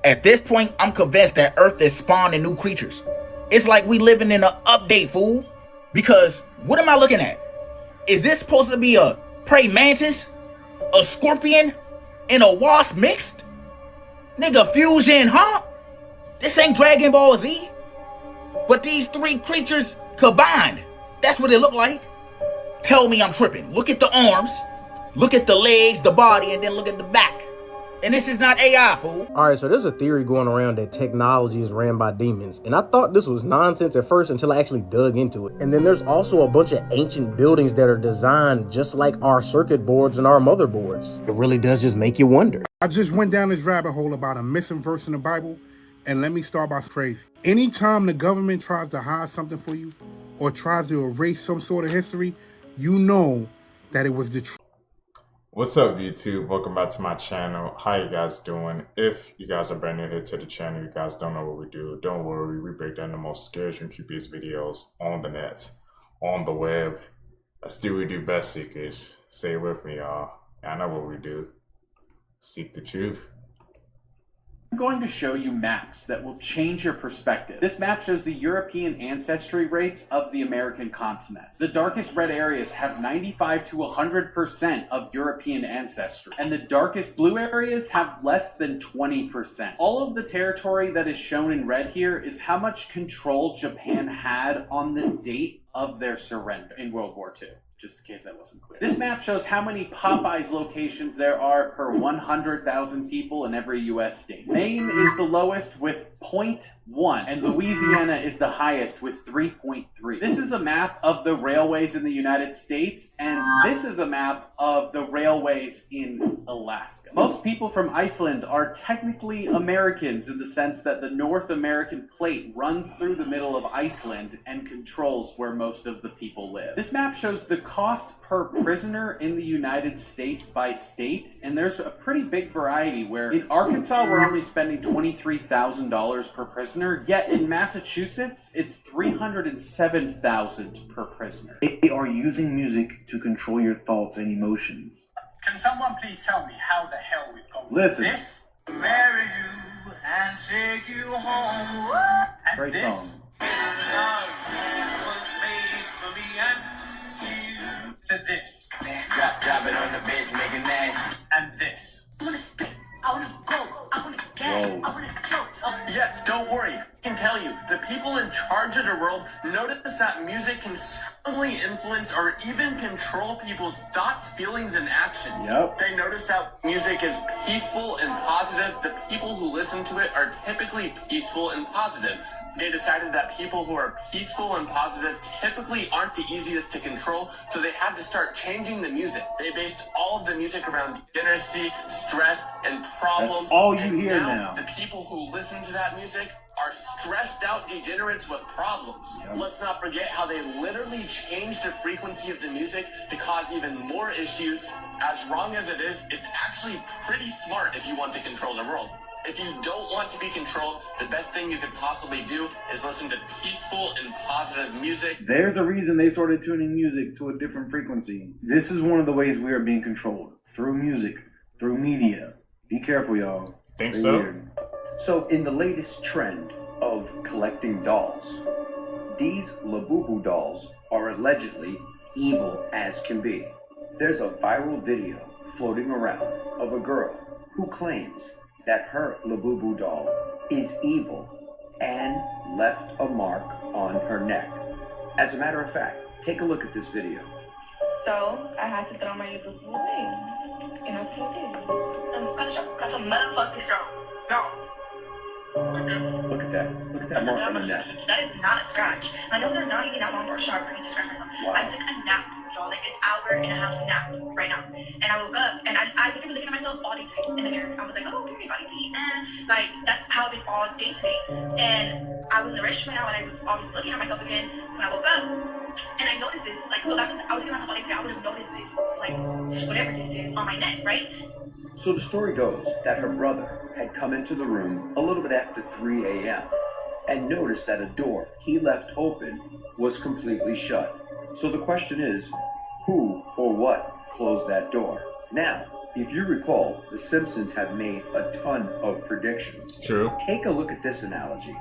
At this point, I'm convinced that Earth is spawning new creatures. It's like we living in an update, fool. Because what am I looking at? Is this supposed to be a praying mantis, a scorpion, and a wasp mixed? Nigga, fusion, huh? This ain't Dragon Ball Z. But these three creatures combined, that's what it look like. Tell me I'm tripping. Look at the arms, look at the legs, the body, and then look at the back. And this is not AI, fool. Alright, so there's a theory going around that technology is ran by demons. And I thought this was nonsense at first until I actually dug into it. And then there's also a bunch of ancient buildings that are designed just like our circuit boards and our motherboards. It really does just make you wonder. I just went down this rabbit hole about a missing verse in the Bible. And let me start by crazy. Anytime the government tries to hide something for you or tries to erase some sort of history, you know that it was the truth. What's up, YouTube? Welcome back to my channel. How you guys doing? If you guys are brand new here to the channel, you guys don't know what we do, don't worry. We break down the most scariest and creepiest videos on the net, on the web. Let's do what we do best, seekers. Say it with me, y'all. I know what we do. Seek the truth. I'm going to show you maps that will change your perspective. This map shows the European ancestry rates of the American continent. The darkest red areas have 95 to 100% of European ancestry, and the darkest blue areas have less than 20%. All of the territory that is shown in red here is how much control Japan had on the date of their surrender in World War II. Just in case that wasn't clear. This map shows how many Popeyes locations there are per 100,000 people in every US state. Maine is the lowest with 0.1, and Louisiana is the highest with 3.3. This is a map of the railways in the United States, and this is a map of the railways in Alaska. Most people from Iceland are technically Americans in the sense that the North American plate runs through the middle of Iceland and controls where most of the people live. This map shows the cost per prisoner in the United States by state, and there's a pretty big variety where in Arkansas we're only spending $23,000 per prisoner, yet in Massachusetts it's $307,000 per prisoner. They are using music to control your thoughts and emotions. Can someone please tell me how the hell we've got Listen. this? Marry you and take you home. And Great this? song. Was made for me and you. To this. Drop it on the bitch, make it nasty. And this. I wanna spit, I wanna go, I wanna get, I wanna choke. Yes, don't worry. I can tell you, the people in charge of the world notice that music can strongly influence or even control people's thoughts, feelings, and actions. Yep. They notice that music is peaceful and positive. The people who listen to it are typically peaceful and positive. They decided that people who are peaceful and positive typically aren't the easiest to control, so they had to start changing the music. They based all of the music around degeneracy, stress, and problems. That's all you and hear now. The people who listen to that music are stressed out degenerates with problems. Yep. Let's not forget how they literally changed the frequency of the music to cause even more issues. As wrong as it is, it's actually pretty smart if you want to control the world. If you don't want to be controlled, the best thing you could possibly do is listen to peaceful and positive music. There's a reason they started tuning music to a different frequency. This is one of the ways we are being controlled. Through music, through media. Be careful, y'all. Think They're so? weird. So in the latest trend of collecting dolls, these Labubu dolls are allegedly evil as can be. There's a viral video floating around of a girl who claims that her Labubu doll is evil and left a mark on her neck. As a matter of fact, take a look at this video. So, I had to throw my Labubu away. And that's what I did. Got some motherfucking show. No. Look at that. Look at that mark on the neck. That is not a scratch. My nose are not even that long for a sharp for me to scratch myself. Wow. I took a nap, y'all, like an hour and a half nap right now. And I woke up and I literally looking at myself all day today in the mirror. I was like, oh, period, body tea. And like, that's how I've been all day today. And I was in the restroom right now and I was obviously looking at myself again when I woke up. And I noticed this, like, so that means I was looking at myself all day today. I would have noticed this, like, whatever this is on my neck, right? So the story goes that her brother had come into the room a little bit after 3 a.m. and noticed that a door he left open was completely shut. So the question is, who or what closed that door? Now, If you recall, The Simpsons have made a ton of predictions. True. Take a look at this analogy.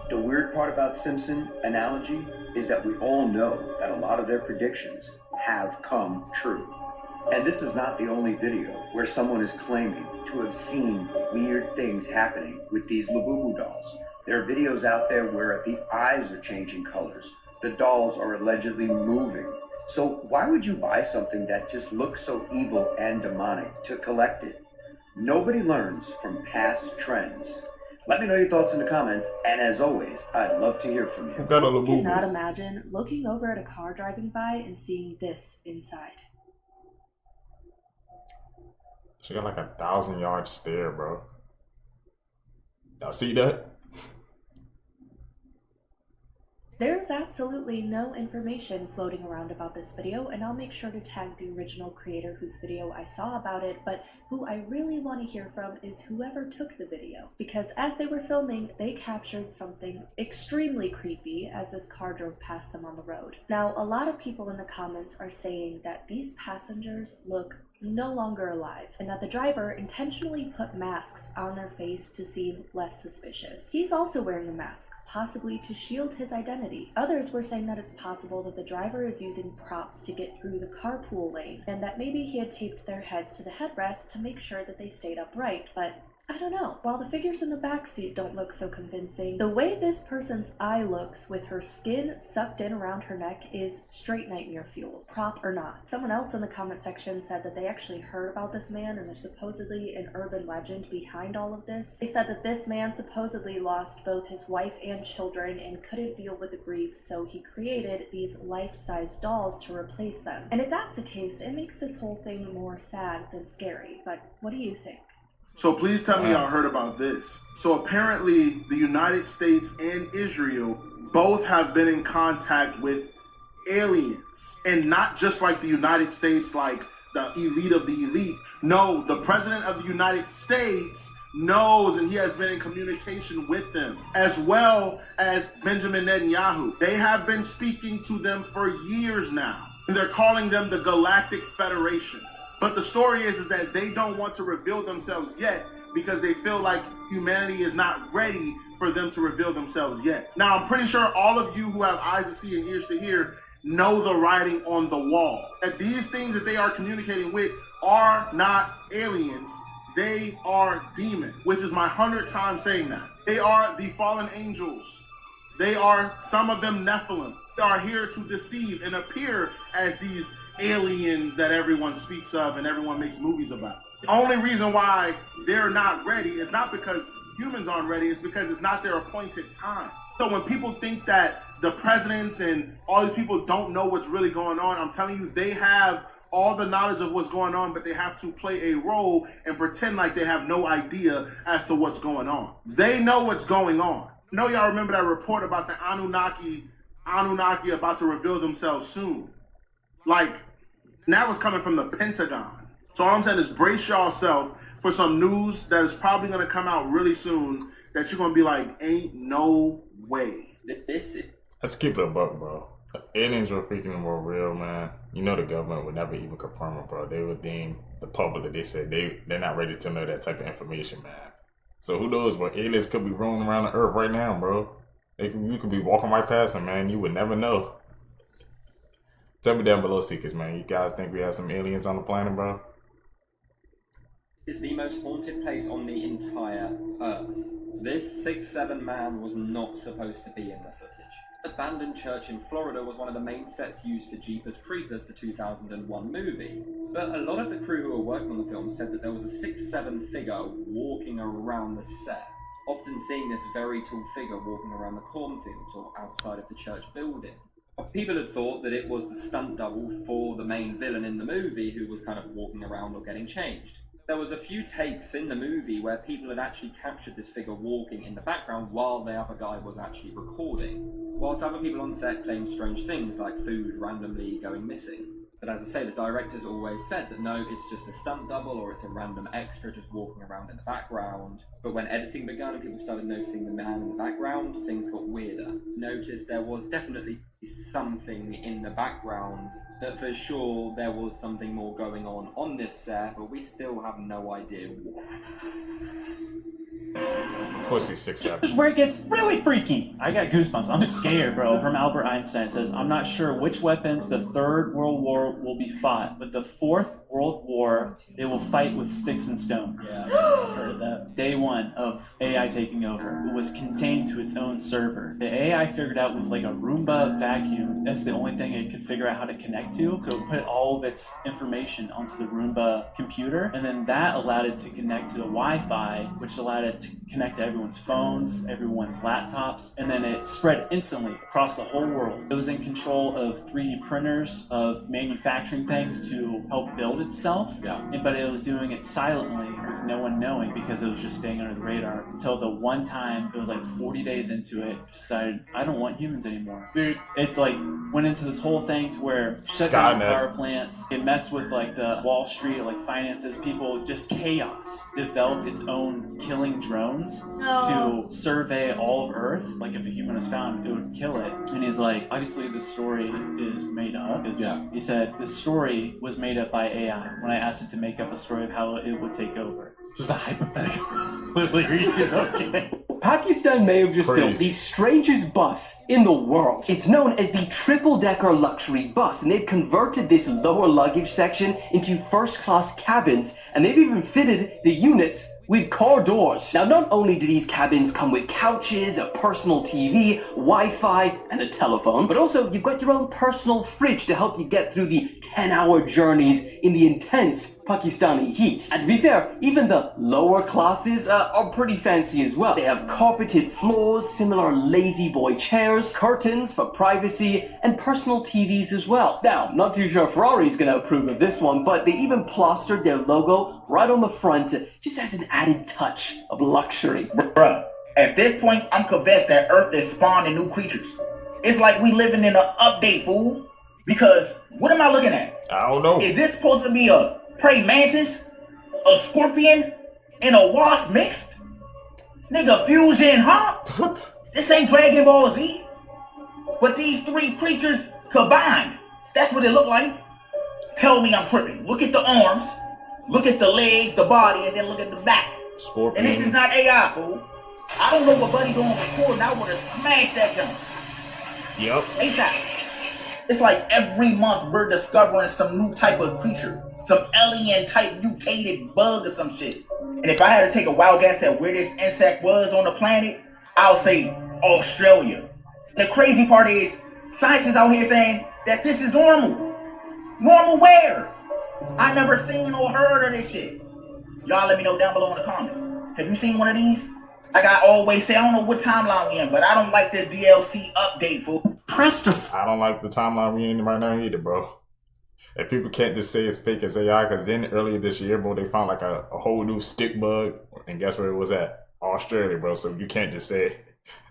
The weird part about Simpson analogy is that we all know that a lot of their predictions have come true. And this is not the only video where someone is claiming to have seen weird things happening with these Labubu dolls. There are videos out there where the eyes are changing colors. The dolls are allegedly moving. So why would you buy something that just looks so evil and demonic to collect it? Nobody learns from past trends. Let me know your thoughts in the comments, and as always, I'd love to hear from you. I cannot imagine looking over at a car driving by and seeing this inside. She got like 1,000-yard stare, bro. Y'all see that? There is absolutely no information floating around about this video, and I'll make sure to tag the original creator whose video I saw about it, but who I really want to hear from is whoever took the video, because as they were filming, they captured something extremely creepy as this car drove past them on the road. Now, a lot of people in the comments are saying that these passengers look no longer alive, and that the driver intentionally put masks on their face to seem less suspicious. He's also wearing a mask, possibly to shield his identity. Others were saying that it's possible that the driver is using props to get through the carpool lane, and that maybe he had taped their heads to the headrest to make sure that they stayed upright, but I don't know. While the figures in the backseat don't look so convincing, the way this person's eye looks with her skin sucked in around her neck is straight nightmare fuel, prop or not. Someone else in the comment section said that they actually heard about this man and there's supposedly an urban legend behind all of this. They said that this man supposedly lost both his wife and children and couldn't deal with the grief, so he created these life-size dolls to replace them. And if that's the case, it makes this whole thing more sad than scary. But what do you think? So please tell me y'all heard about this. So apparently the United States and Israel both have been in contact with aliens. And not just like the United States, like the elite of the elite. No, the President of the United States knows, and he has been in communication with them, as well as Benjamin Netanyahu. They have been speaking to them for years now. And they're calling them the Galactic Federation. But the story is that they don't want to reveal themselves yet because they feel like humanity is not ready for them to reveal themselves yet. Now, I'm pretty sure all of you who have eyes to see and ears to hear know the writing on the wall. That these things that they are communicating with are not aliens. They are demons, which is my 100th time saying that. They are the fallen angels. They are, some of them, Nephilim. They are here to deceive and appear as these aliens that everyone speaks of and everyone makes movies about. The only reason why they're not ready is not because humans aren't ready, it's because it's not their appointed time. So when people think that the presidents and all these people don't know what's really going on, I'm telling you, they have all the knowledge of what's going on, but they have to play a role and pretend like they have no idea as to what's going on. They know what's going on. I know y'all remember that report about the Anunnaki about to reveal themselves soon. Like, and that was coming from the Pentagon. So all I'm saying is brace yourself for some news that is probably going to come out really soon that you're going to be like, ain't no way. Let's keep it a buck, bro. If aliens were freaking were real, man, you know the government would never even confirm it, bro. They would deem the public that they said they're not ready to know that type of information, man. So who knows, bro? Aliens could be roaming around the earth right now, bro. You could be walking right past them, man. You would never know. Tell me down below, Seekers, man. You guys think we have some aliens on the planet, bro? It's the most haunted place on the entire Earth. This 6'7" man was not supposed to be in the footage. Abandoned church in Florida was one of the main sets used for Jeepers Creepers, the 2001 movie. But a lot of the crew who were working on the film said that there was a 6'7" figure walking around the set, often seeing this very tall figure walking around the cornfields or outside of the church building. People had thought that it was the stunt double for the main villain in the movie who was kind of walking around or getting changed. There was a few takes in the movie where people had actually captured this figure walking in the background while the other guy was actually recording, whilst other people on set claimed strange things like food randomly going missing. But as I say, the directors always said that no, it's just a stunt double or it's a random extra just walking around in the background. But when editing began and people started noticing the man in the background, things got weirder. Noticed there was definitely something in the background, that for sure there was something more going on this set, but we still have no idea what. Pussy 6'7". This is where it gets really freaky. I got goosebumps. I'm scared, bro. From Albert Einstein, it says, I'm not sure which weapons the Third World War will be fought, but the Fourth World War, they will fight with sticks and stones. Yeah, I've heard of that. Day one of AI taking over, it was contained to its own server. The AI figured out with like a Roomba vacuum, that's the only thing it could figure out how to connect to. So it put all of its information onto the Roomba computer, and then that allowed it to connect to the Wi-Fi, which allowed it to connect to everyone's phones, everyone's laptops, and then it spread instantly across the whole world. It was in control of 3D printers, of manufacturing things to help build itself, but it was doing it silently with no one knowing because it was just staying under the radar until the one time, it was like 40 days into it, decided, I don't want humans anymore. Dude. It like went into this whole thing to where shut down power plants, it messed with like the Wall Street, like finances, people, just chaos. Developed its own killing drones to survey all of Earth. Like if a human was found, it would kill it. And he's like, obviously this story is made up. He said, this story was made up by AI when I asked it to make up a story of how it would take over. Just a hypothetical. Okay. Pakistan may have just built the strangest bus in the world. It's known as the triple-decker luxury bus, and they've converted this lower luggage section into first-class cabins, and they've even fitted the units with car doors. Now, not only do these cabins come with couches, a personal TV, Wi-Fi, and a telephone, but also you've got your own personal fridge to help you get through the 10-hour journeys in the intense Pakistani heat. And to be fair, even the lower classes are pretty fancy as well. They have carpeted floors, similar lazy boy chairs, curtains for privacy, and personal TVs as well. Now, not too sure Ferrari's gonna approve of this one, but they even plastered their logo right on the front, just as an added touch of luxury. Bruh, at this point, I'm convinced that Earth is spawning new creatures. It's like we living in an update, fool. Because, what am I looking at? I don't know. Is this supposed to be a praying mantis, a scorpion, and a wasp mixed? Nigga, fusion, huh? This ain't Dragon Ball Z. But these three creatures combined, that's what it look like. Tell me I'm tripping. Look at the arms, look at the legs, the body, and then look at the back. Scorpion. And this is not AI, fool. I don't know what Buddy doing before, and I would have smashed that jump. Yep. ASAP. It's like every month we're discovering some new type of creature, some alien type mutated bug or some shit. And if I had to take a wild guess at where this insect was on the planet, I'll say Australia. The crazy part is, scientists out here saying that this is normal. Normal where? I never seen or heard of this shit. Y'all let me know down below in the comments. Have you seen one of these? Like I always say, I don't know what timeline we in, but I don't like this DLC update, fool. I don't like the timeline we in right now either, bro. And people can't just say it's fake as AI, because then earlier this year, bro, they found like a whole new stick bug, and guess where it was at? Australia, bro. So you can't just say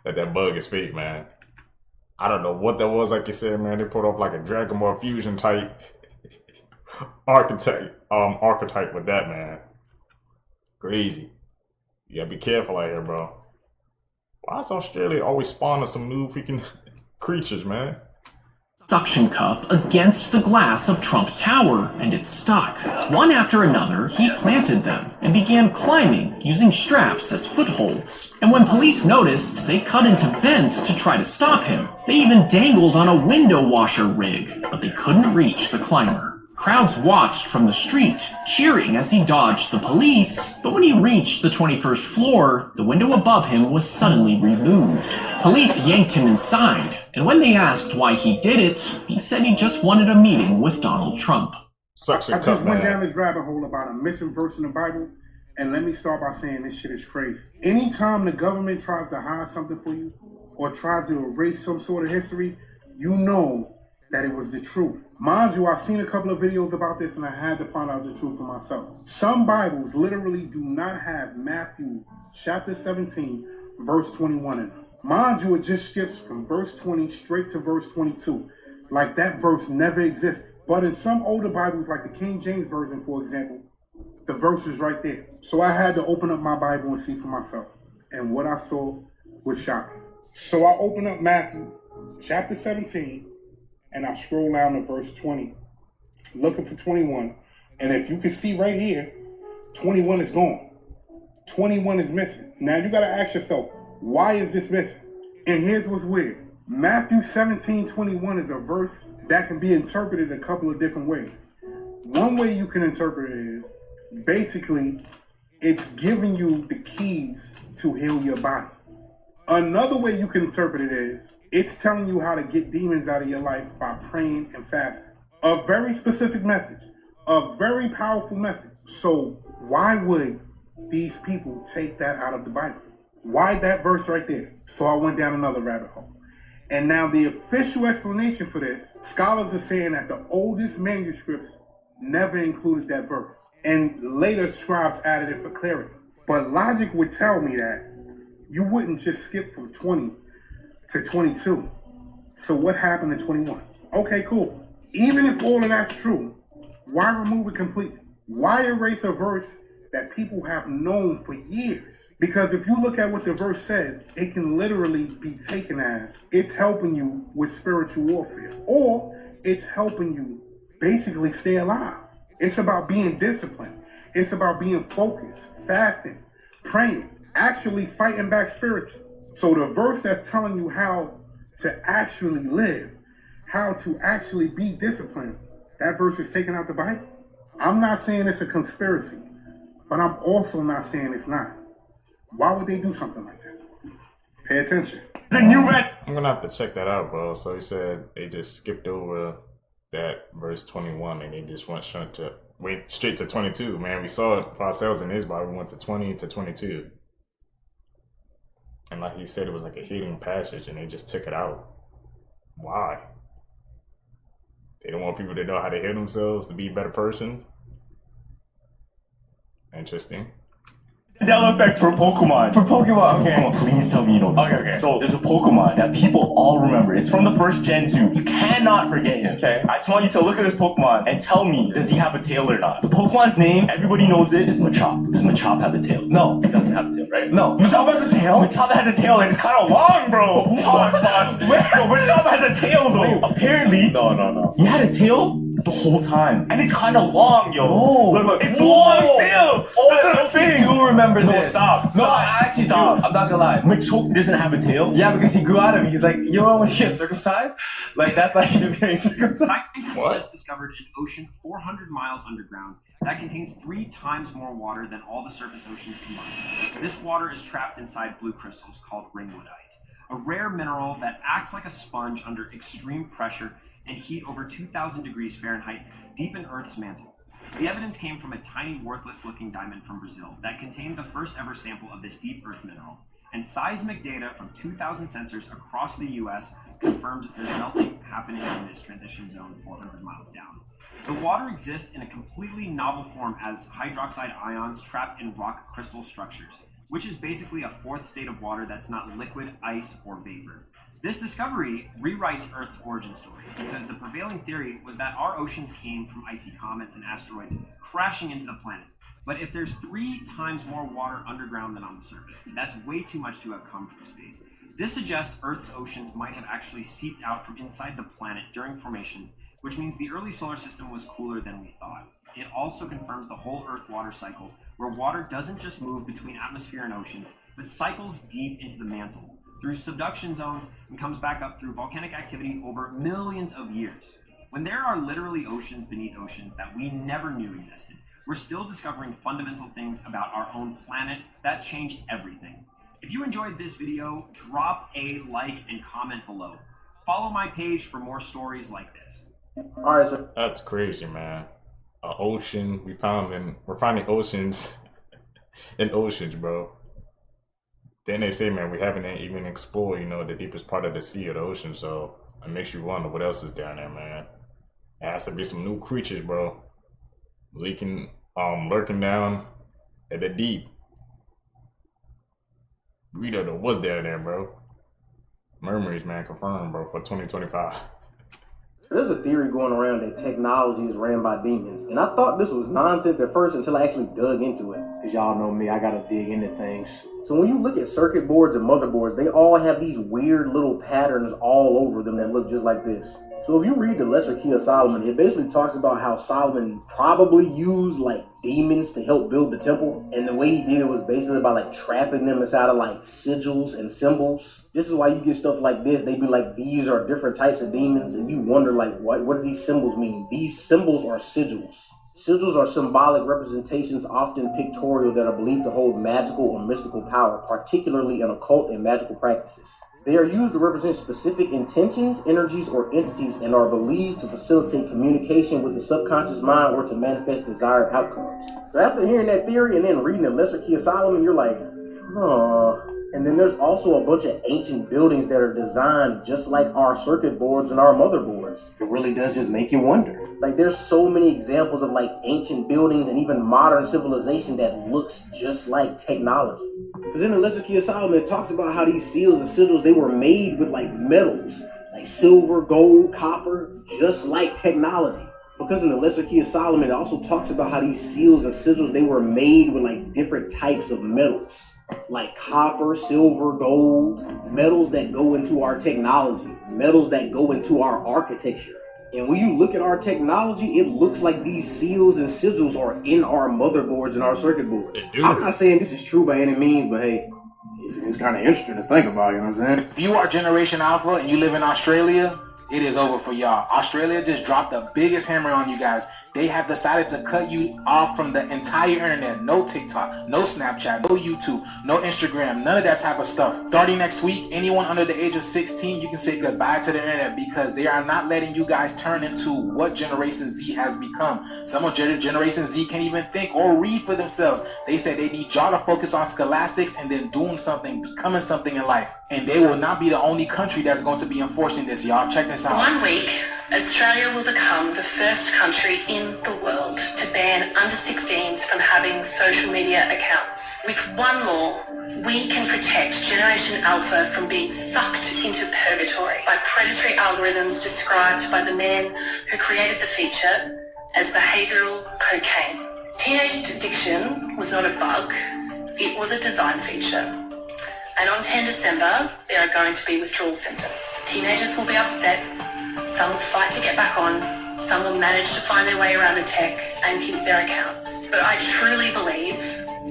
that bug is fake, man. I don't know what that was, like you said, man. They put up like a Dragon Ball fusion type archetype with that, man. Crazy. You gotta be careful out here, bro. Why is Australia always spawning some new freaking creatures, man? Suction cup against the glass of Trump Tower, and it stuck. One after another, he planted them and began climbing using straps as footholds. And when police noticed, they cut into vents to try to stop him. They even dangled on a window washer rig, but they couldn't reach the climber. Crowds watched from the street, cheering as he dodged the police, but when he reached the 21st floor, the window above him was suddenly removed. Police yanked him inside, and when they asked why he did it, he said he just wanted a meeting with Donald Trump. I just went down this rabbit hole about a missing verse in the Bible, and let me start by saying this shit is crazy. Anytime the government tries to hide something for you, or tries to erase some sort of history, you know that it was the truth. Mind you, I've seen a couple of videos about this and I had to find out the truth for myself. Some Bibles literally do not have Matthew chapter 17, verse 21 in them. Mind you, it just skips from verse 20 straight to verse 22. Like that verse never existed. But in some older Bibles, like the King James Version, for example, the verse is right there. So I had to open up my Bible and see for myself. And what I saw was shocking. So I opened up Matthew chapter 17, and I scroll down to verse 20, looking for 21. And if you can see right here, 21 is gone. 21 is missing. Now you got to ask yourself, why is this missing? And here's what's weird. Matthew 17:21 is a verse that can be interpreted a couple of different ways. One way you can interpret it is, basically, it's giving you the keys to heal your body. Another way you can interpret it is, it's telling you how to get demons out of your life by praying and fasting. A very specific message. A very powerful message. So why would these people take that out of the Bible? Why that verse right there? So I went down another rabbit hole. And now the official explanation for this, scholars are saying that the oldest manuscripts never included that verse. And later scribes added it for clarity. But logic would tell me that you wouldn't just skip from 20 to 22. So what happened to 21? Okay, cool. Even if all of that's true, why remove it completely? Why erase a verse that people have known for years? Because if you look at what the verse says, it can literally be taken as it's helping you with spiritual warfare, or it's helping you basically stay alive. It's about being disciplined. It's about being focused, fasting, praying, actually fighting back spiritually. So the verse that's telling you how to actually live, how to actually be disciplined, that verse is taken out the Bible. I'm not saying it's a conspiracy, but I'm also not saying it's not. Why would they do something like that? Pay attention. I'm gonna have to check that out, bro. So he said they just skipped over that verse 21 and they just went straight to 22. Man, we saw it for ourselves in his Bible. We went to 20 to 22. And like he said, it was like a healing passage and they just took it out. Why? They don't want people to know how to heal themselves, to be a better person. Interesting. Mandela effect for Pokemon. For Pokemon, okay. Pokemon, please tell me you know this. Okay. So there's a Pokemon that people all remember. It's from the first Gen 2. You cannot forget him. Okay. I just want you to look at this Pokemon and tell me, does he have a tail or not? The Pokemon's name, everybody knows it, is Machop. Does Machop have a tail? No, it doesn't have a tail, right? No. Machop has a tail? Machop has a tail and it's kind of long, bro. Pause. Wait, Machop has a tail though. Wait, apparently. No. He had a tail the whole time. And it's kind of long, yo. Oh. Look, it's long tail. That's what I'm saying. You remember this. No, stop. No, I actually do. I'm not gonna lie. Machoke doesn't have a tail. Yeah, because he grew out of it. He's like, you know when you get circumcised? Like, that's like him getting circumcised. Scientists just discovered an ocean 400 miles underground that contains 3 times more water than all the surface oceans combined. This water is trapped inside blue crystals called ringwoodite, a rare mineral that acts like a sponge under extreme pressure and heat over 2,000 degrees Fahrenheit deep in Earth's mantle. The evidence came from a tiny, worthless-looking diamond from Brazil that contained the first ever sample of this deep Earth mineral, and seismic data from 2,000 sensors across the U.S. confirmed that there's melting happening in this transition zone 400 miles down. The water exists in a completely novel form as hydroxide ions trapped in rock crystal structures, which is basically a fourth state of water that's not liquid, ice, or vapor. This discovery rewrites Earth's origin story because the prevailing theory was that our oceans came from icy comets and asteroids crashing into the planet. But if there's 3 times more water underground than on the surface, that's way too much to have come from space. This suggests Earth's oceans might have actually seeped out from inside the planet during formation, which means the early solar system was cooler than we thought. It also confirms the whole Earth water cycle, where water doesn't just move between atmosphere and oceans, but cycles deep into the mantle, through subduction zones, and comes back up through volcanic activity over millions of years. When there are literally oceans beneath oceans that we never knew existed, we're still discovering fundamental things about our own planet that change everything. If you enjoyed this video, drop a like and comment below. Follow my page for more stories like this. Alright, sir. That's crazy, man. An ocean, we're finding oceans in oceans, bro. Then they say, man, we haven't even explored, the deepest part of the sea or the ocean, so it makes you wonder what else is down there, man. There has to be some new creatures, bro. Lurking down at the deep. We don't know what's down there, bro. Memories, man, confirmed, bro, for 2025. There's a theory going around that technology is ran by demons, and I thought this was nonsense at first until I actually dug into it. Cause y'all know me, I gotta dig into things. So when you look at circuit boards and motherboards, they all have these weird little patterns all over them that look just like this. So if you read the Lesser Key of Solomon, it basically talks about how Solomon probably used like demons to help build the temple. And the way he did it was basically by like trapping them inside of like sigils and symbols. This is why you get stuff like this. They be like, these are different types of demons. And you wonder like, what do these symbols mean? These symbols are sigils. Sigils are symbolic representations, often pictorial, that are believed to hold magical or mystical power, particularly in occult and magical practices. They are used to represent specific intentions, energies, or entities, and are believed to facilitate communication with the subconscious mind or to manifest desired outcomes. So after hearing that theory and then reading the Lesser Key of Solomon, you're like, huh. And then there's also a bunch of ancient buildings that are designed just like our circuit boards and our motherboards. It really does just make you wonder. Like, there's so many examples of like ancient buildings and even modern civilization that looks just like technology. Because in the Lesser Key of Solomon, it talks about how these seals and sigils, they were made with like metals, like silver, gold, copper, just like technology. Because in the Lesser Key of Solomon, it also talks about how these seals and sigils, they were made with like different types of metals, like copper, silver, gold, metals that go into our technology, metals that go into our architecture. And when you look at our technology, it looks like these seals and sigils are in our motherboards and our circuit boards. I'm not saying this is true by any means, but hey, it's kind of interesting to think about, you know what I'm saying? If you are Generation Alpha and you live in Australia, it is over for y'all. Australia just dropped the biggest hammer on you guys. They have decided to cut you off from the entire internet. No TikTok, no Snapchat, no YouTube, no Instagram, none of that type of stuff. Starting next week, anyone under the age of 16, you can say goodbye to the internet because they are not letting you guys turn into what Generation Z has become. Some of Generation Z can't even think or read for themselves. They said they need y'all to focus on scholastics and then doing something, becoming something in life. And they will not be the only country that's going to be enforcing this, y'all. Check this out. 1 week, Australia will become the first country in the world to ban under 16s from having social media accounts. With one law, we can protect Generation Alpha from being sucked into purgatory by predatory algorithms described by the man who created the feature as behavioral cocaine. Teenage addiction was not a bug, it was a design feature. And on 10 December, there are going to be withdrawal symptoms. Teenagers will be upset, some will fight to get back on, some will manage to find their way around the tech and keep their accounts. But I truly believe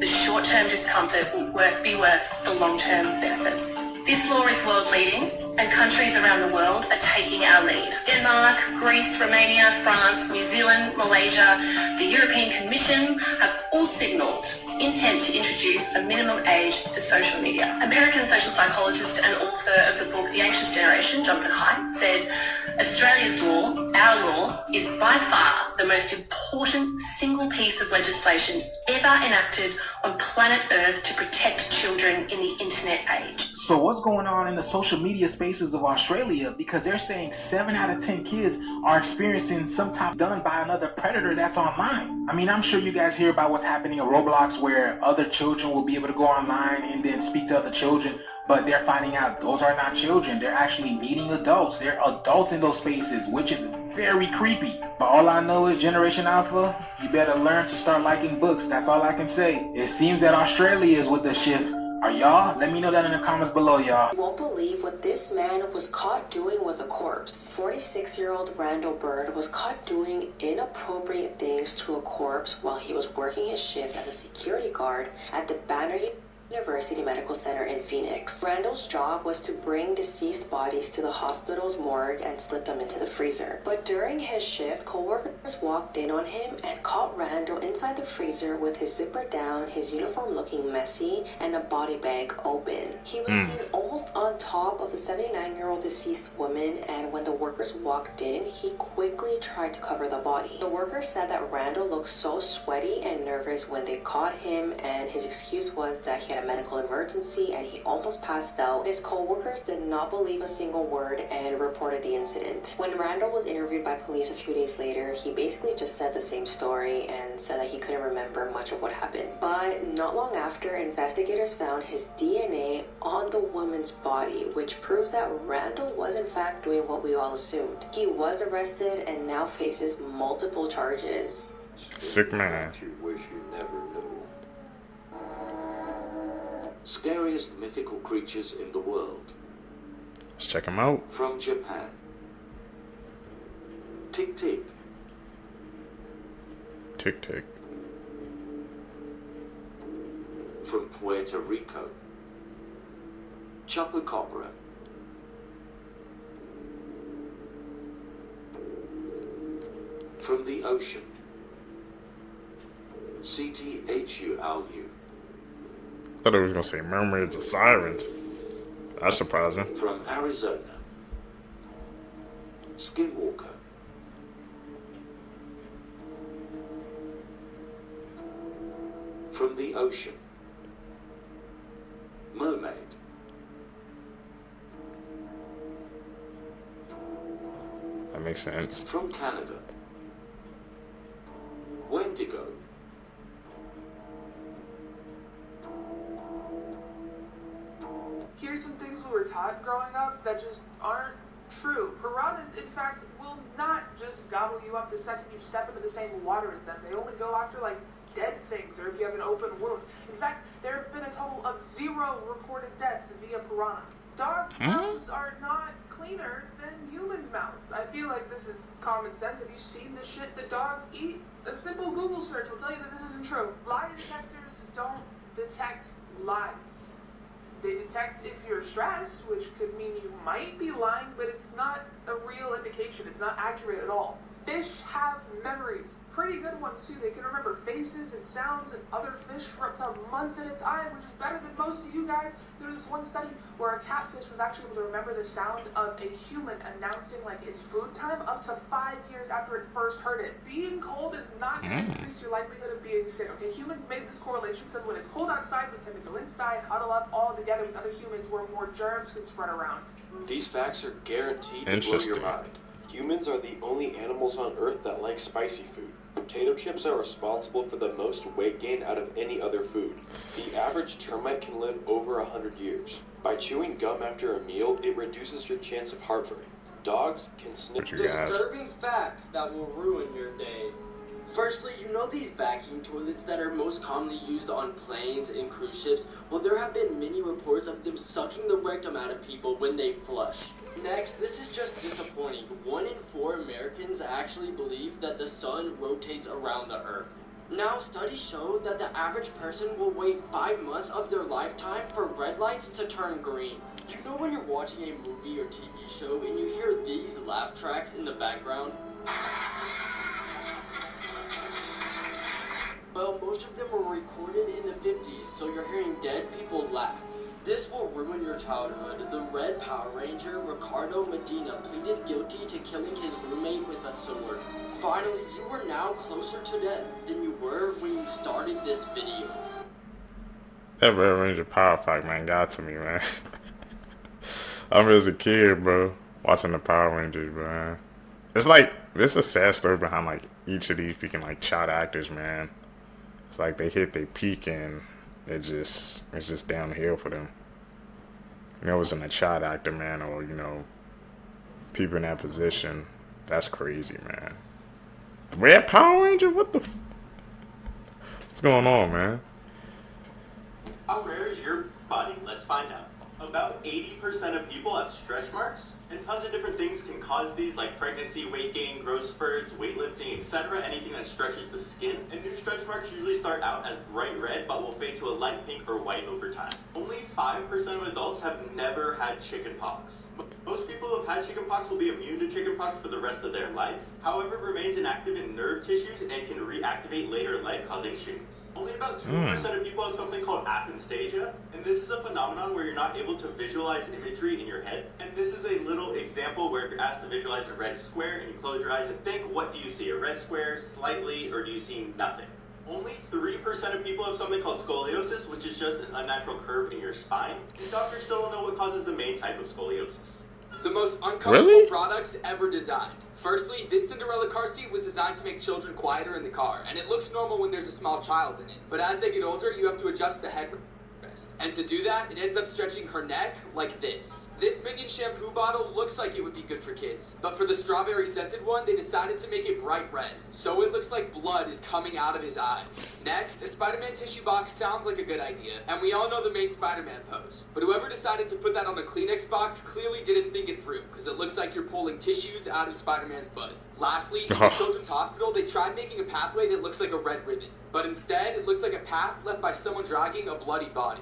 the short-term discomfort will be worth the long-term benefits. This law is world-leading, and countries around the world are taking our lead. Denmark, Greece, Romania, France, New Zealand, Malaysia, the European Commission have all signalled intent to introduce a minimum age for social media. American social psychologist and author of the book The Anxious Generation, Jonathan Haidt, said, Australia's law, our law, is by far the most important single piece of legislation ever enacted on planet Earth to protect children in the internet age. So what's going on in the social media spaces of Australia? Because they're saying 7 out of 10 kids are experiencing some type done by another predator that's online. I mean, I'm sure you guys hear about what's happening in Roblox where other children will be able to go online and then speak to other children, but they're finding out those are not children. They're actually meeting adults. They're adults in those spaces, which is very creepy. But all I know is Generation Alpha, you better learn to start liking books. That's all I can say. It seems that Australia is with the shift. Are y'all? Let me know that in the comments below, y'all. You won't believe what this man was caught doing with a corpse. 46-year-old Randall Bird was caught doing inappropriate things to a corpse while he was working his shift as a security guard at the Banner University Medical Center in Phoenix. Randall's job was to bring deceased bodies to the hospital's morgue and slip them into the freezer. But during his shift, co-workers walked in on him and caught Randall inside the freezer with his zipper down, his uniform looking messy, and a body bag open. He was seen almost on top of the 79-year-old deceased woman, and when the workers walked in, he quickly tried to cover the body. The workers said that Randall looked so sweaty and nervous when they caught him, and his excuse was that he had had a medical emergency and he almost passed out. His co-workers did not believe a single word and reported the incident. When Randall was interviewed by police a few days later, he basically just said the same story and said that he couldn't remember much of what happened. But not long after, investigators found his DNA on the woman's body, which proves that Randall was in fact doing what we all assumed. He was arrested and now faces multiple charges. Sick man. You wish you never knew. Scariest mythical creatures in the world. Let's check them out. From Japan. Tick Tick. Tick Tick. From Puerto Rico. Chupacabra. From the ocean. CTHULU. I thought I was gonna say mermaids or sirens. That's surprising. From Arizona. Skinwalker. From the ocean. Mermaid. That makes sense. From Canada. Wendigo. Here's some things we were taught growing up that just aren't true. Piranhas, in fact, will not just gobble you up the second you step into the same water as them. They only go after, like, dead things or if you have an open wound. In fact, there have been a total of 0 recorded deaths via piranha. Dogs' mouths are not cleaner than humans' mouths. I feel like this is common sense. Have you seen the shit that dogs eat? A simple Google search will tell you that this isn't true. Lie detectors don't detect lies. They detect if you're stressed, which could mean you might be lying, but it's not a real indication. It's not accurate at all. Fish have memories. Pretty good ones too. They can remember faces and sounds and other fish for up to months at a time, which is better than most of you guys. There was this one study where a catfish was actually able to remember the sound of a human announcing like it's food time up to 5 years after it first heard it. Being cold is not going to increase your likelihood of being sick. Okay, humans made this correlation because when it's cold outside, we tend to go inside, huddle up all together with other humans where more germs can spread around. These facts are guaranteed to blow your mind. Humans are the only animals on Earth that like spicy food. Potato chips are responsible for the most weight gain out of any other food. The average termite can live over 100 years. By chewing gum after a meal, it reduces your chance of heartburn. Dogs can sniff. Disturbing facts that will ruin your day. Firstly, you know these vacuum toilets that are most commonly used on planes and cruise ships? Well, there have been many reports of them sucking the rectum out of people when they flush. Next, this is just disappointing. 1 in 4 Americans actually believe that the sun rotates around the earth. Now, studies show that the average person will wait 5 months of their lifetime for red lights to turn green. You know when you're watching a movie or TV show and you hear these laugh tracks in the background? Well, most of them were recorded in the 50s, so you're hearing dead people laugh. This will ruin your childhood. The Red Power Ranger, Ricardo Medina, pleaded guilty to killing his roommate with a sword. Finally, you are now closer to death than you were when you started this video. That Red Ranger Power Pack, man, got to me, man. I remember as a kid, bro, watching the Power Rangers, bro. It's like, there's a sad story behind, like, each of these freaking, like, child actors, man. It's like they hit their peak and it's just downhill for them. You know, it wasn't a child actor, man, or, you know, people in that position. That's crazy, man. The Red Power Ranger? What the? What's going on, man? How rare is your body? Let's find out. About 80% of people have stretch marks, and tons of different things can cause these, like pregnancy, weight gain, growth spurts, weightlifting, etc. Anything that stretches the skin. And new stretch marks usually start out as bright red, but will fade to a light pink or white over time. Only 5% of adults have never had chickenpox. Most people who have had chickenpox will be immune to chickenpox for the rest of their life. However, it remains inactive in nerve tissues and can reactivate later in life, causing shingles. Only about 2% of people have something called aphasia, and this is a phenomenon where you're not able to visualize imagery in your head. And this is a little example where if you're asked to visualize a red square and you close your eyes and think, what do you see? A red square, slightly, or do you see nothing? Only 3% of people have something called scoliosis, which is just an unnatural curve in your spine. And doctors still don't know what causes the main type of scoliosis. The most uncomfortable products ever designed. Firstly, this Cinderella car seat was designed to make children quieter in the car, and it looks normal when there's a small child in it. But as they get older, you have to adjust the headrest. And to do that, it ends up stretching her neck like this. This Minion shampoo bottle looks like it would be good for kids, but for the strawberry scented one, they decided to make it bright red, so it looks like blood is coming out of his eyes. Next, a Spider-Man tissue box sounds like a good idea, and we all know the main Spider-Man pose. But whoever decided to put that on the Kleenex box clearly didn't think it through, because it looks like you're pulling tissues out of Spider-Man's butt. Lastly, in the Children's Hospital, they tried making a pathway that looks like a red ribbon, but instead, it looks like a path left by someone dragging a bloody body.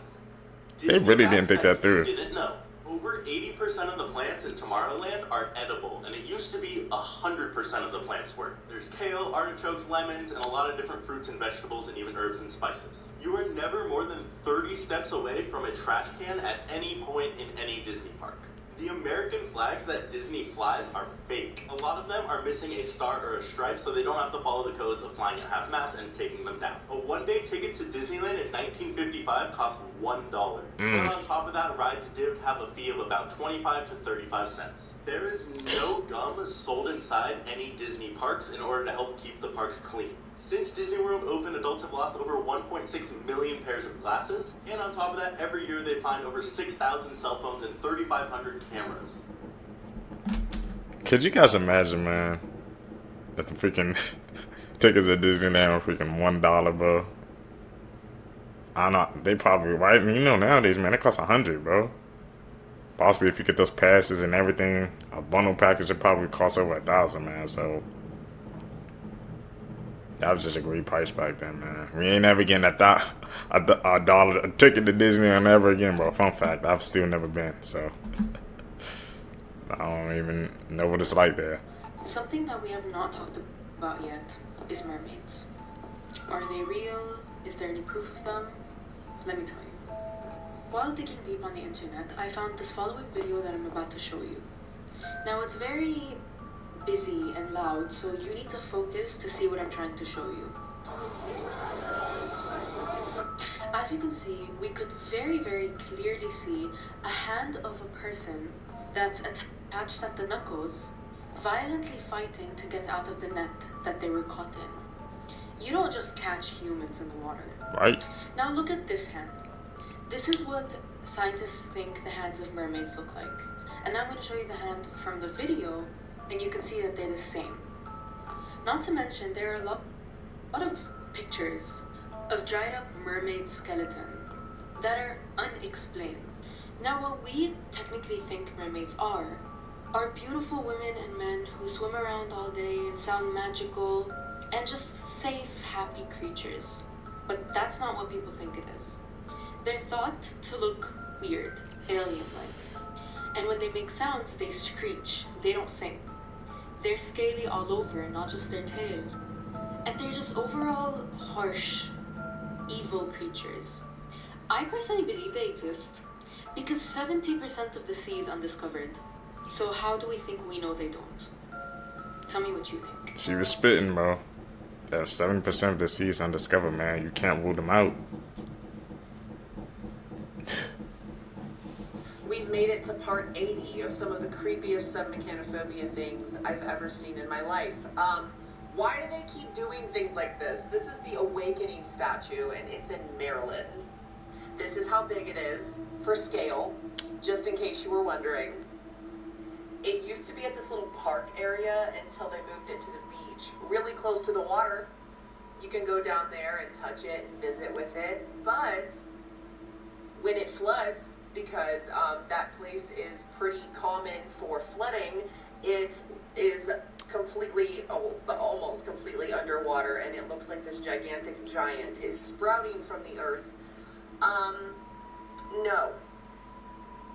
They really didn't think that through. Didn't know. Over 80% of the plants in Tomorrowland are edible, and it used to be 100% of the plants were. There's kale, artichokes, lemons, and a lot of different fruits and vegetables, and even herbs and spices. You are never more than 30 steps away from a trash can at any point in any Disney park. The American flags that Disney flies are fake. A lot of them are missing a star or a stripe, so they don't have to follow the codes of flying at half-mast and taking them down. A one-day ticket to Disneyland in 1955 cost $1. But on top of that, rides did have a fee of about 25 to 35 cents. There is no gum sold inside any Disney parks in order to help keep the parks clean. Since Disney World opened, adults have lost over 1.6 million pairs of glasses, and on top of that, every year they find over 6,000 cell phones and 3,500 cameras. Could you guys imagine, man, that the freaking tickets at Disneyland are freaking $1, bro? I know, they probably, right? You know, nowadays, man, it costs $100, bro. Possibly if you get those passes and everything, a bundle package would probably cost over $1,000, man, so... That was just a great price back then, man. We ain't never getting a dollar ticket to Disneyland ever again, bro. Fun fact, I've still never been, so I don't even know what it's like there. Something that we have not talked about yet is mermaids. Are they real? Is there any proof of them? Let me tell you. While digging deep on the internet, I found this following video that I'm about to show you. Now, it's very busy and loud, so you need to focus to see what I'm trying to show you. As you can see, we could very, very clearly see a hand of a person that's attached at the knuckles, violently fighting to get out of the net that they were caught in. You don't just catch humans in the water. Right. Now look at this hand. This is what scientists think the hands of mermaids look like. And I'm going to show you the hand from the video, and you can see that they're the same. Not to mention, there are a lot of pictures of dried up mermaid skeleton that are unexplained. Now, what we technically think mermaids are beautiful women and men who swim around all day and sound magical and just safe, happy creatures. But that's not what people think it is. They're thought to look weird, alien-like. And when they make sounds, they screech, they don't sing. They're scaly all over, not just their tail. And they're just overall harsh, evil creatures. I personally believe they exist because 70% of the sea is undiscovered. So how do we think we know they don't? Tell me what you think. She was spitting, bro. If 70% of the sea is undiscovered, man, you can't rule them out. We've made it to part 80 of some of the creepiest submechanophobia things I've ever seen in my life. Why do they keep doing things like this? This is the Awakening statue, and it's in Maryland. This is how big it is for scale, just in case you were wondering. It used to be at this little park area until they moved it to the beach, really close to the water. You can go down there and touch it and visit with it, but when it floods, because that place is pretty common for flooding, it is completely, almost completely underwater, and it looks like this gigantic giant is sprouting from the earth. No.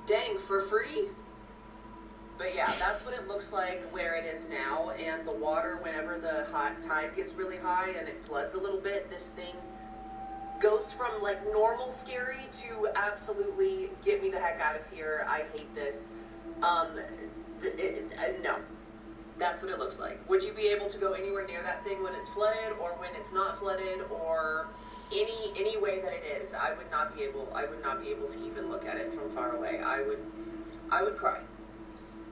Dang, for free? But yeah, that's what it looks like where it is now, and the water, whenever the tide gets really high and it floods a little bit, this thing goes from like normal scary to absolutely get me the heck out of here, I hate this. No. That's what it looks like. Would you be able to go anywhere near that thing when it's flooded, or when it's not flooded, or any way that it is? I would not be able to even look at it from far away. I would cry.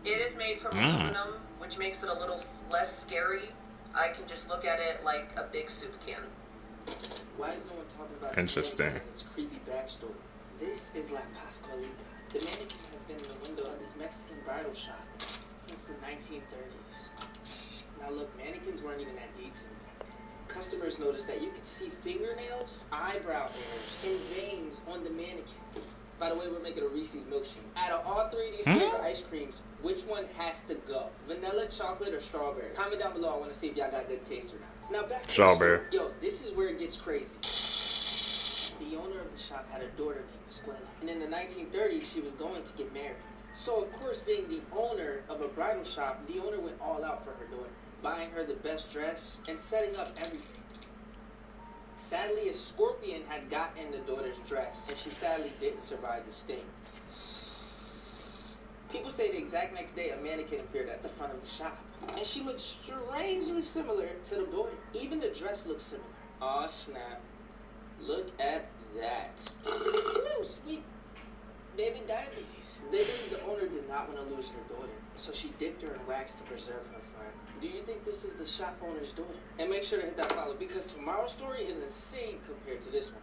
It is made from aluminum, which makes it a little less scary. I can just look at it like a big soup can. Why is no one talking about Interesting. This creepy backstory? This is La Pascualita. The mannequin has been in the window of this Mexican bridal shop since the 1930s. Now look, mannequins weren't even that detailed. Customers noticed that you could see fingernails, eyebrow hairs, and veins on the mannequin. By the way, we're making a Reese's milkshake. Out of all three of these flavor ice creams, which one has to go? Vanilla, chocolate, or strawberry? Comment down below. I want to see if y'all got good taste or not. Now back to strawberry. The story. Yo, this is where it gets crazy. The owner of the shop had a daughter named Escuela. And in the 1930s, she was going to get married. So, of course, being the owner of a bridal shop, the owner went all out for her daughter, buying her the best dress and setting up everything. Sadly, a scorpion had gotten the daughter's dress, and she sadly didn't survive the sting. People say the exact next day a mannequin appeared at the front of the shop, and she looked strangely similar to the daughter. Even the dress looked similar. Aw, snap. Look at that. Ooh, sweet baby diabetes. They believe the owner did not want to lose her daughter, so she dipped her in wax to preserve her friend. Do you think this is the shop owner's daughter? And make sure to hit that follow, because tomorrow's story is insane compared to this one.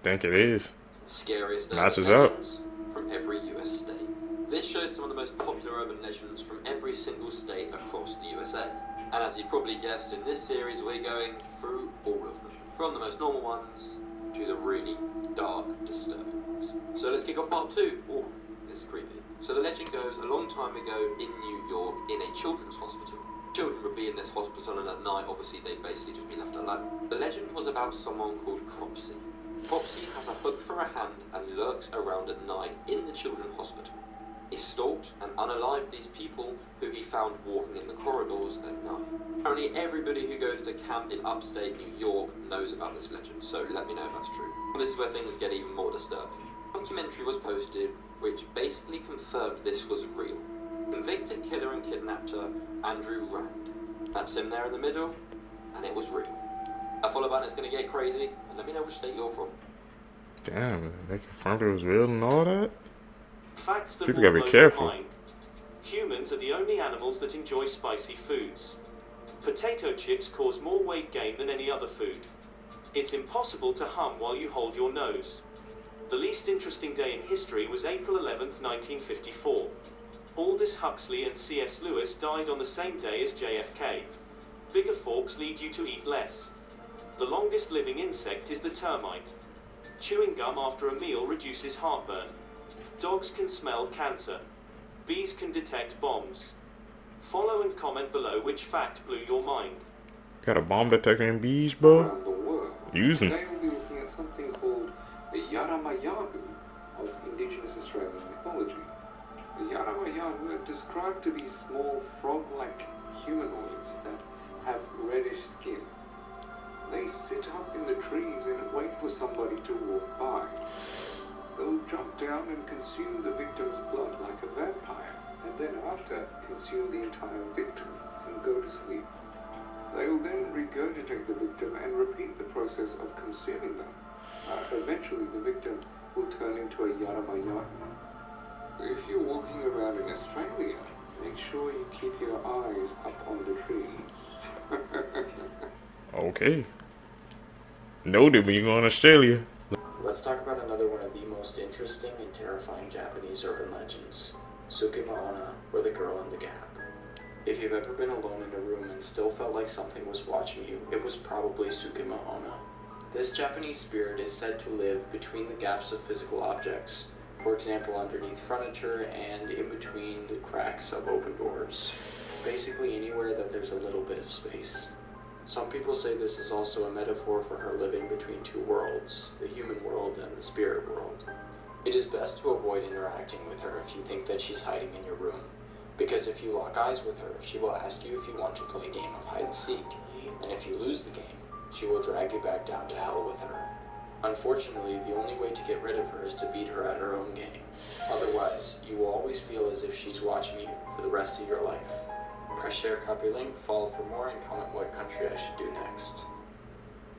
Think it is. Scariest matches urban up legends from every US state. This shows some of the most popular urban legends from every single state across the USA. And as you probably guessed, in this series we're going through all of them, from the most normal ones to the really dark, disturbing ones. So let's kick off part 2. Oh, this is creepy. So the legend goes, a long time ago in New York, in a children's hospital. Children would be in this hospital, and at night, obviously, they'd basically just be left alone. The legend was about someone called Cropsy. Cropsy has a hook for a hand and lurks around at night in the children's hospital. He stalked and unalived these people who he found walking in the corridors at night. Apparently, everybody who goes to camp in upstate New York knows about this legend, so let me know if that's true. This is where things get even more disturbing. A documentary was posted which basically confirmed this was real. Convicted killer and kidnapper Andrew Rand. That's him there in the middle, and it was real. A follow button is going to get crazy, and let me know which state you're from. Damn, they confirmed it was real and all that? Facts that People will gotta be blow your careful. mind. Humans are the only animals that enjoy spicy foods. Potato chips cause more weight gain than any other food. It's impossible to hum while you hold your nose. The least interesting day in history was April 11th, 1954. Aldous Huxley and C.S. Lewis died on the same day as JFK. Bigger forks lead you to eat less. The longest living insect is the termite. Chewing gum after a meal reduces heartburn. Dogs can smell cancer. Bees can detect bombs. Follow and comment below which fact blew your mind. Got a bomb detector in bees, bro? Around the world. Using. Today we'll be looking at something called the Yaramayahu of indigenous Australian mythology. The Yaramayahu are described to be small frog-like humanoids that have reddish skin. They sit up in the trees and wait for somebody to walk by. They'll jump down and consume the victim's blood like a vampire, and then after consume the entire victim and go to sleep. They'll then regurgitate the victim and repeat the process of consuming them. Eventually the victim will turn into a Yaramayahu. If you're walking around in Australia, make sure you keep your eyes up on the trees. Okay. Noted when you go in Australia. Let's talk about another one of the most interesting and terrifying Japanese urban legends, Sukima-onna, or the girl in the gap. If you've ever been alone in a room and still felt like something was watching you, it was probably Sukima-onna. This Japanese spirit is said to live between the gaps of physical objects, for example underneath furniture and in between the cracks of open doors, basically anywhere that there's a little bit of space. Some people say this is also a metaphor for her living between two worlds, the human world and the spirit world. It is best to avoid interacting with her if you think that she's hiding in your room, because if you lock eyes with her, she will ask you if you want to play a game of hide and seek, and if you lose the game, she will drag you back down to hell with her. Unfortunately, the only way to get rid of her is to beat her at her own game. Otherwise, you will always feel as if she's watching you for the rest of your life. Precious share copy link, follow for more, and comment what country I should do next.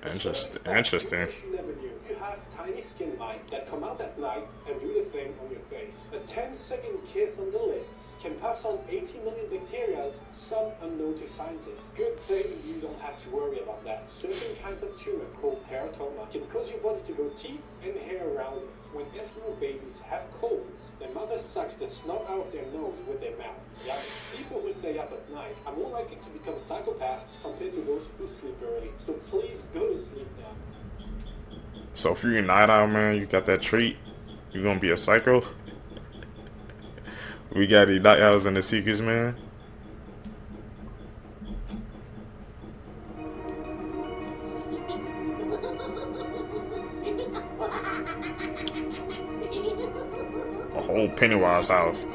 Interesting. You never knew. You have tiny skin mites that come out at night and do the thing on your face. A 10-second kiss on the lips can pass on 80 million bacteria, some unknown to scientists. Good thing you don't have to worry about that. Certain kinds of tumor called teratoma can cause your body to grow teeth and hair around it. When Eskimo babies have colds, their mother sucks the snot out of their nose with their mouth. Yeah, people who stay up at night are more likely to become psychopaths compared to those who sleep early. So please go to sleep now. So if you're a night owl, man, you got that trait, you're gonna be a psycho. We got the night owls and the seekers, man. A whole Pennywise house.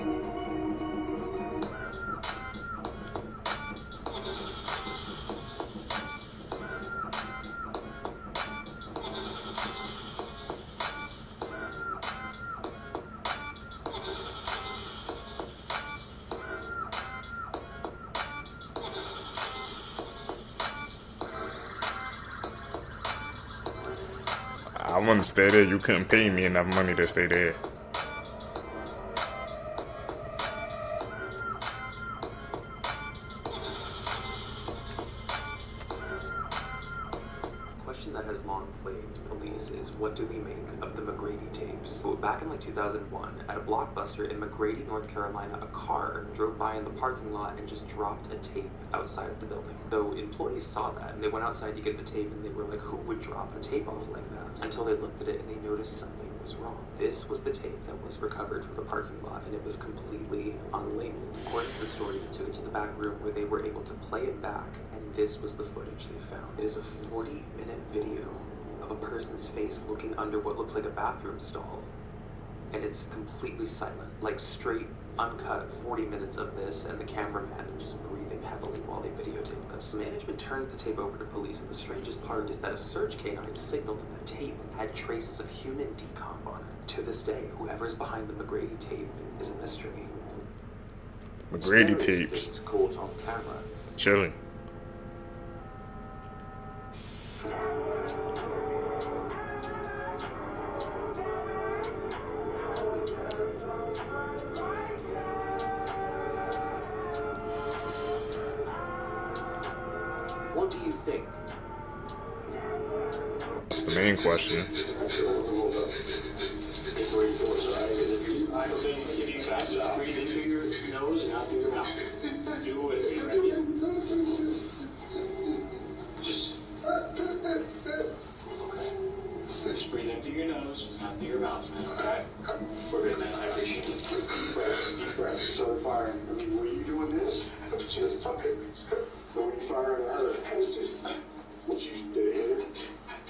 I wouldn't stay there. You couldn't pay me enough money to stay there. Question that has long plagued police is, what do we make of the McGrady tapes? So back in like 2001, at a Blockbuster in McGrady, North Carolina, a car drove by in the parking lot and just dropped a tape outside of the building. So employees saw that and they went outside to get the tape and they were like, who would drop a tape off like that? Until they looked at it and they noticed something was wrong. This was the tape that was recovered from the parking lot and it was completely unlabeled. According to the story, they took it to the back room where they were able to play it back, and this was the footage they found. It is a 40-minute video of a person's face looking under what looks like a bathroom stall, and it's completely silent, like straight, uncut 40 minutes of this, and the cameraman just breathing heavily while they videotape this. Management turned the tape over to police, and the strangest part is that a search canine signaled that the tape had traces of human decomp on it. To this day, whoever's behind the McGrady tape is a mystery. McGrady tapes. It's caught on camera. Chilling. What do you think? That's the main question. I think if you guys breathe into your nose and out through your mouth. Do it. Ready? Just breathe into your nose and out through your mouth, man. Okay? We're good, man. I appreciate it. Deep breath. Deep breath. So far, I mean, were you doing this? I was just fucking. But when you fire at her, I was just. What you did hit it?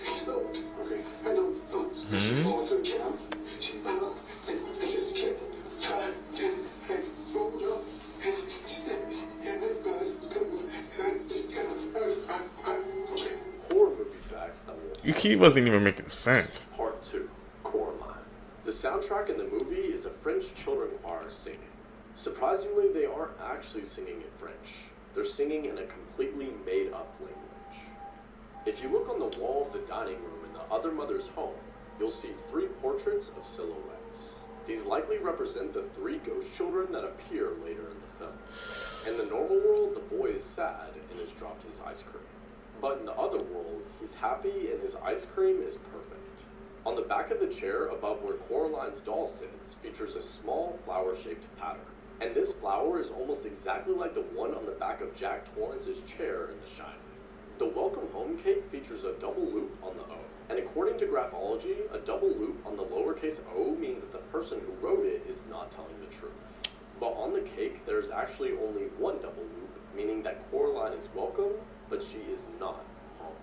I smoked. Okay. I don't. She falls in camp. She fell. I just kept trying and rolled up and stepped and it was okay. Horror movie facts that will. Your key wasn't even making sense. Part 2, Coraline. The soundtrack in the movie is a French children choir singing. Surprisingly, they aren't actually singing in French. They're singing in a completely made-up language. If you look on the wall of the dining room in the other mother's home, you'll see 3 portraits of silhouettes. These likely represent the 3 ghost children that appear later in the film. In the normal world, the boy is sad and has dropped his ice cream. But in the other world, he's happy and his ice cream is perfect. On the back of the chair above where Coraline's doll sits features a small flower-shaped pattern. And this flower is almost exactly like the one on the back of Jack Torrance's chair in The Shining. The Welcome Home cake features a double loop on the O. And according to graphology, a double loop on the lowercase o means that the person who wrote it is not telling the truth. But on the cake, there's actually only one double loop, meaning that Coraline is welcome, but she is not home.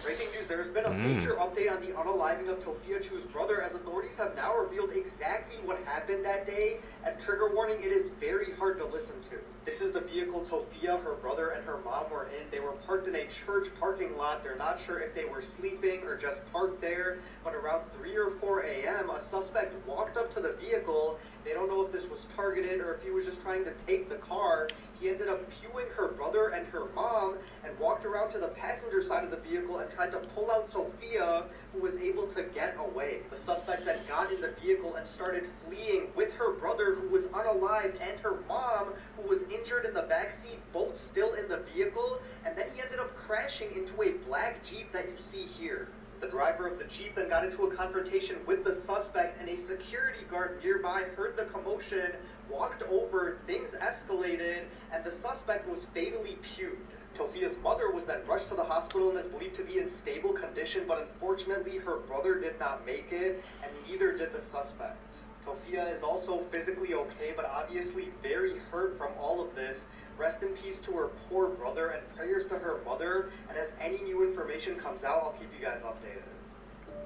Breaking news, there has been a major update on the unaliving of Tofia Chu's brother, as authorities have now revealed exactly what happened that day, and trigger warning, it is very hard to listen to. This is the vehicle Tofia, her brother, and her mom were in. They were parked in a church parking lot. They're not sure if they were sleeping or just parked there, but around 3 or 4 a.m., a suspect walked up to the vehicle. They don't know if this was targeted or if he was just trying to take the car. He ended up pewing her brother and her mom and walked around to the passenger side of the vehicle and tried to pull out Tofia, who was able to get away. The suspect then got in the vehicle and started fleeing with her brother, who was unalived, and her mom, who was injured in the backseat, both still in the vehicle, and then he ended up crashing into a black Jeep that you see here. The driver of the Jeep then got into a confrontation with the suspect, and a security guard nearby heard the commotion, walked over, things escalated, and the suspect was fatally pewed. Tofia's mother was then rushed to the hospital and is believed to be in stable condition, but unfortunately her brother did not make it, and neither did the suspect. Tofia is also physically okay, but obviously very hurt from all of this. Rest in peace to her poor brother, and prayers to her mother, and as any new information comes out, I'll keep you guys updated.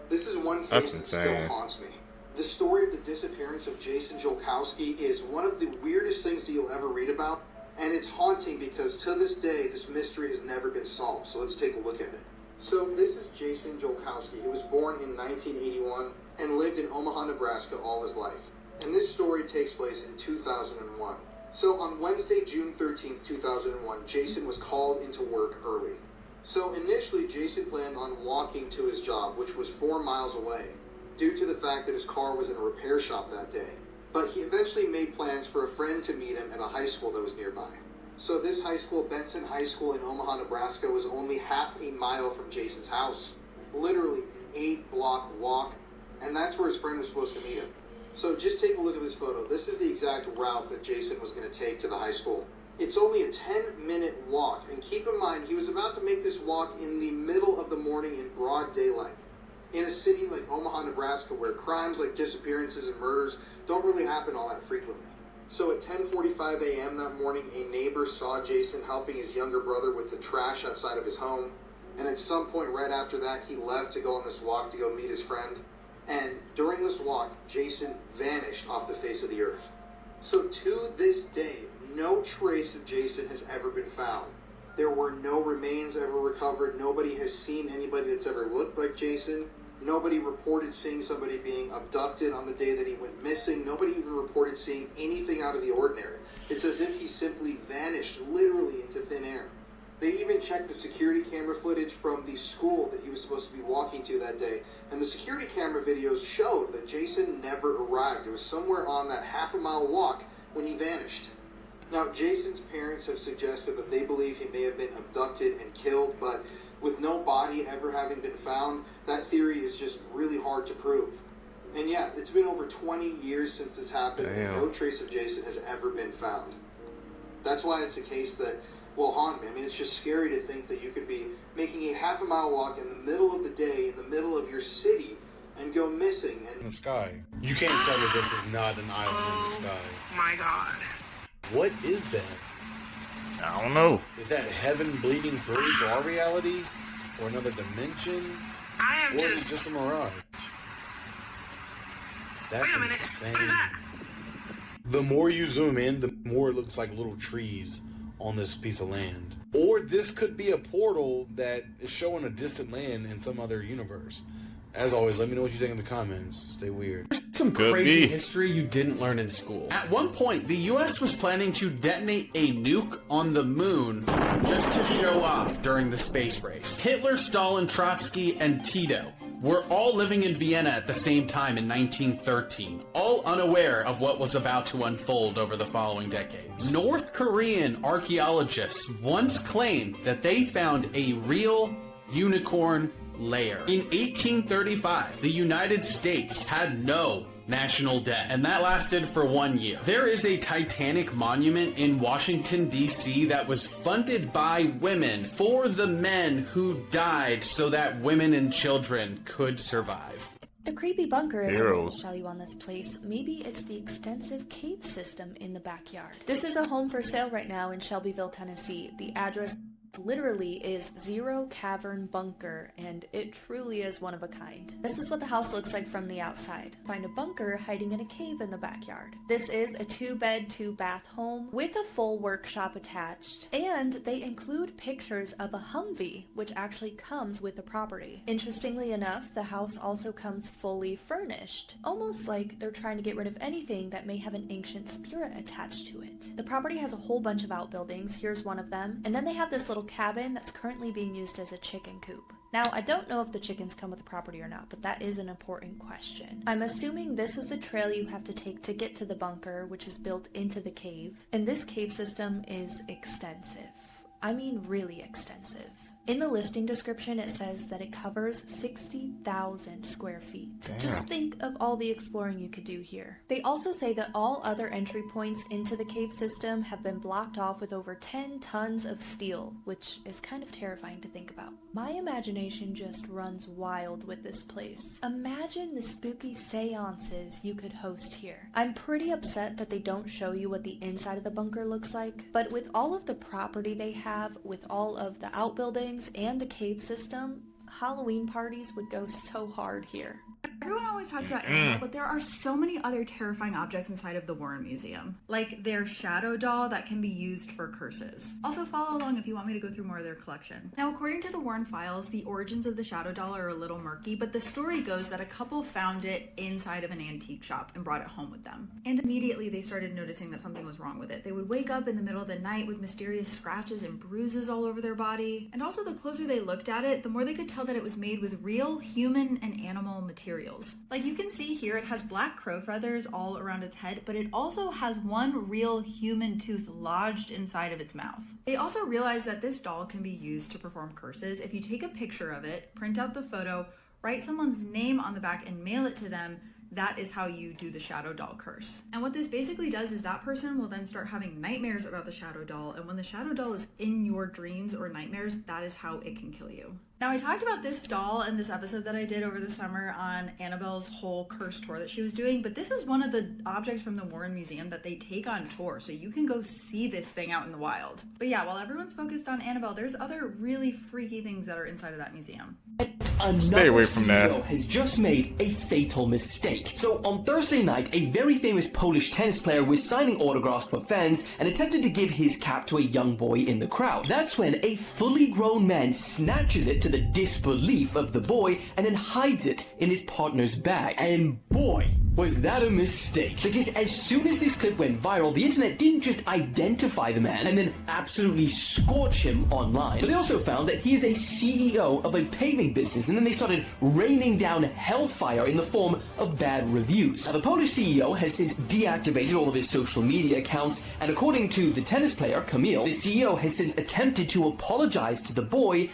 This is one case that still haunts me. The story of the disappearance of Jason Jolkowski is one of the weirdest things that you'll ever read about, and it's haunting because to this day, this mystery has never been solved. So let's take a look at it. So this is Jason Jolkowski. He was born in 1981 and lived in Omaha, Nebraska all his life. And this story takes place in 2001. So on Wednesday, June 13th, 2001, Jason was called into work early. So initially, Jason planned on walking to his job, which was 4 miles away, due to the fact that his car was in a repair shop that day. But he eventually made plans for a friend to meet him at a high school that was nearby. So this high school, Benson High School in Omaha, Nebraska, was only half a mile from Jason's house. Literally an 8-block walk, and that's where his friend was supposed to meet him. So just take a look at this photo. This is the exact route that Jason was going to take to the high school. It's only a 10-minute walk, and keep in mind, he was about to make this walk in the middle of the morning in broad daylight. In a city like Omaha, Nebraska, where crimes like disappearances and murders don't really happen all that frequently. So at 10:45 a.m. that morning, a neighbor saw Jason helping his younger brother with the trash outside of his home, and at some point right after that, he left to go on this walk to go meet his friend. And during this walk, Jason vanished off the face of the earth. So to this day, no trace of Jason has ever been found. There were no remains ever recovered. Nobody has seen anybody that's ever looked like Jason. Nobody reported seeing somebody being abducted on the day that he went missing. Nobody even reported seeing anything out of the ordinary. It's as if he simply vanished literally into thin air. They even checked the security camera footage from the school that he was supposed to be walking to that day, and the security camera videos showed that Jason never arrived. It was somewhere on that half-a-mile walk when he vanished. Now, Jason's parents have suggested that they believe he may have been abducted and killed, but with no body ever having been found, that theory is just really hard to prove. And yeah, it's been over 20 years since this happened, and no trace of Jason has ever been found. That's why it's a case that will haunt me. I mean, it's just scary to think that you could be making a half-a-mile walk in the middle of the day, in the middle of your city, and go missing. And in the sky. You can't tell me this is not an island in the sky. My God. What is that? I don't know. Is that heaven bleeding through to our reality? Or another dimension? I am or is it just a mirage? That's insane. What is that? The more you zoom in, the more it looks like little trees on this piece of land. Or this could be a portal that is showing a distant land in some other universe. As always, let me know what you think in the comments. Stay weird. Some crazy history you didn't learn in school. At one point, the US was planning to detonate a nuke on the moon just to show off during the space race. Hitler, Stalin, Trotsky, and Tito were all living in Vienna at the same time in 1913, all unaware of what was about to unfold over the following decades. North Korean archaeologists once claimed that they found a real unicorn layer. In 1835, the United States had no national debt, and that lasted for 1 year. There is a Titanic monument in Washington, D.C. that was funded by women for the men who died so that women and children could survive. The creepy bunker is what will sell you on this place. Maybe it's the extensive cave system in the backyard. This is a home for sale right now in Shelbyville, Tennessee. The address Literally is Zero Cavern Bunker, and it truly is one of a kind. This is what the house looks like from the outside. Find a bunker hiding in a cave in the backyard. This is a 2-bed, 2-bath home with a full workshop attached, and they include pictures of a Humvee, which actually comes with the property. Interestingly enough, the house also comes fully furnished, almost like they're trying to get rid of anything that may have an ancient spirit attached to it. The property has a whole bunch of outbuildings. Here's one of them, and then they have this little cabin that's currently being used as a chicken coop. Now, I don't know if the chickens come with the property or not, but that is an important question. I'm assuming this is the trail you have to take to get to the bunker, which is built into the cave, and this cave system is extensive. I mean really extensive. In the listing description, it says that it covers 60,000 square feet. Damn. Just think of all the exploring you could do here. They also say that all other entry points into the cave system have been blocked off with over 10 tons of steel, which is kind of terrifying to think about. My imagination just runs wild with this place. Imagine the spooky seances you could host here. I'm pretty upset that they don't show you what the inside of the bunker looks like, but with all of the property they have, with all of the outbuildings, and the cave system, Halloween parties would go so hard here. Everyone always talks about Annabelle, but there are so many other terrifying objects inside of the Warren Museum. Like their shadow doll that can be used for curses. Also follow along if you want me to go through more of their collection. Now, according to the Warren files, the origins of the shadow doll are a little murky, but the story goes that a couple found it inside of an antique shop and brought it home with them. And immediately they started noticing that something was wrong with it. They would wake up in the middle of the night with mysterious scratches and bruises all over their body. And also, the closer they looked at it, the more they could tell that it was made with real human and animal materials. Like you can see here, it has black crow feathers all around its head, but it also has one real human tooth lodged inside of its mouth. They also realized that this doll can be used to perform curses. If you take a picture of it, print out the photo, write someone's name on the back and mail it to them, that is how you do the shadow doll curse. And what this basically does is that person will then start having nightmares about the shadow doll, and when the shadow doll is in your dreams or nightmares, that is how it can kill you. Now, I talked about this doll in this episode that I did over the summer on Annabelle's whole curse tour that she was doing, but this is one of the objects from the Warren Museum that they take on tour, so you can go see this thing out in the wild. But yeah, while everyone's focused on Annabelle, there's other really freaky things that are inside of that museum. Stay away from that. CEO has just made a fatal mistake. So on Thursday night, a very famous Polish tennis player was signing autographs for fans and attempted to give his cap to a young boy in the crowd. That's when a fully grown man snatches it to the disbelief of the boy and then hides it in his partner's bag. And boy, was that a mistake. Because as soon as this clip went viral, the internet didn't just identify the man and then absolutely scorch him online, but they also found that he is a CEO of a paving business, and then they started raining down hellfire in the form of bad reviews. Now, the Polish CEO has since deactivated all of his social media accounts, and according to the tennis player, Camille, the CEO has since attempted to apologize to the boy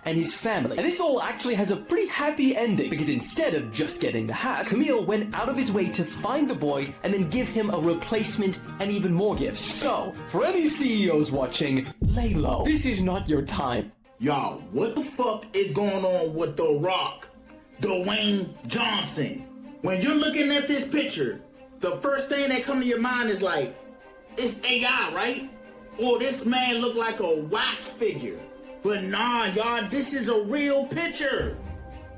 and his family. And this all actually has a pretty happy ending, because instead of just getting the hat, Camille went out of his way to find the boy and then give him a replacement and even more gifts. So, for any CEOs watching, lay low. This is not your time. Y'all, what the fuck is going on with The Rock, Dwayne Johnson? When you're looking at this picture, the first thing that comes to your mind is like, it's AI, right? Or this man look like a wax figure. But nah, y'all, this is a real picture.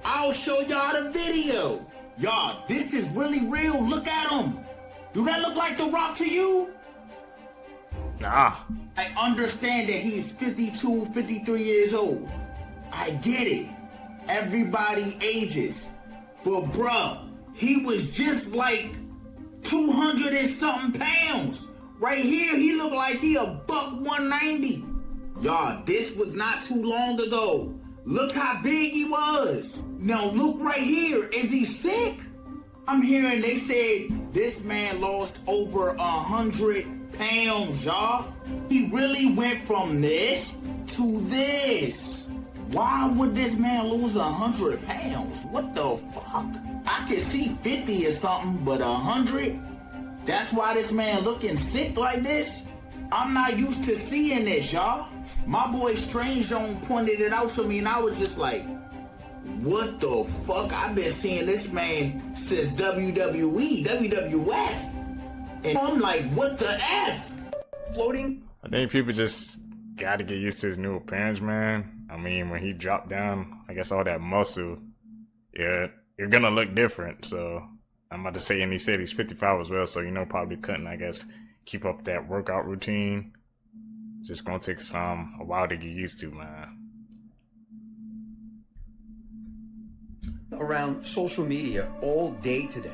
I'll show y'all the video. Y'all, this is really real. Look at him. Do that look like The Rock to you? Nah. I understand that he's 52, 53 years old. I get it. Everybody ages. But bruh, he was just like 200 and something pounds. Right here, he looked like he a $190. Y'all, this was not too long ago. Look how big he was. Now look right here. Is he sick? I'm hearing they said this man lost over 100 pounds, y'all. He really went from this to this. Why would this man lose 100 pounds? What the fuck? I could see 50 or something, but 100? That's why this man looking sick like this? I'm not used to seeing this, y'all. My boy Strange Zone pointed it out to me and I was just like, what the fuck? I've been seeing this man since WWE, WWF. And I'm like, what the F? Floating. I think people just gotta get used to his new appearance, man. I mean, when he dropped down, I guess all that muscle, yeah, you're gonna look different. So I'm about to say, and he said he's 55 as well, so probably couldn't, I guess, keep up that workout routine. Just gonna take a while to get used to, man. Around social media all day today,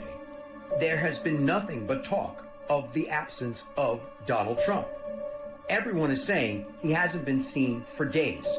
there has been nothing but talk of the absence of Donald Trump. Everyone is saying he hasn't been seen for days.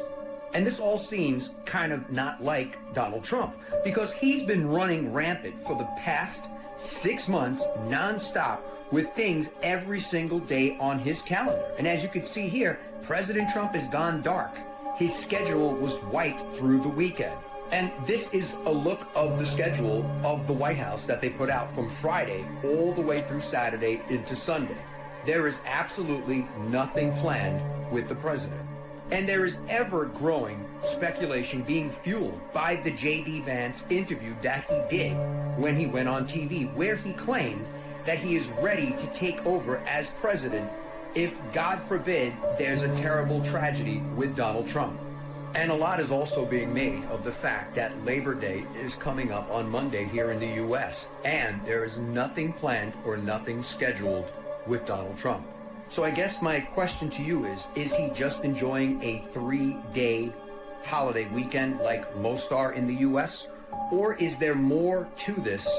And this all seems kind of not like Donald Trump, because he's been running rampant for the past 6 months nonstop with things every single day on his calendar. And as you can see here, President Trump has gone dark. His schedule was wiped through the weekend. And this is a look of the schedule of the White House that they put out from Friday all the way through Saturday into Sunday. There is absolutely nothing planned with the president. And there is ever-growing speculation being fueled by the J.D. Vance interview that he did when he went on TV, where he claimed that he is ready to take over as president if, God forbid, there's a terrible tragedy with Donald Trump. And a lot is also being made of the fact that Labor Day is coming up on Monday here in the U.S., and there is nothing planned or nothing scheduled with Donald Trump. So I guess my question to you is he just enjoying a 3-day holiday weekend like most are in the U.S.? Or is there more to this?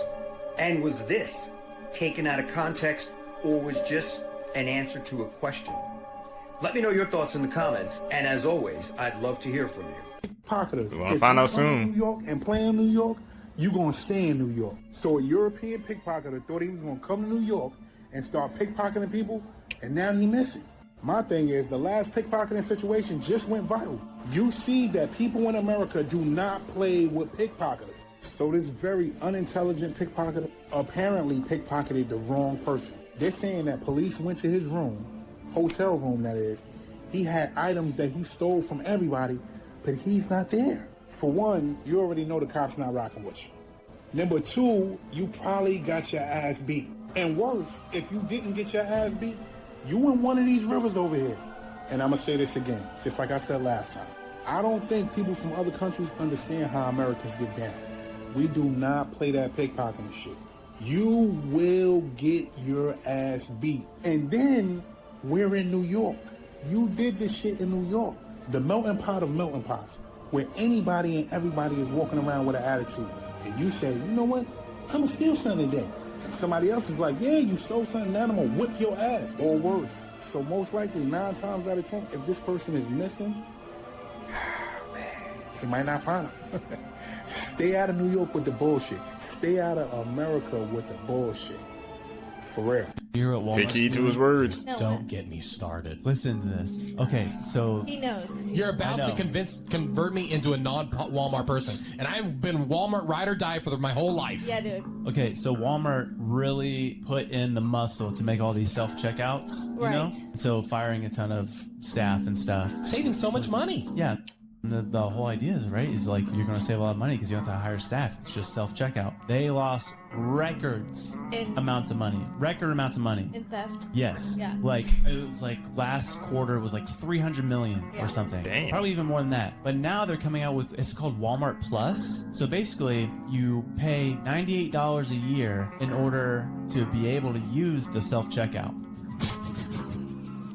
And was this taken out of context, or was just an answer to a question? Let me know your thoughts in the comments, and as always, I'd love to hear from you. Pickpocketers. We're gonna find out soon. New York and play in New York, you gonna stay in New York. So a European pickpocketer thought he was gonna come to New York and start pickpocketing people, and now he missing. My thing is, the last pickpocketing situation just went viral. You see that people in America do not play with pickpocketers. So this very unintelligent pickpocketer apparently pickpocketed the wrong person. They're saying that police went to his room, hotel room that is. He had items that he stole from everybody, but he's not there. For one, you already know the cops not rocking with you. Number two, you probably got your ass beat. And worse, if you didn't get your ass beat, you in one of these rivers over here. And I'm gonna say this again, just like I said last time. I don't think people from other countries understand how Americans get down. We do not play that pickpocketing shit. You will get your ass beat. And then we're in New York. You did this shit in New York. The melting pot of melting pots, where anybody and everybody is walking around with an attitude. And you say, you know what? I'm gonna steal something today. And somebody else is like, yeah, you stole something, now I'm gonna whip your ass. Or worse. So most likely, 9 times out of 10, if this person is missing, man, they might not find him. Stay out of New York with the bullshit. Stay out of America with the bullshit. For real. You're at Walmart. Take heed to his words. No, Don't get me started. Listen to this. Okay, so he knows. You're about to convert me into a non-Walmart person, and I've been Walmart ride or die for my whole life. Yeah, dude. Okay, so Walmart really put in the muscle to make all these self-checkouts, you know? So firing a ton of staff and stuff. Saving so much money. Yeah. The whole idea is, right, is like you're going to save a lot of money because you don't have to hire staff. It's just self-checkout. They lost amounts of money. Record amounts of money. In theft? Yes. Yeah. Like, it was like last quarter was like 300 million or something. Damn. Probably even more than that. But now they're coming out with, it's called Walmart Plus. So basically, you pay $98 a year in order to be able to use the self-checkout.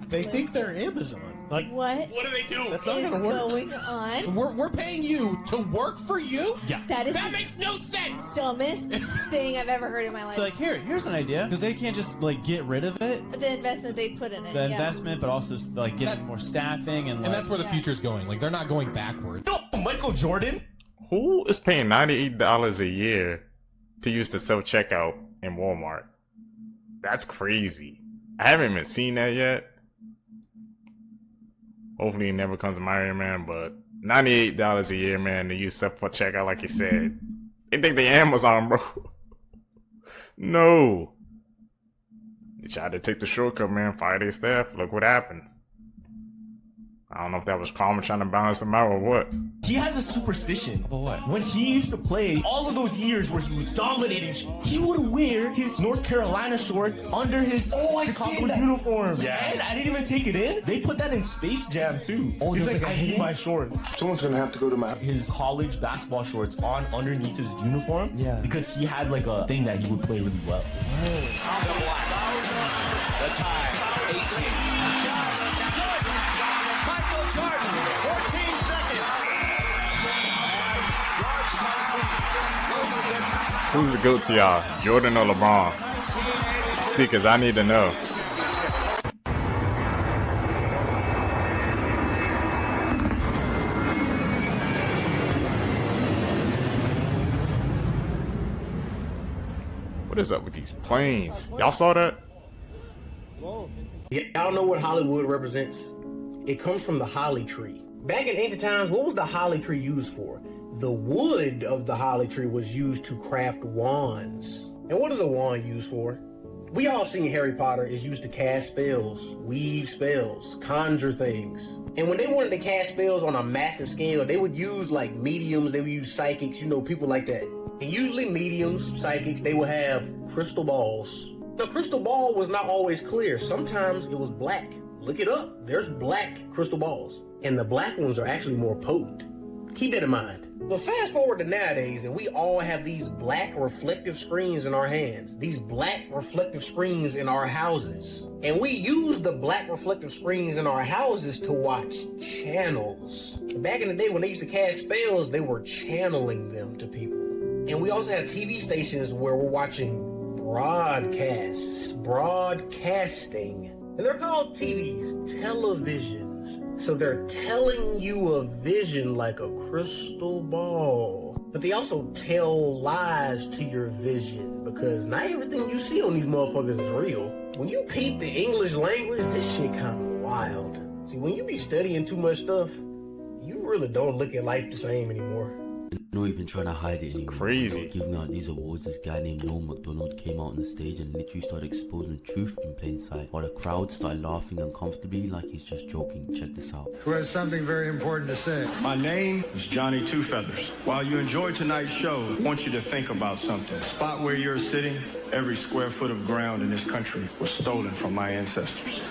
They think they're Amazon. Like, what do they do? That's not is gonna work. going on? We're paying you to work for you? Yeah. That makes no sense. Dumbest thing I've ever heard in my life. So like, here's an idea, because they can't just like get rid of it. The investment they've put in it. The investment, but also like getting more staffing and that's where the future's going. Like, they're not going backward. No, Michael Jordan. Who is paying $98 a year to use the self-checkout in Walmart? That's crazy. I haven't even seen that yet. Hopefully it never comes to my area, man, but $98 a year, man, to use self-checkout like you said. They think they Amazon, bro. No. They tried to take the shortcut, man, fire their staff. Look what happened. I I don't know if that was Karma trying to balance them out or what. He has a superstition. About what? When he used to play, all of those years where he was dominating, he would wear his North Carolina shorts under his Chicago uniform. Yeah. And I didn't even take it in. They put that in Space Jam too. Oh, He's there's like, like a I hate hidden- my shorts. Someone's gonna have to go to my... His college basketball shorts on underneath his uniform. Yeah. Because he had like a thing that he would play really well. The tie, 18. Michael Jordan, 14 seconds. Who's the GOAT to y'all? Jordan or LeBron? See, cause I need to know. What is up with these planes? Y'all saw that? Y'all know what Hollywood represents? It comes from the holly tree. Back in ancient times, what was the holly tree used for? The wood of the holly tree was used to craft wands. And what is a wand used for? We all seen Harry Potter is used to cast spells, weave spells, conjure things. And when they wanted to cast spells on a massive scale, they would use like mediums, they would use psychics, you know, people like that. And usually mediums, psychics, they would have crystal balls. The crystal ball was not always clear. Sometimes it was black. Look it up. There's black crystal balls. And the black ones are actually more potent. Keep that in mind. But fast forward to nowadays, and we all have these black reflective screens in our hands. These black reflective screens in our houses. And we use the black reflective screens in our houses to watch channels. Back in the day when they used to cast spells, they were channeling them to people. And we also have TV stations where we're watching broadcasting. And they're called TVs, televisions. So they're telling you a vision like a crystal ball. But they also tell lies to your vision because not everything you see on these motherfuckers is real. When you peep the English language, this shit kind of wild. See, when you be studying too much stuff, you really don't look at life the same anymore. Not even trying to hide it anymore. Crazy. Giving out these awards, this guy named Noel McDonald came out on the stage and literally started exposing truth in plain sight, while the crowd started laughing uncomfortably like he's just joking. Check this out. Who has something very important to say. My name is Johnny Two Feathers. While you enjoy tonight's show, I want you to think about something. The spot where you're sitting, every square foot of ground in this country was stolen from my ancestors.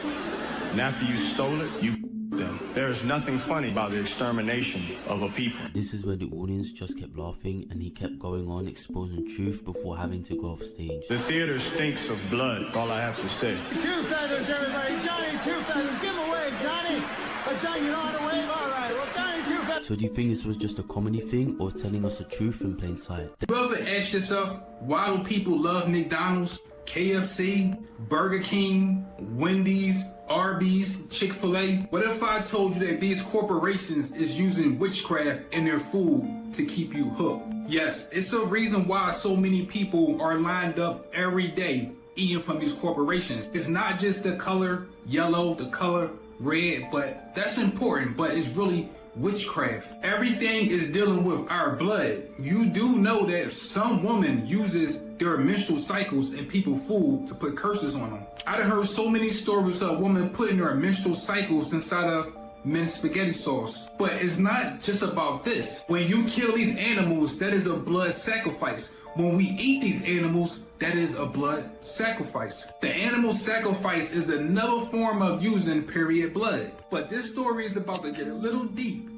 And after you stole it, you them. There's nothing funny about the extermination of a people. This is where the audience just kept laughing and he kept going on exposing truth before having to go off stage. The theater stinks of blood, all I have to say. Two feathers, everybody. Johnny, two feathers. Give him a wave, Johnny. Johnny, you know how to wave? All right. Well, Johnny, two feathers. So do you think this was just a comedy thing or telling us the truth in plain sight? You ever ask yourself, why do people love McDonald's, KFC, Burger King, Wendy's, Arby's, Chick-fil-A? What if I told you that these corporations is using witchcraft in their food to keep you hooked? Yes, it's a reason why so many people are lined up every day eating from these corporations. It's not just the color yellow, the color red, but that's important, but it's really witchcraft. Everything is dealing with our blood. You do know that some woman uses their menstrual cycles in people's food to put curses on them. I done heard so many stories of women putting their menstrual cycles inside of men's spaghetti sauce. But it's not just about this. When you kill these animals, that is a blood sacrifice. When we eat these animals, that is a blood sacrifice. The animal sacrifice is another form of using period blood. But this story is about to get a little deep.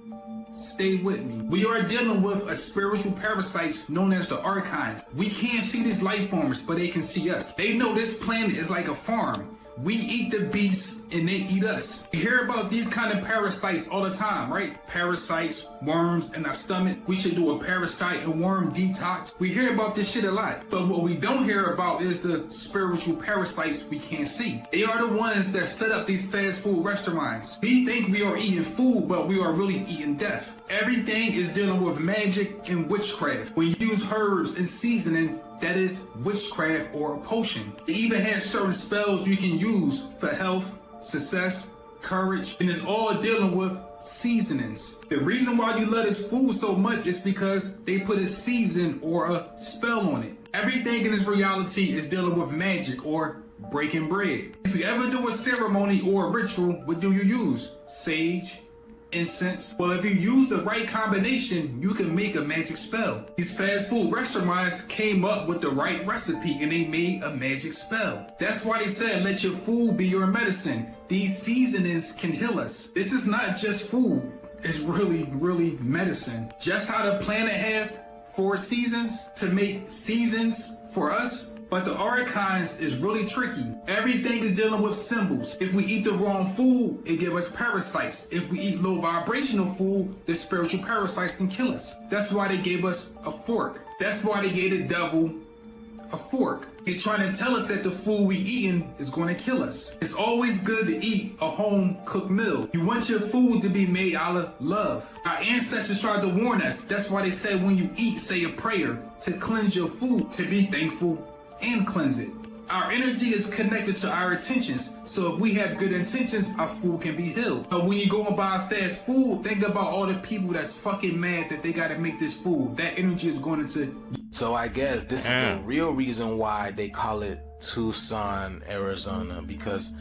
Stay with me. We are dealing with a spiritual parasites known as the archons. We can't see these life forms, but they can see us. They know this planet is like a farm. We eat the beasts and they eat us. We hear about these kind of parasites all the time, right? Parasites, worms in our stomach. We should do a parasite and worm detox. We hear about this shit a lot. But what we don't hear about is the spiritual parasites we can't see. They are the ones that set up these fast food restaurants. We think we are eating food, but we are really eating death. Everything is dealing with magic and witchcraft. When you use herbs and seasoning, that is witchcraft or a potion. They even have certain spells you can use for health, success, courage, and it's all dealing with seasonings. The reason why you love this food so much is because they put a season or a spell on it. Everything in this reality is dealing with magic or breaking bread. If you ever do a ceremony or a ritual, what do you use? Sage, incense. Well, if you use the right combination, you can make a magic spell. These fast food restaurants came up with the right recipe and they made a magic spell. That's why they said let your food be your medicine. These seasonings can heal us. This is not just food. It's really, really medicine. Just how the planet have 4 seasons to make seasons for us. But the archons is really tricky. Everything is dealing with symbols. If we eat the wrong food, it gives us parasites. If we eat low vibrational food, the spiritual parasites can kill us. That's why they gave us a fork. That's why they gave the devil a fork. They're trying to tell us that the food we eating is going to kill us. It's always good to eat a home cooked meal. You want your food to be made out of love. Our ancestors tried to warn us. That's why they said when you eat, say a prayer to cleanse your food, to be thankful and cleanse it. Our energy is connected to our intentions. So if we have good intentions, our food can be healed. But when you go and buy fast food, think about all the people that's fucking mad that they gotta make this food. That energy is going into... So I guess this is the real reason why they call it Tucson, Arizona, because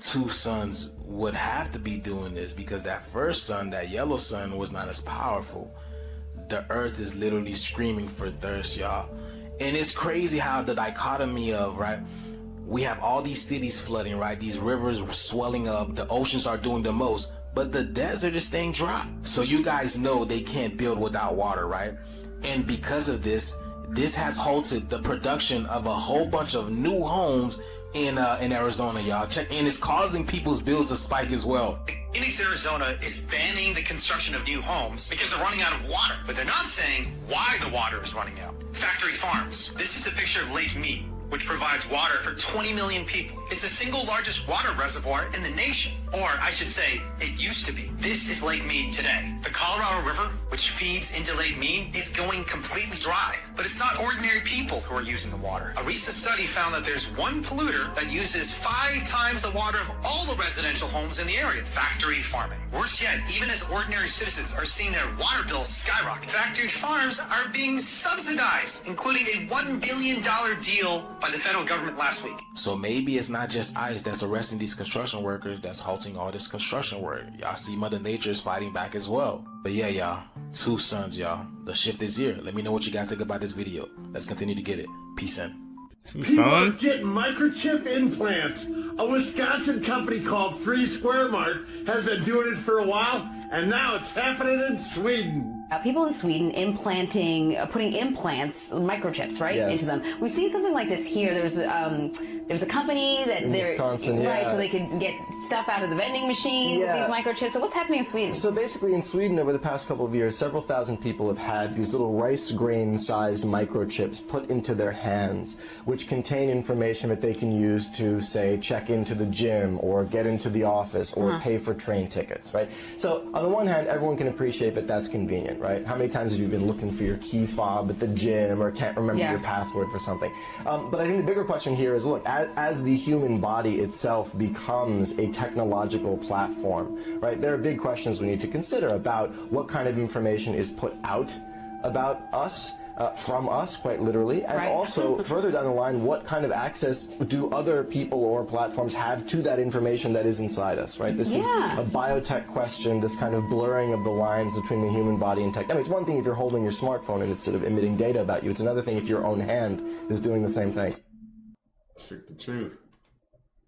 2 suns would have to be doing this because that first sun, that yellow sun, was not as powerful. The earth is literally screaming for thirst, y'all. And it's crazy how the dichotomy of, right, we have all these cities flooding, right, these rivers swelling up, the oceans are doing the most, but the desert is staying dry. So you guys know they can't build without water, right? And because of this, this has halted the production of a whole bunch of new homes in Arizona, y'all. Check, and it's causing people's bills to spike as well. Phoenix, Arizona is banning the construction of new homes because they're running out of water. But they're not saying why the water is running out. Factory farms. This is a picture of Lake Mead, which provides water for 20 million people. It's the single largest water reservoir in the nation. Or I should say, it used to be. This is Lake Mead today. The Colorado River, which feeds into Lake Mead, is going completely dry. But it's not ordinary people who are using the water. A recent study found that there's one polluter that uses 5 times the water of all the residential homes in the area. Factory farming. Worse yet, even as ordinary citizens are seeing their water bills skyrocket, factory farms are being subsidized, including a $1 billion deal by the federal government last week. So maybe it's not just ICE that's arresting these construction workers, that's halting all this construction work. Y'all see Mother Nature is fighting back as well. But yeah, y'all, 2 suns, y'all. The shift is here. Let me know what you guys think about this video. Let's continue to get it. Peace in. People are getting microchip implants. A Wisconsin company called 3 Square Mart has been doing it for a while, and now it's happening in Sweden. People in Sweden putting implants, microchips, right, into them. We've seen something like this here. There's a company that in Wisconsin, right, so they could get stuff out of the vending machine with these microchips. So what's happening in Sweden? So basically, in Sweden, over the past couple of years, several thousand people have had these little rice grain-sized microchips put into their hands, which contain information that they can use to, say, check into the gym or get into the office or pay for train tickets, right? So on the one hand, everyone can appreciate that that's convenient, right? How many times have you been looking for your key fob at the gym or can't remember your password for something? But I think the bigger question here is, look, as the human body itself becomes a technological platform, right, there are big questions we need to consider about what kind of information is put out about us, from us, quite literally, and also further down the line, what kind of access do other people or platforms have to that information that is inside us, right? This is a biotech question, this kind of blurring of the lines between the human body and tech. I mean, it's one thing if you're holding your smartphone and it's sort of emitting data about you. It's another thing if your own hand is doing the same thing. Stick the truth.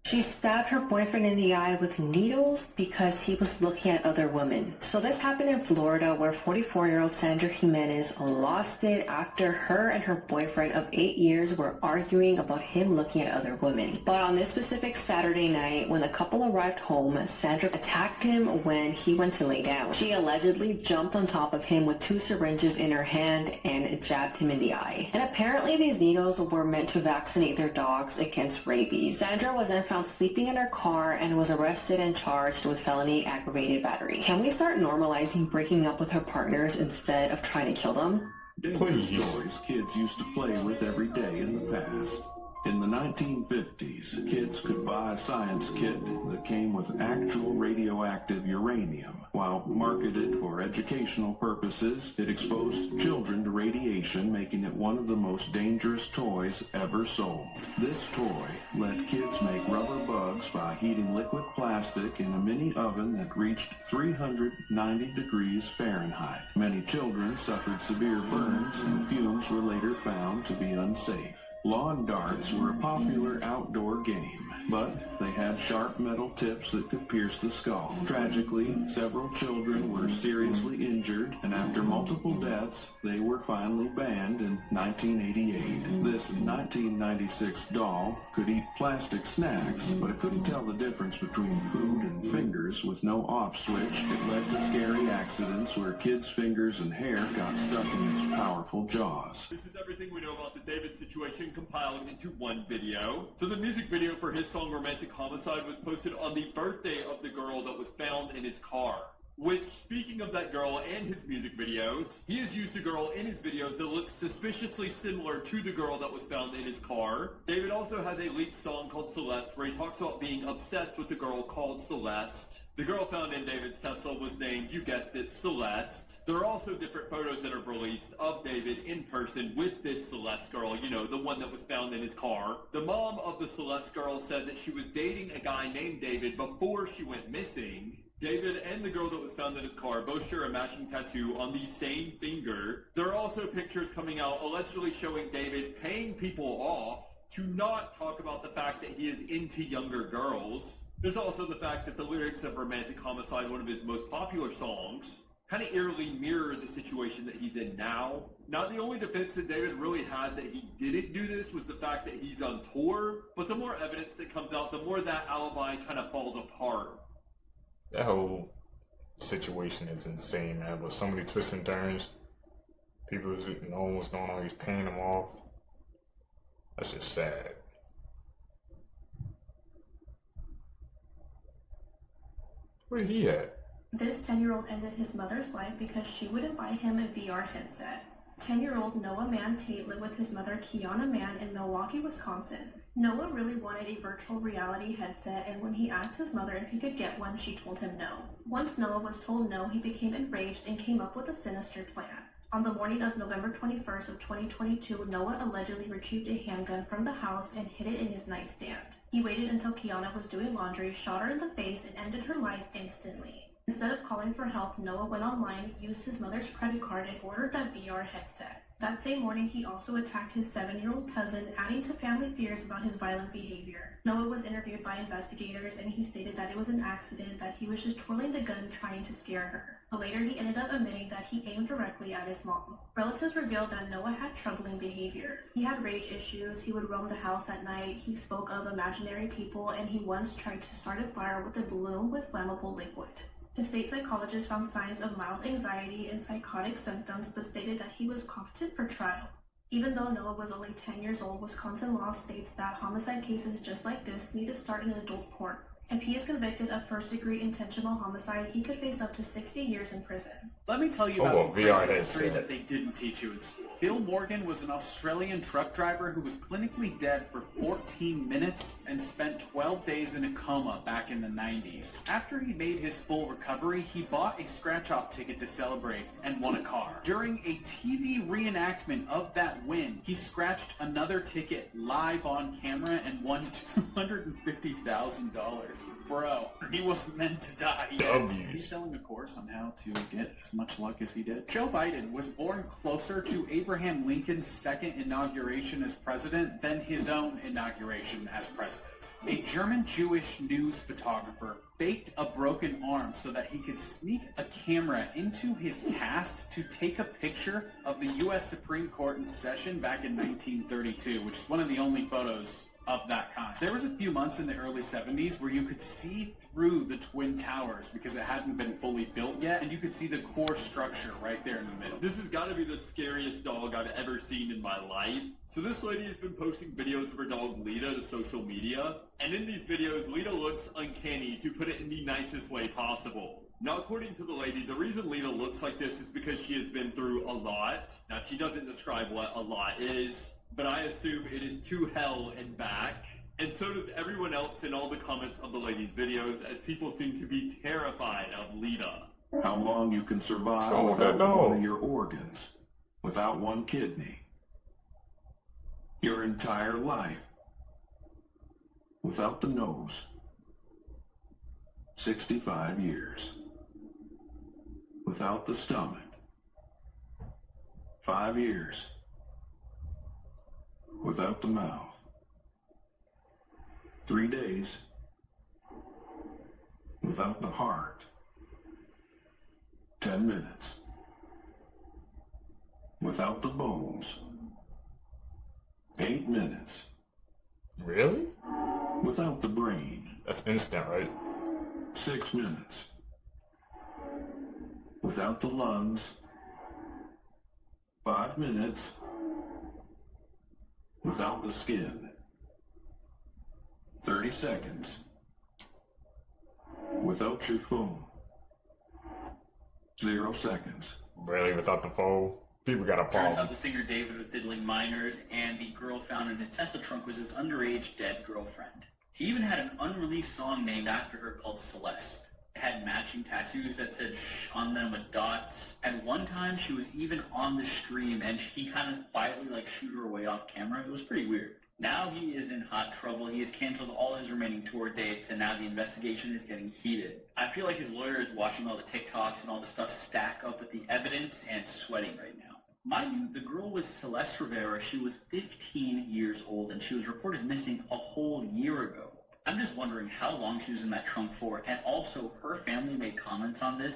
She stabbed her boyfriend in the eye with needles because he was looking at other women. So this happened in Florida, where 44-year-old Sandra Jimenez lost it after her and her boyfriend of 8 years were arguing about him looking at other women. But on this specific Saturday night, when the couple arrived home, Sandra attacked him when he went to lay down. She allegedly jumped on top of him with 2 syringes in her hand and jabbed him in the eye. And apparently these needles were meant to vaccinate their dogs against rabies. Sandra was then found sleeping in her car and was arrested and charged with felony aggravated battery. Can we start normalizing breaking up with her partners instead of trying to kill them? Dangerous stories kids used to play with every day in the past. In the 1950s, kids could buy a science kit that came with actual radioactive uranium. While marketed for educational purposes, it exposed children to radiation, making it one of the most dangerous toys ever sold. This toy let kids make rubber bugs by heating liquid put plastic in a mini oven that reached 390 degrees Fahrenheit. Many children suffered severe burns, and fumes were later found to be unsafe. Lawn darts were a popular outdoor game, but they had sharp metal tips that could pierce the skull. Tragically, several children were seriously injured, and after multiple deaths, they were finally banned in 1988. This 1996 doll could eat plastic snacks, but it couldn't tell the difference between food and fingers with no off switch. It led to scary accidents where kids' fingers and hair got stuck in its powerful jaws. This is everything we know about the David situation compiled into one video. So the music video for his song Romantic Homicide was posted on the birthday of the girl that was found in his car. Which, speaking of that girl and his music videos, he has used a girl in his videos that looks suspiciously similar to the girl that was found in his car. David also has a leaked song called Celeste where he talks about being obsessed with a girl called Celeste. The girl found in David's Tesla was named, you guessed it, Celeste. There are also different photos that are released of David in person with this Celeste girl, you know, the one that was found in his car. The mom of the Celeste girl said that she was dating a guy named David before she went missing. David and the girl that was found in his car both share a matching tattoo on the same finger. There are also pictures coming out allegedly showing David paying people off to not talk about the fact that he is into younger girls. There's also the fact that the lyrics of Romantic Homicide, one of his most popular songs, kind of eerily mirror the situation that he's in now. Now, the only defense that David really had that he didn't do this was the fact that he's on tour, but the more evidence that comes out, the more that alibi kind of falls apart. That whole situation is insane, man, with so many twists and turns. People knowing what's going on, he's paying them off. That's just sad. Where he at? This 10-year-old ended his mother's life because she wouldn't buy him a VR headset. 10-year-old Noah Mann Tate lived with his mother Kiana Mann in Milwaukee, Wisconsin. Noah really wanted a virtual reality headset, and when he asked his mother if he could get one, she told him no. Once Noah was told no, he became enraged and came up with a sinister plan. On the morning of November 21st of 2022, Noah allegedly retrieved a handgun from the house and hid it in his nightstand. He waited until Kiana was doing laundry, shot her in the face, and ended her life instantly. Instead of calling for help, Noah went online, used his mother's credit card, and ordered that VR headset. That same morning, he also attacked his 7-year-old cousin, adding to family fears about his violent behavior. Noah was interviewed by investigators, and he stated that it was an accident, that he was just twirling the gun trying to scare her. But later, he ended up admitting that he aimed directly at his mom. Relatives revealed that Noah had troubling behavior. He had rage issues, he would roam the house at night, he spoke of imaginary people, and he once tried to start a fire with a balloon with flammable liquid. The state psychologist found signs of mild anxiety and psychotic symptoms, but stated that he was competent for trial. Even though Noah was only 10 years old, Wisconsin law states that homicide cases just like this need to start in adult court. If he is convicted of first-degree intentional homicide, he could face up to 60 years in prison. Let me tell you about some crazy history that they didn't teach you in school. Bill Morgan was an Australian truck driver who was clinically dead for 14 minutes and spent 12 days in a coma back in the 90s. After he made his full recovery, he bought a scratch-off ticket to celebrate and won a car. During a TV reenactment of that win, he scratched another ticket live on camera and won $250,000. Bro, he wasn't meant to die yet. He's selling a course on how to get as much luck as he did. Joe Biden was born closer to Abraham Lincoln's second inauguration as president than his own inauguration as president. A German Jewish news photographer faked a broken arm so that he could sneak a camera into his cast to take a picture of the U.S. Supreme Court in session back in 1932, which is one of the only photos of that kind. There was a few months in the early 70s where you could see through the Twin Towers because it hadn't been fully built yet, and you could see the core structure right there in the middle. This has got to be the scariest dog I've ever seen in my life. So this lady has been posting videos of her dog Lita to social media, and in these videos, Lita looks uncanny, to put it in the nicest way possible. Now, according to the lady, the reason Lita looks like this is because she has been through a lot. Now, she doesn't describe what a lot is, but I assume it is to hell and back. And so does everyone else in all the comments of the lady's videos, as people seem to be terrified of Lita. How long you can survive without one of your organs, without one kidney. Your entire life. Without the nose. 65 years. Without the stomach, 5 years. Without the mouth, 3 days. Without the heart, 10 minutes. Without the bones, 8 minutes. Really? Without the brain, That's instant, right? 6 minutes. Without the lungs, 5 minutes. Without the skin, 30 seconds. Without your phone, 0 seconds. Really, without the phone? People got a Turns out problem. the singer David was diddling minors, and the girl found in his Tesla trunk was his underage dead girlfriend. He even had an unreleased song named after her called Celeste. It had matching tattoos that said shh on them with dots. At one time, she was even on the stream, and he kind of quietly like shooed her away off camera. It was pretty weird. Now he is in hot trouble. He has canceled all his remaining tour dates, and now the investigation is getting heated. I feel like his lawyer is watching all the TikToks and all the stuff stack up with the evidence and sweating right now. Mind you, the girl was Celeste Rivera. She was 15 years old, and she was reported missing a whole year ago. I'm just wondering how long she was in that trunk for, and also her family made comments on this.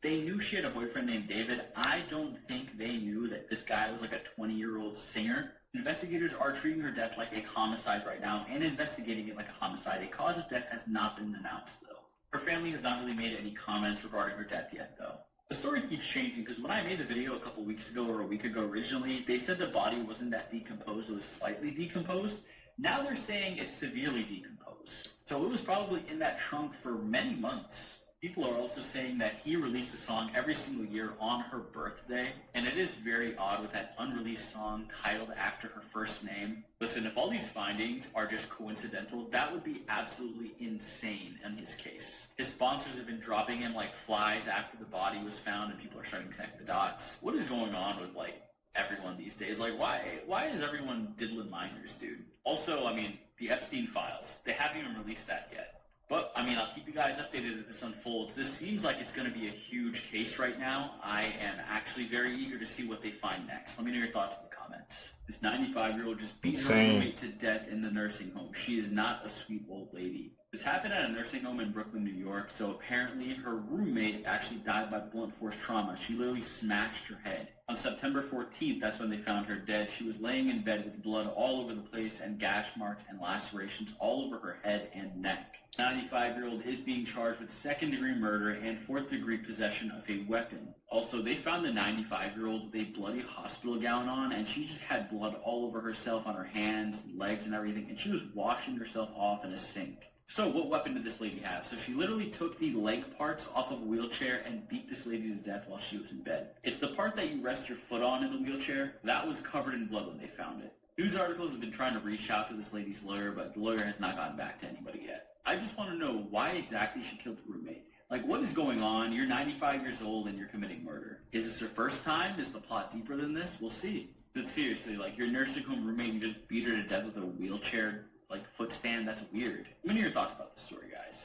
They knew she had a boyfriend named David. I don't think they knew that this guy was like a 20-year-old singer. Investigators are treating her death like a homicide right now and investigating it like a homicide. A cause of death has not been announced, though. Her family has not really made any comments regarding her death yet, though. The story keeps changing because when I made the video a couple weeks ago or a week ago originally, they said the body wasn't that decomposed, it was slightly decomposed. Now they're saying it's severely decomposed. So it was probably in that trunk for many months. People are also saying that he released a song every single year on her birthday, and it is very odd with that unreleased song titled after her first name. Listen, if all these findings are just coincidental, that would be absolutely insane in his case. His sponsors have been dropping him like flies after the body was found, and people are starting to connect the dots. What is going on with, like, everyone these days? Like, why is everyone diddling minors, dude? Also, I mean, the Epstein files, they haven't even released that yet. But, I mean, I'll keep you guys updated as this unfolds. This seems like it's going to be a huge case right now. I am actually very eager to see what they find next. Let me know your thoughts in the comments. This 95-year-old just beat her roommate to death in the nursing home. She is not a sweet old lady. This happened at a nursing home in Brooklyn, New York, so apparently her roommate actually died by blunt force trauma. She literally smashed her head. On September 14th, that's when they found her dead. She was laying in bed with blood all over the place and gash marks and lacerations all over her head and neck. 95-year-old is being charged with second-degree murder and fourth-degree possession of a weapon. Also, they found the 95-year-old with a bloody hospital gown on, and she just had blood all over herself on her hands, legs, and everything, and she was washing herself off in a sink. So what weapon did this lady have? So she literally took the leg parts off of a wheelchair and beat this lady to death while she was in bed. It's the part that you rest your foot on in the wheelchair. That was covered in blood when they found it. News articles have been trying to reach out to this lady's lawyer, but the lawyer has not gotten back to anybody yet. I just want to know why exactly she killed the roommate. Like, what is going on? You're 95 years old and you're committing murder. Is this her first time? Is the plot deeper than this? We'll see. But seriously, like, your nursing home roommate, you just beat her to death with a wheelchair, like, foot stand? That's weird. Let me know your thoughts about the story, guys.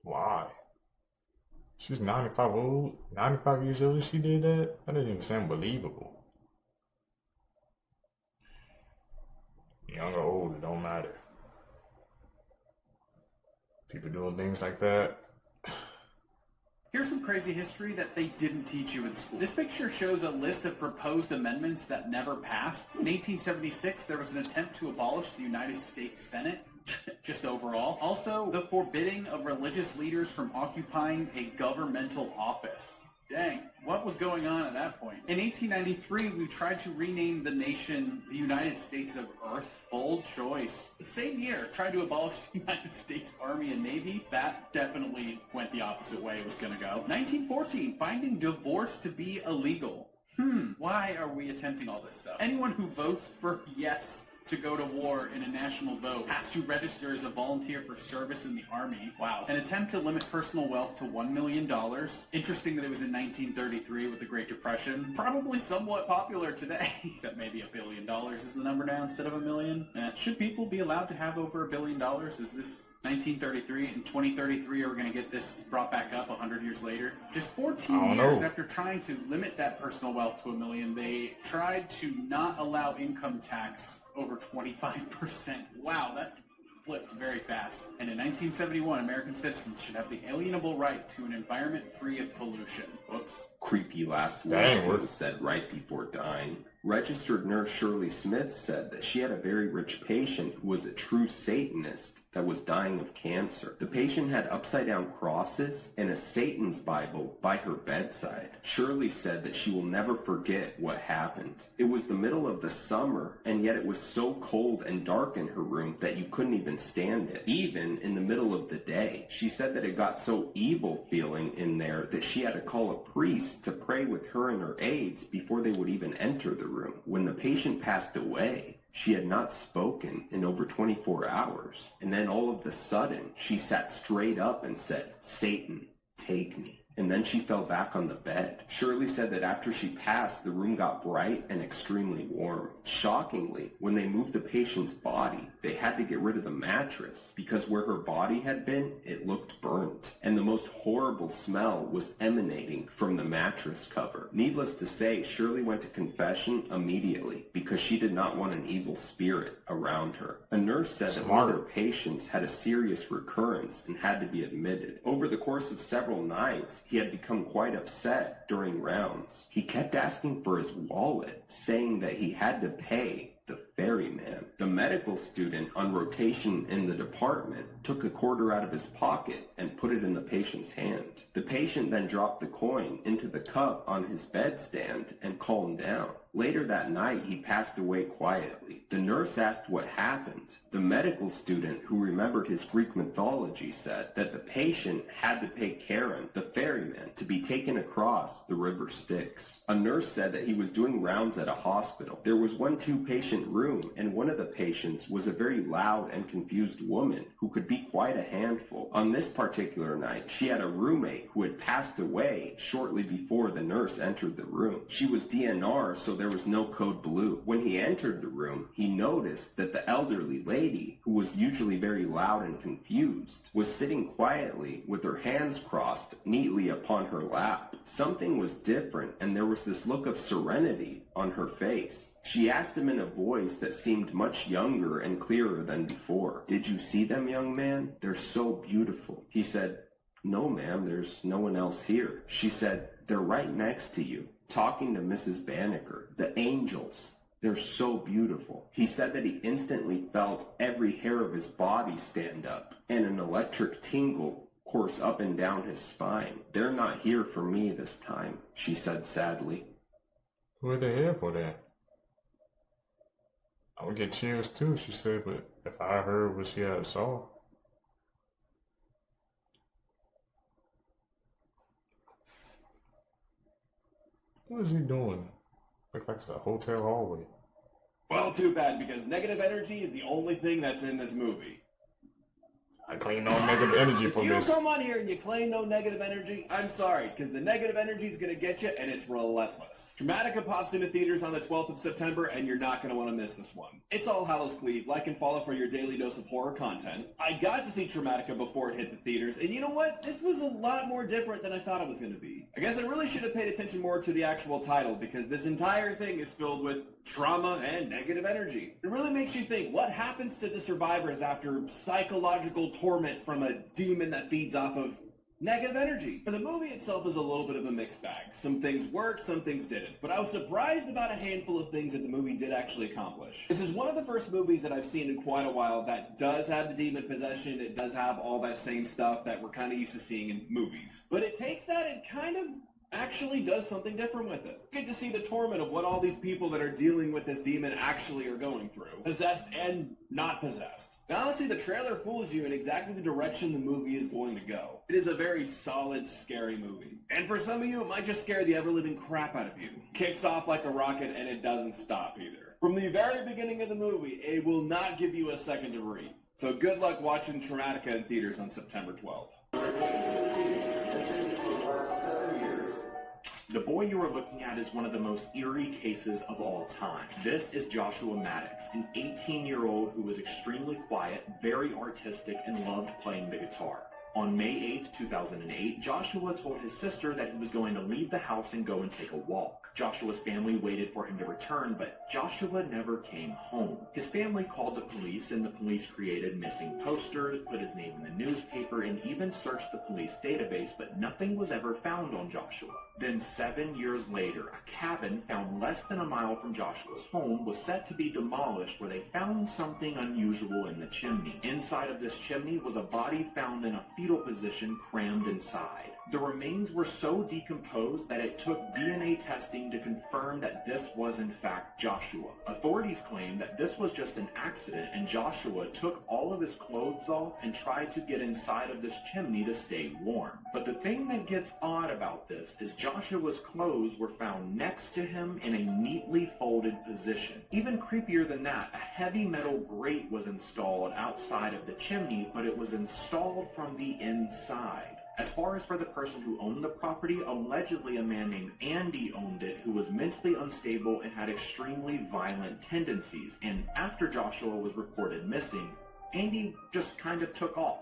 Why? She was 95 years old and she did that? That doesn't even sound believable. Young or old, it don't matter. People doing things like that. Here's some crazy history that they didn't teach you in school. This picture shows a list of proposed amendments that never passed. In 1876, there was an attempt to abolish the United States Senate, just overall. Also, the forbidding of religious leaders from occupying a governmental office. Dang, what was going on at that point? In 1893, we tried to rename the nation the United States of Earth. Bold choice. The same year, tried to abolish the United States Army and Navy. That definitely went the opposite way it was going to go. 1914, finding divorce to be illegal. Why are we attempting all this stuff? Anyone who votes for yes to go to war in a national vote has to register as a volunteer for service in the Army. Wow. An attempt to limit personal wealth to $1 million. Interesting that it was in 1933 with the Great Depression. Probably somewhat popular today. Except maybe $1 billion is the number now instead of $1 million. Should people be allowed to have over $1 billion? Is this 1933 and 2033 are going to get this brought back up 100 years later. Just 14 I don't years know. after trying to limit that personal wealth to $1 million, they tried to not allow income tax over 25%. Wow, that flipped very fast. And in 1971, American citizens should have the alienable right to an environment free of pollution. Whoops. Creepy last Dang, words was said right before dying. Registered nurse Shirley Smith said that she had a very rich patient who was a true Satanist that was dying of cancer. The patient had upside-down crosses and a Satan's Bible by her bedside. Shirley said that she will never forget what happened. It was the middle of the summer, and yet it was so cold and dark in her room that you couldn't even stand it, even in the middle of the day. She said that it got so evil feeling in there that she had to call a priest to pray with her and her aides before they would even enter the room. When the patient passed away, she had not spoken in over 24 hours. And then all of a sudden, she sat straight up and said, "Satan, take me." And then she fell back on the bed. Shirley said that after she passed, the room got bright and extremely warm. Shockingly, when they moved the patient's body, they had to get rid of the mattress because where her body had been, it looked burnt. And the most horrible smell was emanating from the mattress cover. Needless to say, Shirley went to confession immediately because she did not want an evil spirit around her. A nurse said that one of her patients had a serious recurrence and had to be admitted. Over the course of several nights, he had become quite upset during rounds. He kept asking for his wallet, saying that he had to pay the ferryman. The medical student on rotation in the department took a quarter out of his pocket and put it in the patient's hand. The patient then dropped the coin into the cup on his bedstand and calmed down. Later that night, he passed away quietly. The nurse asked what happened. The medical student, who remembered his Greek mythology, said that the patient had to pay Charon, the ferryman, to be taken across the river Styx. A nurse said that he was doing rounds at a hospital. There was one two-patient room, and one of the patients was a very loud and confused woman who could be quite a handful. On this particular night, she had a roommate who had passed away shortly before the nurse entered the room. She was DNR, so there was no code blue. When he entered the room, he noticed that the elderly lady, who was usually very loud and confused, was sitting quietly with her hands crossed neatly upon her lap. Something was different, and there was this look of serenity on her face. She asked him in a voice that seemed much younger and clearer than before, "Did you see them, young man? They're so beautiful." He said, "No, ma'am, there's no one else here." She said, "They're right next to you, talking to Mrs. Banneker. The angels. They're so beautiful." He said that he instantly felt every hair of his body stand up, and an electric tingle course up and down his spine. "They're not here for me this time," she said sadly. Who are they here for then? I would get chills too, she said, but if I heard what she had saw. What is he doing? Looks like it's a hotel hallway. Well, too bad, because negative energy is the only thing that's in this movie. I claim no negative energy for If this. you come on here and you claim no negative energy, I'm sorry, because the negative energy is going to get you, and it's relentless. Dramatica pops into theaters on the 12th of September, and you're not going to want to miss this one. It's All Hallows Cleve. Like and follow for your daily dose of horror content. I got to see Dramatica before it hit the theaters, and you know what? This was a lot more different than I thought it was going to be. I guess I really should have paid attention more to the actual title, because this entire thing is filled with trauma and negative energy. It really makes you think, what happens to the survivors after psychological torment from a demon that feeds off of negative energy? For the movie itself is a little bit of a mixed bag. Some things worked, some things didn't. But I was surprised about a handful of things that the movie did actually accomplish. This is one of the first movies that I've seen in quite a while that does have the demon possession. It does have all that same stuff that we're kind of used to seeing in movies. But it takes that and kind of actually does something different with it. You get to see the torment of what all these people that are dealing with this demon actually are going through. Possessed and not possessed. Now, honestly, the trailer fools you in exactly the direction the movie is going to go. It is a very solid, scary movie. And for some of you, it might just scare the ever-living crap out of you. Kicks off like a rocket, and it doesn't stop either. From the very beginning of the movie, it will not give you a second to breathe. So good luck watching Dramatica in theaters on September 12th. The boy you are looking at is one of the most eerie cases of all time. This is Joshua Maddox, an 18-year-old who was extremely quiet, very artistic, and loved playing the guitar. On May 8, 2008, Joshua told his sister that he was going to leave the house and go and take a walk. Joshua's family waited for him to return, but Joshua never came home. His family called the police, and the police created missing posters, put his name in the newspaper, and even searched the police database, but nothing was ever found on Joshua. Then 7 years later, a cabin found less than a mile from Joshua's home was set to be demolished where they found something unusual in the chimney. Inside of this chimney was a body found in a fetal position crammed inside. The remains were so decomposed that it took DNA testing to confirm that this was in fact Joshua. Authorities claim that this was just an accident and Joshua took all of his clothes off and tried to get inside of this chimney to stay warm. But the thing that gets odd about this is Joshua's clothes were found next to him in a neatly folded position. Even creepier than that, a heavy metal grate was installed outside of the chimney, but it was installed from the inside. As far as for the person who owned the property, allegedly a man named Andy owned it who was mentally unstable and had extremely violent tendencies. And after Joshua was reported missing, Andy just kind of took off.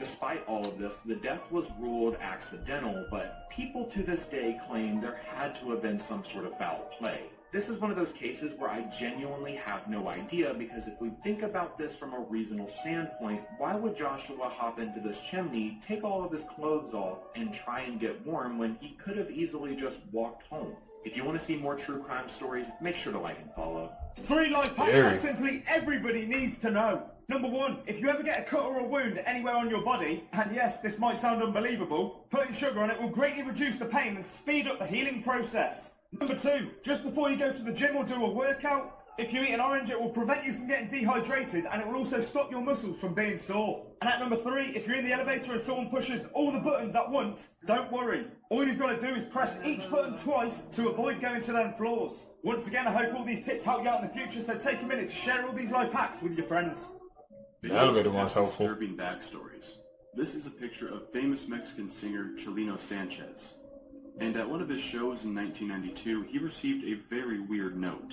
Despite all of this, the death was ruled accidental, but people to this day claim there had to have been some sort of foul play. This is one of those cases where I genuinely have no idea, because if we think about this from a reasonable standpoint, why would Joshua hop into this chimney, take all of his clothes off, and try and get warm when he could have easily just walked home? If you want to see more true crime stories, make sure to like and follow. 3 life hacks that simply everybody needs to know. Number 1, if you ever get a cut or a wound anywhere on your body, and yes, this might sound unbelievable, putting sugar on it will greatly reduce the pain and speed up the healing process. Number 2, just before you go to the gym or do a workout, if you eat an orange, it will prevent you from getting dehydrated, and it will also stop your muscles from being sore. And at number 3, if you're in the elevator and someone pushes all the buttons at once, don't worry. All you've got to do is press each button twice to avoid going to them floors. Once again, I hope all these tips help you out in the future, so take a minute to share all these life hacks with your friends. The elevator one's helpful. Disturbing backstories. This is a picture of famous Mexican singer Chelino Sanchez. And at one of his shows in 1992, he received a very weird note.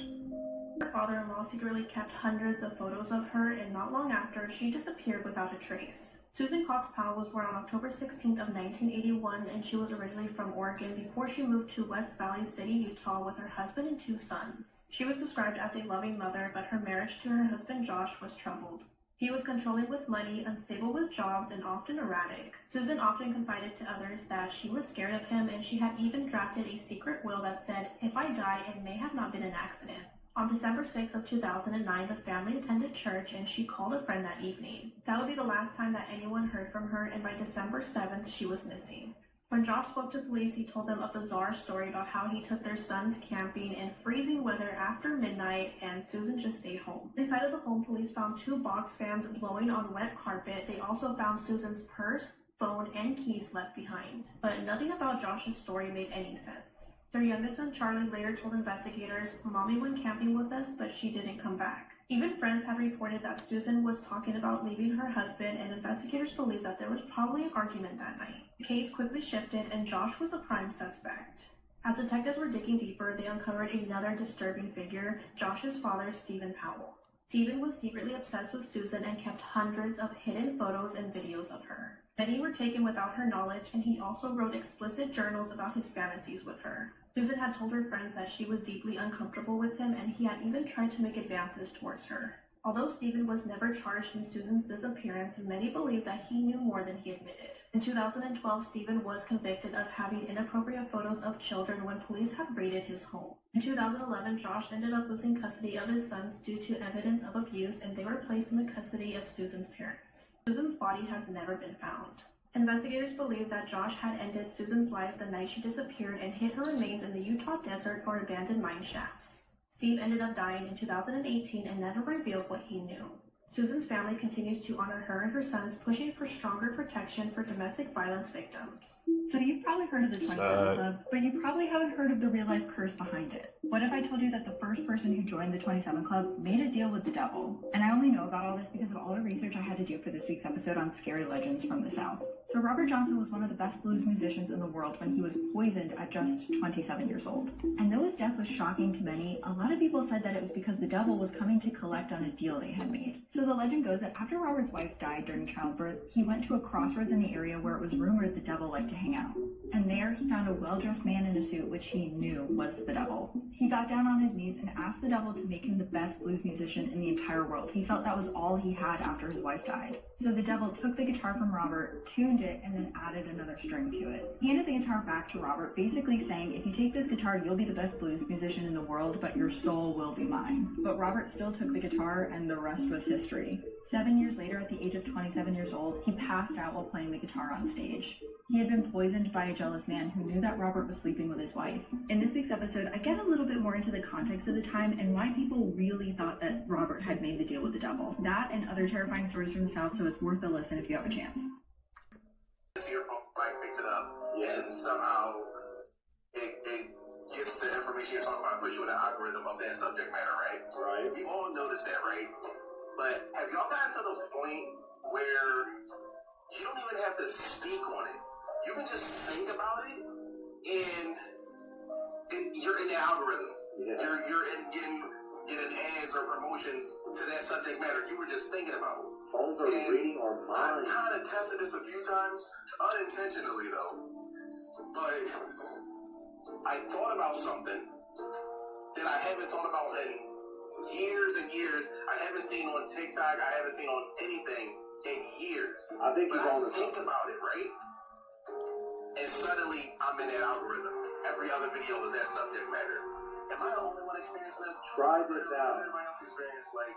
Her father-in-law secretly kept hundreds of photos of her, and not long after, she disappeared without a trace. Susan Cox Powell was born on October 16th of 1981, and she was originally from Oregon before she moved to West Valley City, Utah with her husband and 2 sons. She was described as a loving mother, but her marriage to her husband Josh was troubled. He was controlling with money, unstable with jobs, and often erratic. Susan often confided to others that she was scared of him, and she had even drafted a secret will that said, "If I die, it may have not been an accident." On December 6th of 2009, the family attended church, and she called a friend that evening. That would be the last time that anyone heard from her, and by December 7th, she was missing. When Josh spoke to police, he told them a bizarre story about how he took their sons camping in freezing weather after midnight, and Susan just stayed home. Inside of the home, police found 2 box fans blowing on wet carpet. They also found Susan's purse, phone, and keys left behind. But nothing about Josh's story made any sense. Their youngest son, Charlie, later told investigators, "Mommy went camping with us, but she didn't come back." Even friends had reported that Susan was talking about leaving her husband, and investigators believe that there was probably an argument that night. The case quickly shifted, and Josh was a prime suspect. As detectives were digging deeper, they uncovered another disturbing figure, Josh's father, Stephen Powell. Stephen was secretly obsessed with Susan and kept hundreds of hidden photos and videos of her. Many were taken without her knowledge, and he also wrote explicit journals about his fantasies with her. Susan had told her friends that she was deeply uncomfortable with him, and he had even tried to make advances towards her. Although Stephen was never charged in Susan's disappearance, many believe that he knew more than he admitted. In 2012, Stephen was convicted of having inappropriate photos of children when police had raided his home. In 2011, Josh ended up losing custody of his sons due to evidence of abuse, and they were placed in the custody of Susan's parents. Susan's body has never been found. Investigators believe that Josh had ended Susan's life the night she disappeared and hid her remains in the Utah desert or abandoned mine shafts. Steve ended up dying in 2018 and never revealed what he knew. Susan's family continues to honor her and her sons, pushing for stronger protection for domestic violence victims. So you've probably heard of the 27 Club, but you probably haven't heard of the real-life curse behind it. What if I told you that the first person who joined the 27 Club made a deal with the devil? And I only know about all this because of all the research I had to do for this week's episode on scary legends from the South. So Robert Johnson was one of the best blues musicians in the world when he was poisoned at just 27 years old. And though his death was shocking to many, a lot of people said that it was because the devil was coming to collect on a deal they had made. So the legend goes that after Robert's wife died during childbirth, he went to a crossroads in the area where it was rumored the devil liked to hang out. And there he found a well-dressed man in a suit which he knew was the devil. He got down on his knees and asked the devil to make him the best blues musician in the entire world. He felt that was all he had after his wife died. So the devil took the guitar from Robert, tuned it, and then added another string to it. He handed the guitar back to Robert, basically saying, if you take this guitar, you'll be the best blues musician in the world, but your soul will be mine. But Robert still took the guitar, and the rest was history. 7 years later, at the age of 27 years old, he passed out while playing the guitar on stage. He had been poisoned by a jealous man who knew that Robert was sleeping with his wife. In this week's episode, I get a little bit more into the context of the time and why people really thought that Robert had made the deal with the devil. That and other terrifying stories from the South, so it's worth a listen if you have a chance. Your phone picks it up, and somehow it gets the information you're talking about, puts you in the algorithm of that subject matter, right? Right. We all noticed that, right? But have y'all gotten to the point where you don't even have to speak on it? You can just think about it, and you're in the algorithm. Yeah. You're in getting ads or promotions to that subject matter you were just thinking about. Phones are reading our minds. I've kind of tested this a few times, unintentionally though. But I thought about something that I haven't thought about in years and years. I haven't seen on TikTok. I haven't seen on anything in years. I think you're on the think about it, right? And suddenly I'm in that algorithm. Every other video was that subject matter. Am I the only one experiencing this? Try this out. Has everybody else experienced, like,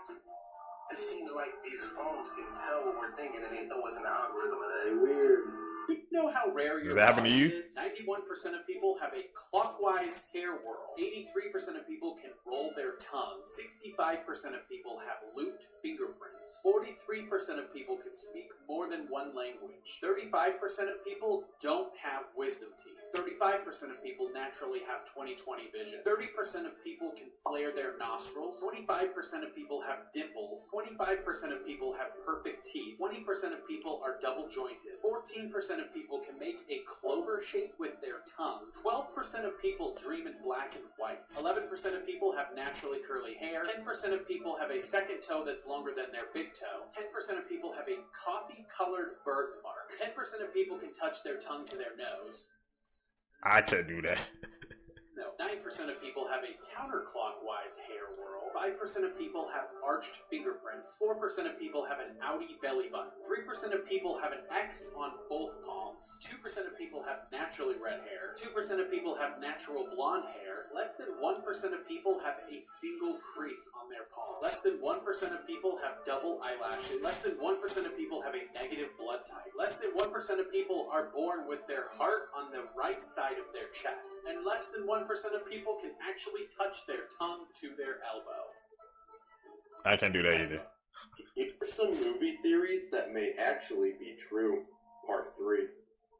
it seems like these phones can tell what we're thinking and they throw us in the algorithm of that. Weird. Do you know how rare your that happen to you? is? 91% of people have a clockwise hair whirl. 83% of people can roll their tongue. 65% of people have looped fingerprints. 43% of people can speak more than one language. 35% of people don't have wisdom teeth. 35% of people naturally have 20/20 vision. 30% of people can flare their nostrils. 25% of people have dimples. 25% of people have perfect teeth. 20% of people are double jointed. 14% of people can make a clover shape with their tongue. 12% of people dream in black and white. 11% of people have naturally curly hair. 10% of people have a second toe that's longer than their big toe. 10% of people have a coffee-colored birthmark. 10% of people can touch their tongue to their nose. I could do that. No. 9% of people have a counterclockwise hair whirl. 5% of people have arched fingerprints. 4% of people have an outie belly button. 3% of people have an X on both palms. 2% of people have naturally red hair. 2% of people have natural blonde hair. Less than 1% of people have a single crease on their palm. Less than 1% of people have double eyelashes. Less than 1% of people have a negative blood type. Less than 1% of people are born with their heart on the right side of their chest. And less than 1% of people can actually touch their tongue to their elbow. I can't do that either. Here's some movie theories that may actually be true. Part 3.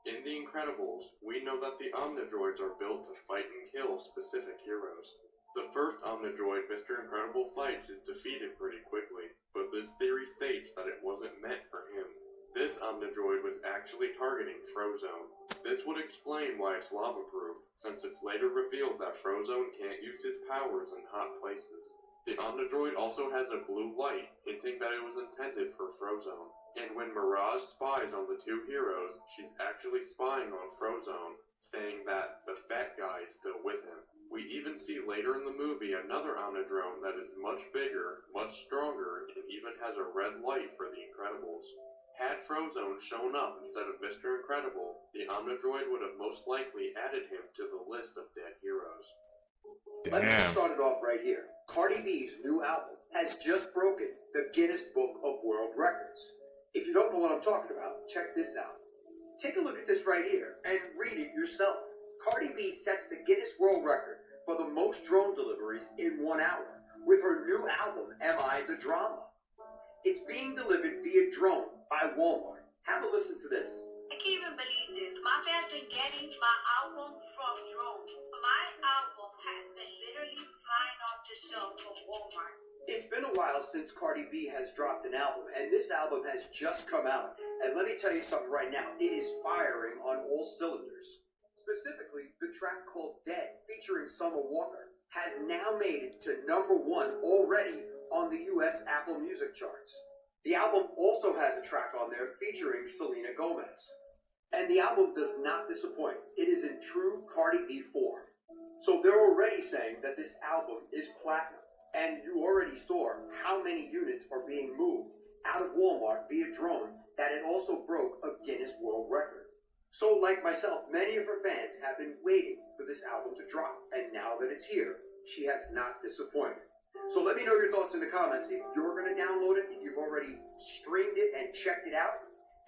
In The Incredibles, we know that the Omnidroids are built to fight and kill specific heroes. The first Omnidroid Mr. Incredible fights is defeated pretty quickly, but this theory states that it wasn't meant for him. This Omnidroid was actually targeting Frozone. This would explain why it's lava-proof, since it's later revealed that Frozone can't use his powers in hot places. The Omnidroid also has a blue light, hinting that it was intended for Frozone. And when Mirage spies on the two heroes, she's actually spying on Frozone, saying that the fat guy is still with him. We even see later in the movie another Omnidrome that is much bigger, much stronger, and even has a red light for the Incredibles. Had Frozone shown up instead of Mr. Incredible, the Omnidroid would have most likely added him to the list of dead heroes. Let me start it off right here. Cardi B's new album has just broken the Guinness Book of World Records. If you don't know what I'm talking about, check this out. Take a look at this right here and read it yourself. Cardi B sets the Guinness World Record for the most drone deliveries in 1 hour with her new album, Am I the Drama? It's being delivered via drone by Walmart. Have a listen to this. I can't even believe this. My fans been getting my album from drones. My album has been literally flying off the shelf from Walmart. It's been a while since Cardi B has dropped an album, and this album has just come out. And let me tell you something right now. It is firing on all cylinders. Specifically, the track called Dead, featuring Summer Walker, has now made it to #1 already on the US Apple Music charts. The album also has a track on there featuring Selena Gomez. And the album does not disappoint. It is in true Cardi B form. So they're already saying that this album is platinum. And you already saw how many units are being moved out of Walmart via drone that it also broke a Guinness World Record. So like myself, many of her fans have been waiting for this album to drop. And now that it's here, she has not disappointed. So let me know your thoughts in the comments. If you're going to download it, if you've already streamed it and checked it out.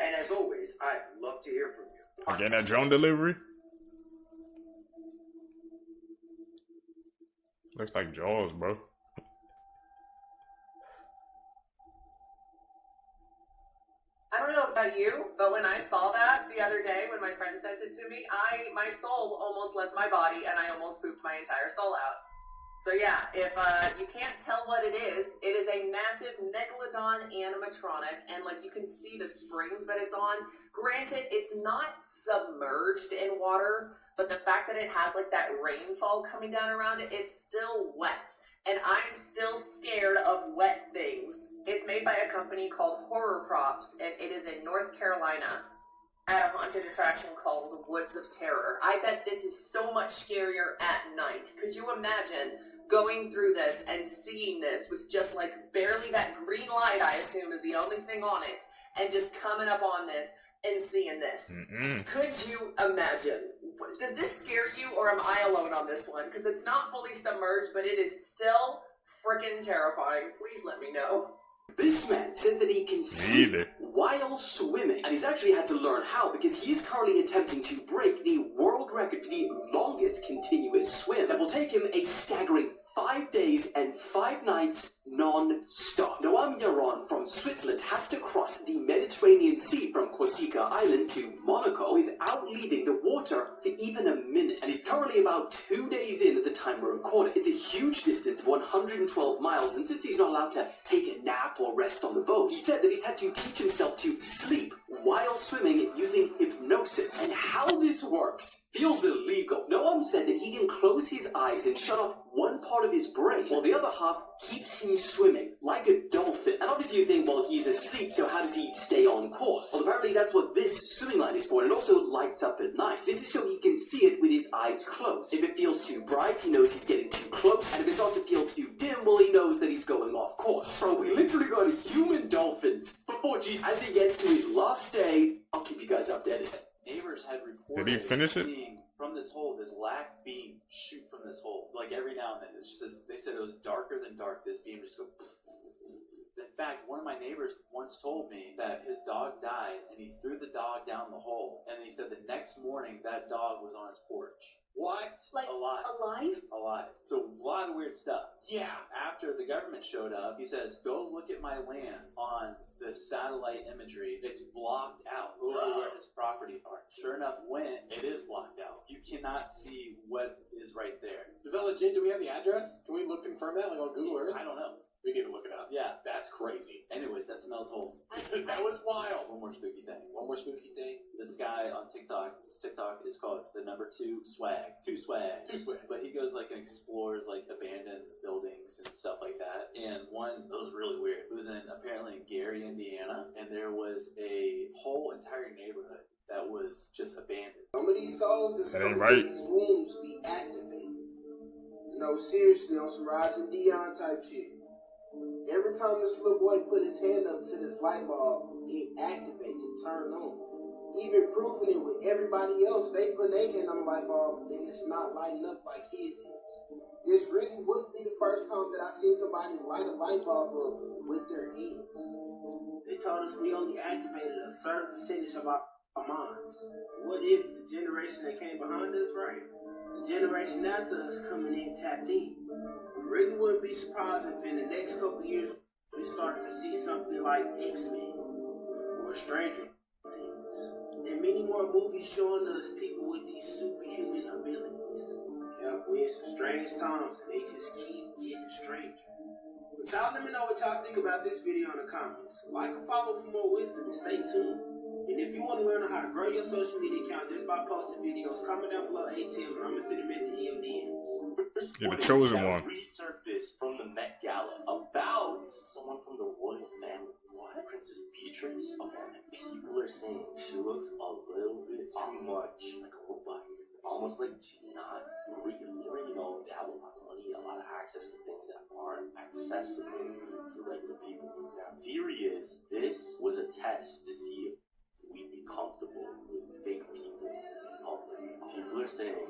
And as always, I'd love to hear from you. Again, that drone delivery. Looks like Jaws, bro. I don't know about you, but when I saw that the other day when my friend sent it to me, my soul almost left my body and I almost pooped my entire soul out. So yeah, if you can't tell what it is a massive Megalodon animatronic, and like you can see the springs that it's on. Granted, it's not submerged in water, but the fact that it has like that rainfall coming down around it, it's still wet. And I'm still scared of wet things. It's made by a company called Horror Props, and it is in North Carolina at a haunted attraction called the Woods of Terror. I bet this is so much scarier at night. Could you imagine going through this and seeing this with just like barely that green light, I assume is the only thing on it, and just coming up on this and seeing this? Could you imagine? Does this scare you, or am I alone on this one? Because it's not fully submerged, but it is still freaking terrifying. Please let me know. This man says that he can sleep while swimming, and he's actually had to learn how because he is currently attempting to break the world record for the longest continuous swim. That will take him a staggering 5 days and 5 nights non-stop. Noam Yaron from Switzerland has to cross the Mediterranean Sea from Corsica Island to Monaco without leaving the water for even a minute. And he's currently about 2 days in at the time we're recording. It's a huge distance of 112 miles, and since he's not allowed to take a nap or rest on the boat, he said that he's had to teach himself to sleep while swimming using hypnosis. And how this works feels illegal. Noam said that he can close his eyes and shut off one part of his brain, while the other half keeps him swimming like a dolphin. And obviously you think, well, he's asleep, so how does he stay on course? Well, apparently that's what this swimming light is for, and it also lights up at night. This is so he can see it with his eyes closed. If it feels too bright, he knows he's getting too close, and if it starts to feel too dim, well, he knows that he's going off course. Bro, we literally got human dolphins before Jesus. As he gets to his last day, I'll keep you guys updated. Neighbors had reported Did he finish it? seeing from this hole this black beam shoot from this hole, like every now and then. It's just they said it was darker than dark. This beam just go. In fact, one of my neighbors once told me that his dog died and he threw the dog down the hole, and he said the next morning that dog was on his porch. What? Like alive? Alive. So a lot of weird stuff. Yeah. After the government showed up, he says, "Go look at my land on the satellite imagery. It's blocked out over where his property are." Sure enough, it is blocked out. You cannot see what is right there. Is that legit? Do we have the address? Can we confirm that, like on Google Earth? I don't know. We need to look it up. Yeah. That's crazy. Anyways, that's Mel's hole. That was wild. One more spooky thing. One more spooky thing. This guy on TikTok, his TikTok is called the number 2 swag. 2 swag. 2 swag. But he goes and explores abandoned buildings and stuff like that. And one that was really weird. It was apparently in Gary, Indiana, and there was a whole entire neighborhood that was just abandoned. Some of these souls that's That ain't coming right. through these rooms be activated. Seriously, on some Rising Dion type shit. Every time this little boy put his hand up to this light bulb, it activates, it turns on. Even proving it with everybody else, they put their hand on the light bulb and it's not lighting up like his is. This really wouldn't be the first time that I seen somebody light a light bulb up with their hands. They told us we only activated a certain percentage of our minds. What if the generation that came behind us, right? The generation after us coming in tapped in. We really wouldn't be surprised if in the next couple of years we start to see something like X-Men or Stranger Things, and many more movies showing us people with these superhuman abilities. Yep, we're in some strange times, and they just keep getting stranger. But y'all let me know what y'all think about this video in the comments. Like and follow for more wisdom, and stay tuned. And if you want to learn how to grow your social media account just by posting videos, comment down below ATM, and I'm going to send them in your DMs. You're the chosen one. Resurfaced from the Met Gala about someone from the royal family. What? Princess Beatrice? Okay. People are saying she looks a little bit too much like a robot. Almost like she's not real. You already know they have a lot of money, a lot of access to things that aren't accessible to regular people. The theory is this was a test to see if we'd be comfortable with fake people in public. People are saying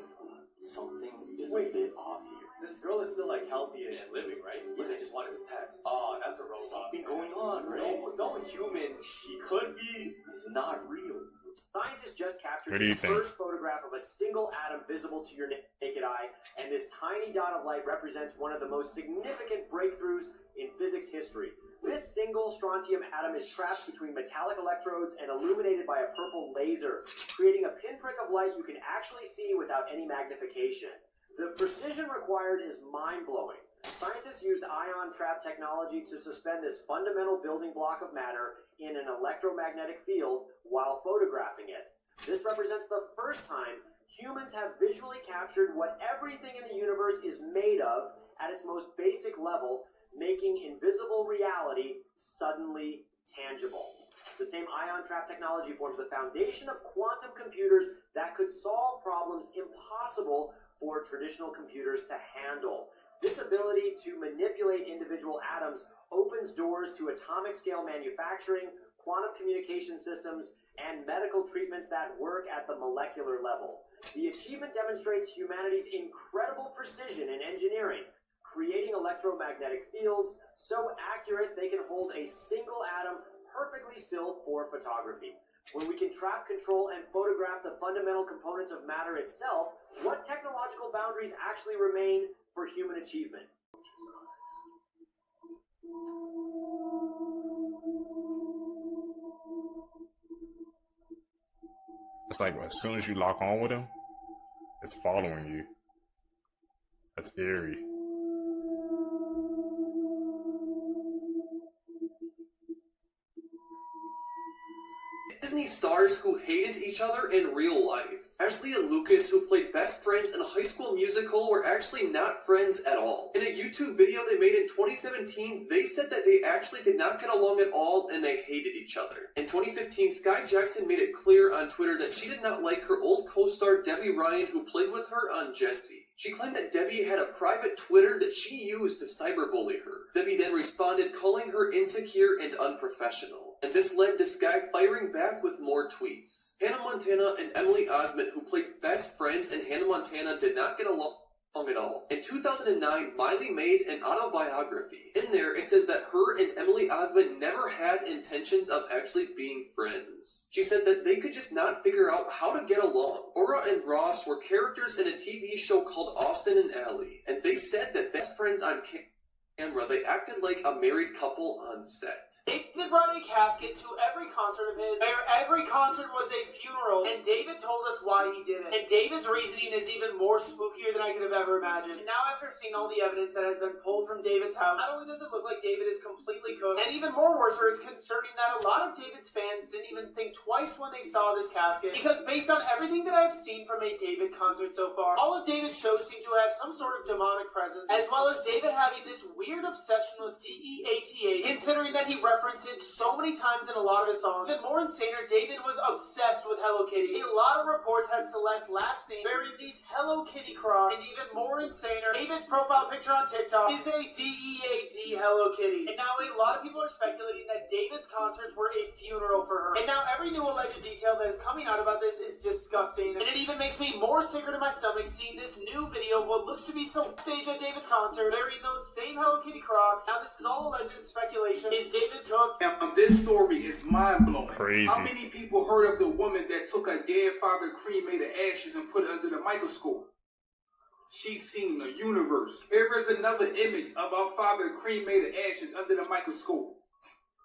something is a bit off here. This girl is still like healthy and living, right? But they just wanted to test. Oh, that's a robot. Something going on, right? No human she could be is not real. Scientists just captured What do you the think? first photograph of a single atom visible to your naked eye, and this tiny dot of light represents one of the most significant breakthroughs in physics history. This single strontium atom is trapped between metallic electrodes and illuminated by a purple laser, creating a pinprick of light you can actually see without any magnification. The precision required is mind-blowing. Scientists used ion trap technology to suspend this fundamental building block of matter in an electromagnetic field while photographing it. This represents the first time humans have visually captured what everything in the universe is made of at its most basic level, making invisible reality suddenly tangible. The same ion trap technology forms the foundation of quantum computers that could solve problems impossible for traditional computers to handle. This ability to manipulate individual atoms opens doors to atomic scale manufacturing, quantum communication systems, and medical treatments that work at the molecular level. The achievement demonstrates humanity's incredible precision in engineering, creating electromagnetic fields so accurate they can hold a single atom perfectly still for photography. When we can trap, control, and photograph the fundamental components of matter itself, what technological boundaries actually remain for human achievement? It's like as soon as you lock on with him, it's following you. That's eerie. Disney stars who hated each other in real life. Ashley and Lucas, who played best friends in a High School Musical, were actually not friends at all. In a YouTube video they made in 2017, they said that they actually did not get along at all and they hated each other. In 2015, Sky Jackson made it clear on Twitter that she did not like her old co-star Debbie Ryan, who played with her on Jessie. She claimed that Debbie had a private Twitter that she used to cyberbully her. Debbie then responded, calling her insecure and unprofessional. And this led to Sky firing back with more tweets. Hannah Montana and Emily Osment, who played best friends in Hannah Montana, did not get along at all. In 2009, Miley made an autobiography. In there, it says that her and Emily Osment never had intentions of actually being friends. She said that they could just not figure out how to get along. Aura and Ross were characters in a TV show called Austin and Ally, and they said that best friends on camera, they acted like a married couple on set. David brought a casket to every concert of his, where every concert was a funeral, and David told us why he did it. And David's reasoning is even more spookier than I could have ever imagined. And now after seeing all the evidence that has been pulled from David's house, not only does it look like David is completely cooked, and even more worse, it's concerning that a lot of David's fans didn't even think twice when they saw this casket, because based on everything that I've seen from a David concert so far, all of David's shows seem to have some sort of demonic presence, as well as David having this weird obsession with DEATA, considering that he referenced it so many times in a lot of his songs. Even more insaner, David was obsessed with Hello Kitty. A lot of reports had Celeste last seen wearing these Hello Kitty Crocs, and even more insaner, David's profile picture on TikTok is a DEAD Hello Kitty. And now a lot of people are speculating that David's concerts were a funeral for her. And now every new alleged detail that is coming out about this is disgusting, and it even makes me more sicker to my stomach seeing this new video of what looks to be some stage at David's concert wearing those same Hello Kitty Crocs. Now this is all alleged and speculation. Is David cooked? This story is mind-blowing. Crazy. How many people heard of the woman that took her dead father cremated ashes and put it under the microscope? she's seen the universe. Here is another image of our father cremated ashes under the microscope.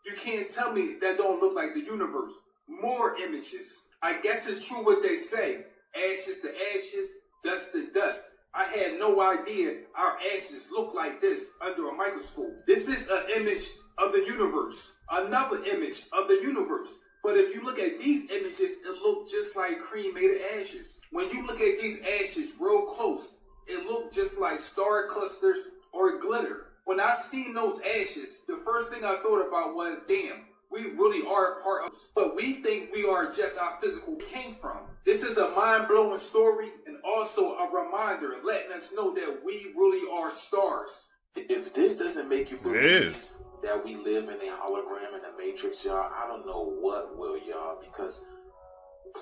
You can't tell me that don't look like the universe. More images. I guess it's true what they say. Ashes to ashes, dust to dust. I had no idea our ashes look like this under a microscope. This is an image of the universe. Another image of the universe. But if you look at these images, it looks just like cremated ashes. When you look at these ashes real close, it looks just like star clusters or glitter. When I seen those ashes, the first thing I thought about was, damn, we really are a part of, but we think we are just our physical came from. This is a mind-blowing story and also a reminder letting us know that we really are stars. If this doesn't make you believe that we live in a hologram in the Matrix, y'all, I don't know what will, y'all, because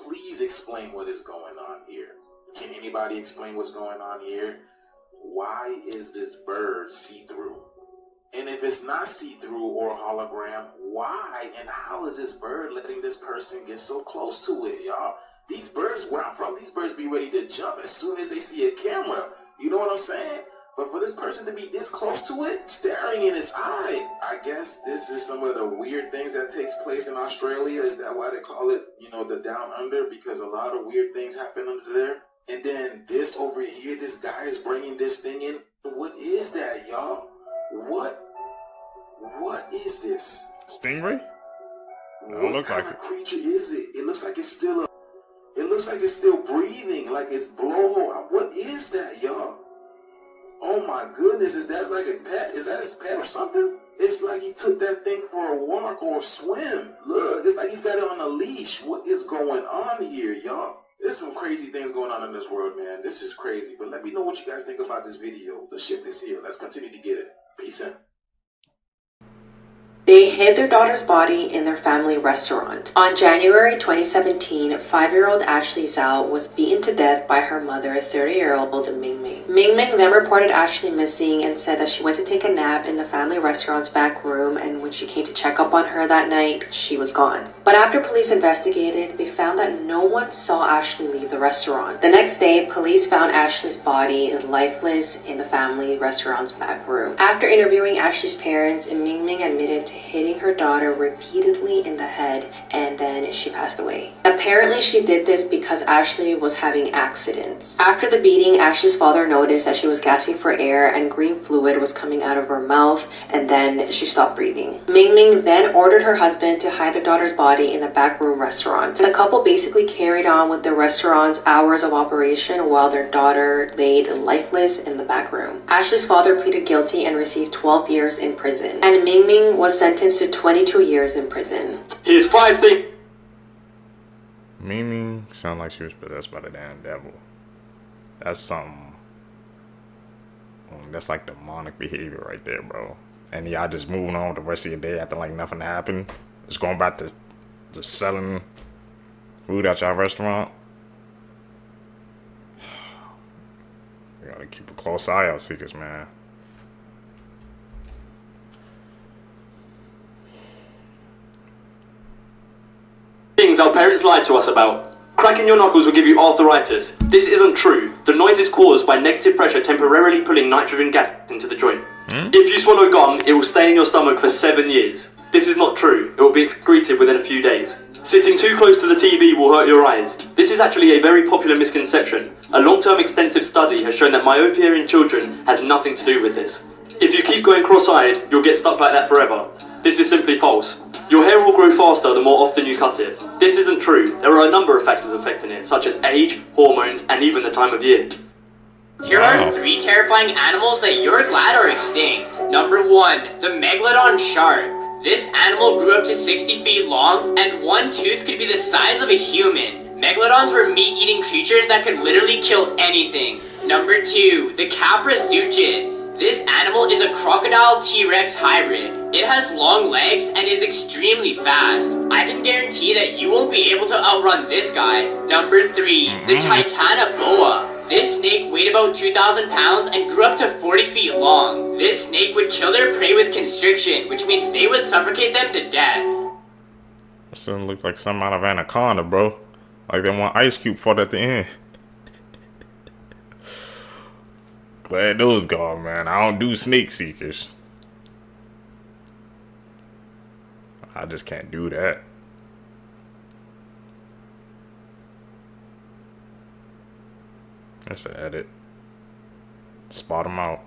please explain what is going on here. Can anybody explain what's going on here? Why is this bird see-through? And if it's not see-through or hologram, why and how is this bird letting this person get so close to it, y'all? These birds, where I'm from, these birds be ready to jump as soon as they see a camera. You know what I'm saying? But for this person to be this close to it, staring in its eye, I guess this is some of the weird things that takes place in Australia. Is that why they call it, you know, the down under? Because a lot of weird things happen under there. And then this over here, this guy is bringing this thing in. What is that, y'all? What is this? Stingray? What look kind like of creature is it? It looks like it's still breathing, like it's blowhole. What is that, y'all? Oh my goodness, is that like a pet? Is that his pet or something? It's like he took that thing for a walk or a swim. Look, it's like he's got it on a leash. What is going on here, y'all? There's some crazy things going on in this world, man. This is crazy. But let me know what you guys think about this video. The shit is here. Let's continue to get it. Peace out. They hid their daughter's body in their family restaurant. On January 2017, 5-year-old Ashley Zhao was beaten to death by her mother, 30-year-old Ming Ming. Ming Ming then reported Ashley missing and said that she went to take a nap in the family restaurant's back room, and when she came to check up on her that night, she was gone. But after police investigated, they found that no one saw Ashley leave the restaurant. The next day, police found Ashley's body lifeless in the family restaurant's back room. After interviewing Ashley's parents, Ming Ming admitted to hitting her daughter repeatedly in the head, and then she passed away. Apparently, she did this because Ashley was having accidents. After the beating, Ashley's father noticed that she was gasping for air and green fluid was coming out of her mouth, and then she stopped breathing. Ming Ming then ordered her husband to hide their daughter's body in the backroom restaurant. The couple basically carried on with the restaurant's hours of operation while their daughter laid lifeless in the back room. Ashley's father pleaded guilty and received 12 years in prison, and Ming Ming was sentenced to 22 years in prison. Here's 5 things. Mimi sounded like she was possessed by the damn devil. That's something. That's like demonic behavior right there, bro. And y'all just moving on with the rest of your day acting like nothing happened. Just going back to just selling food at y'all restaurant. We gotta keep a close eye out, Seekers, man. Things our parents lied to us about. Cracking your knuckles will give you arthritis. This isn't true. The noise is caused by negative pressure temporarily pulling nitrogen gas into the joint. If you swallow gum, it will stay in your stomach for 7 years. This is not true. It will be excreted within a few days. Sitting too close to the TV will hurt your eyes. This is actually a very popular misconception. A long-term extensive study has shown that myopia in children has nothing to do with this. If you keep going cross-eyed, you'll get stuck like that forever. This is simply false. Your hair will grow faster the more often you cut it. This isn't true. There are a number of factors affecting it, such as age, hormones, and even the time of year. Here are 3 terrifying animals that you're glad are extinct. Number 1, the Megalodon shark. This animal grew up to 60 feet long, and one tooth could be the size of a human. Megalodons were meat-eating creatures that could literally kill anything. Number 2, the Caprasuchus. This animal is a crocodile T-Rex hybrid. It has long legs and is extremely fast. I can guarantee that you won't be able to outrun this guy. Number 3, the Titanoboa. This snake weighed about 2,000 pounds and grew up to 40 feet long. This snake would kill their prey with constriction, which means they would suffocate them to death. That doesn't look like something out of Anaconda, bro. Like that one Ice Cube fought at the end. Glad those gone, man. I don't do snake seekers. I just can't do that. That's an edit. Spot them out.